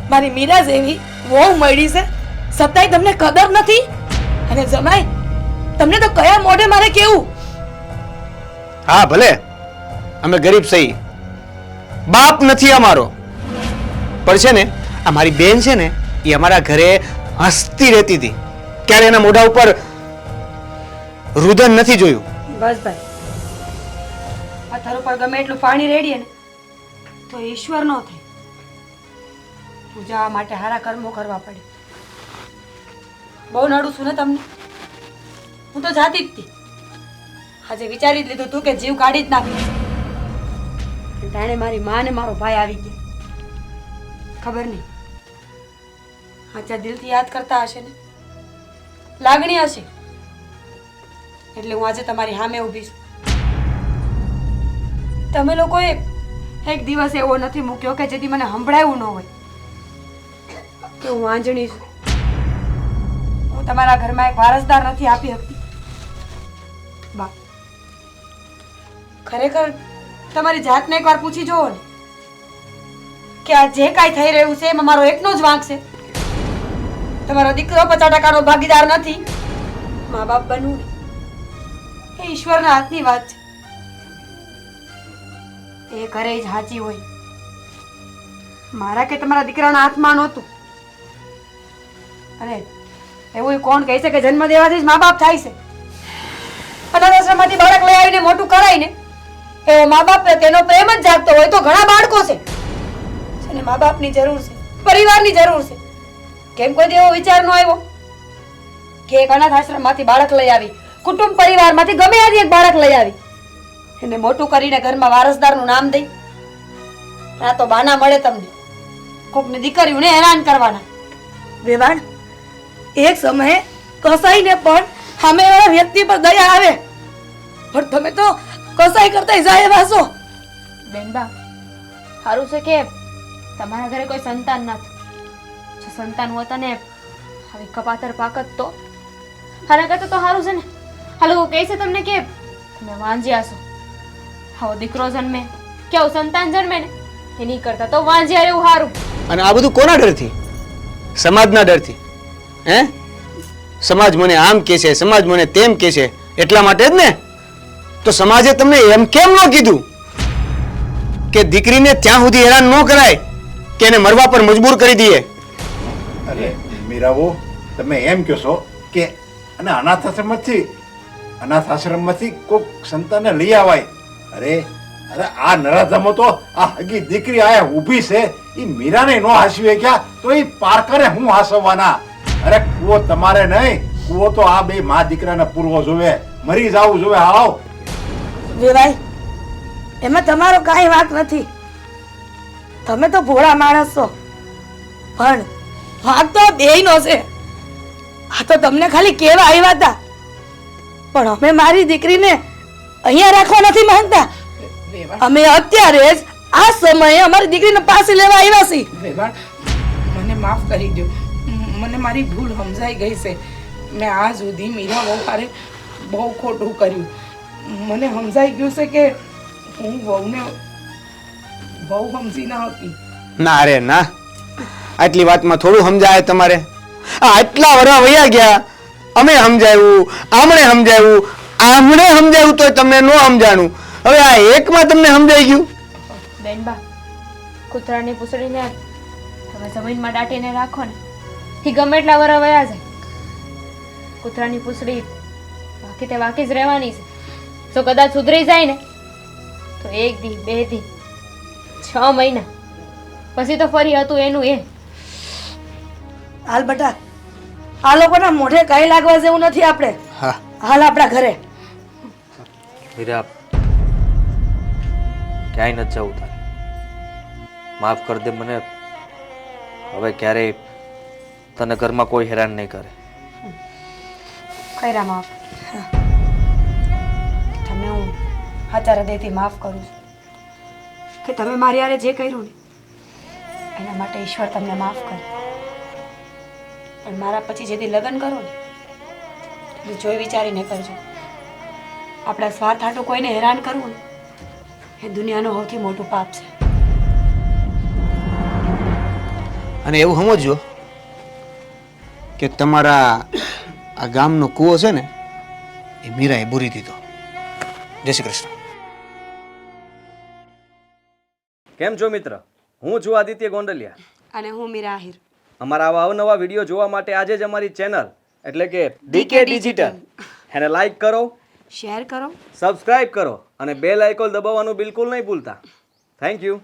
મારી મીરા જેવી વહુ મળી છે છતાંય તમને કદર નથી. અને જમાઈ તમને તો કયા મોઢે મારે કેવું? હા ભલે અમે ગરીબ સહી, બાપ નથી અમારો, પણ છે ને આ મારી બેન છે ને એ અમારા ઘરે હસતી રહેતી હતી, ક્યારે એના મોઢા ઉપર રુદન નથી જોયું. બસ ભાઈ, પથ્થર ઉપર ગમે એટલું પાણી રેડીએ ને તો ઈશ્વર નો થાય. પૂજા માટે સારા કર્મો કરવા પડે. બહુ નડું છું ને તમને. હું તો જાતી જ હતી. આજે વિચારી જ લીધું તું કે જીવ કાઢી જ નાખી. તાણે મારી માં ને મારો ભાઈ આવી ગયા. ખબર નહીં આચા દિલથી યાદ કરતા હશે ને, લાગણી હશે એટલે હું આજે તમારી સામે ઊભી છું. તમે લોકોએ એક દિવસ એવો નથી મૂક્યો કે જેથી મને સંભળાયું ન હોય કે હું આંજણી છું. હું તમારા ઘરમાં એક વારસદાર નથી આપી શકતી. બા, ખરેખર તમારી જાતને એકવાર પૂછી જોવો ને કે આ જે કાંઈ થઈ રહ્યું છે એમાં મારો એકનો જ વાંક છે. તમારો દીકરો 50% ભાગીદાર નથી. મા બાપ બનવું ને એ ઈશ્વરના હાથની વાત છે. એ ઘરે જ સાચી હોય. મારા કે તમારા દીકરાના હાથમાં નહોતું. અને એવું કોણ કહે છે કે જન્મ દેવાથી જ મા બાપ થાય છે? અનાથ આશ્રમમાંથી બાળક લઈ આવીને મોટું કરાવીને એવો મા બાપ તેનો પ્રેમ જ જાગતો હોય તો ઘણા બાળકો છે અને મા બાપની જરૂર છે, પરિવારની જરૂર છે. કેમ કોઈ એવો વિચાર ન આવ્યો કે એક અનાથ આશ્રમમાંથી બાળક લઈ આવી, કુટુંબ પરિવારમાંથી ગમે ત્યાંથી એક બાળક લઈ આવી, એને મોટું કરીને ઘરમાં વારસદારનું નામ દઈ? આ તો બાના મળે તમને કોકની દીકરીઓને હેરાન કરવાના. વેવાણ એક સમયે કસાઈને પણ સામેવાળા વ્યક્તિ પર દયા આવે, પણ તમે તો કસાઈ કરતા જાય વાસો. બેનબા, સારું છે કે તમારા ઘરે કોઈ સંતાન નથી. જો સંતાન હોત ને આવી કપાતર પાકત તો આના કરતાં તો સારું છે ને આ લોકો કહે છે તમને કે તમે વાંજ્યા છો. આવો દીકરો જન્મે કે આવું સંતાન જન્મે ને એની કરતાં તો વાંજ્યા રહેવું સારું. અને આ બધું કોના ડરથી? સમાજના ડરથી. હે સમાજ મને આમ કહે છે, સમાજ મને તેમ કહે છે, એટલા માટે જ ને. તો સમાજે તમને એમ કેમ ન કીધું કે દીકરીને ત્યાં સુધી હેરાન ન કરાય કે એને મરવા પર મજબૂર કરી દઈએ? અરે મીરાઓ, તમે એમ કહો છો કે અને અનાથ આશ્રમમાંથી કોઈક સંતાનને લઈ આવાય. અરે અરે આ નરાધામો તો આ હગી દીકરી આયા ઊભી છે, એ મીરાને નો હાસવે ક્યાં તો એ પારકરે હું હાસવવાના? અરે કુવો તમારે નહીં, કુવો તો આ બે મા દીકરાને પૂરવો જોવે, મરી જાવું જોવે. હાવ વેવાય, એમાં તમારો કાંઈ વાંક નથી. તમે તો ભોળા માણસ છો, પણ વાંક તો બેયનો છે. આ તો તમને ખાલી કહેવા આવ્યા હતા, પણ અમે મારી દીકરીને અહીંયા રાખવા નથી માંગતા. અમે અત્યારે જ આ સમયે અમારી દીકરીને પાસે લેવા આવ્યા છીએ. વેવાણ, મને માફ કરી દો. મને મારી ભૂલ સમજાઈ ગઈ છે. મેં આજ સુધી મીરા વહુ હારે બહુ ખોટું કર્યું. મને સમજાઈ ગયું છે કે હું વહુને બહુ સમજી ન હતી. ના રે ના, આટલી વાતમાં થોડું સમજાય તમારે? આટલા વર્ષ વયા ગયા, અમે સમજાવ્યું, આમણે સમજાવ્યું તોય તમને ન સમજાણું. હવે આ એકમાં તમને સમજાઈ ગયું? બેનબા, કૂતરાની પૂંછડીને તમે જમીનમાં દાટીને રાખો ને એ ગમે એટલા વર વયા જાય. કૂતરાની પૂંછડી બાકી તે બાકી જ રહેવાની છે. જો કદાચ સુધરી જાય ને તો 1 દી 2 દી 6 મહિના પછી તો ફરી હતું એનું એ. હાલ બટા, આ લોકોના મોઢે કઈ લાગવા જેવું નથી. આપણે હા, હાલ આપણા ઘરે. મીરા, ક્યાંય નથી જવું તારે. માફ કરી દે મને. હવે ક્યારેય તને ઘરમાં કોઈ હેરાન નહીં કરે. કર્યા માફ. તમને હું હાચા હૃદયથી માફ કરું છું કે તમે મારી હારે જે કર્યું ને એના માટે ઈશ્વર તમને માફ કરે. પણ મારા પછી જેથી લગ્ન કરો ને એટલે જોઈ વિચારીને કરજો. આપણા સ્વાર્થ હાટું કોઈને હેરાન કરવું ને એ દુનિયાનું સૌથી મોટું પાપ છે. અને એવું સમજજો કે તમારા આ ગામનો કૂવો છે ને એ મીરાએ બુરી દીધો. જય શ્રી કૃષ્ણ. કેમ છો મિત્ર? હું છું આદિત્ય ગોંડલિયા. અને હું મીરા આહિર. અમારા આવા અવનવા વિડીયો જોવા માટે આજે જ અમારી ચેનલ એટલે કે ડીકે ડિજિટલ એને લાઈક કરો, શેર કરો, સબસ્ક્રાઇબ કરો અને બેલ આઇકોન દબાવવાનું બિલકુલ નહીં ભૂલતા. Thank you.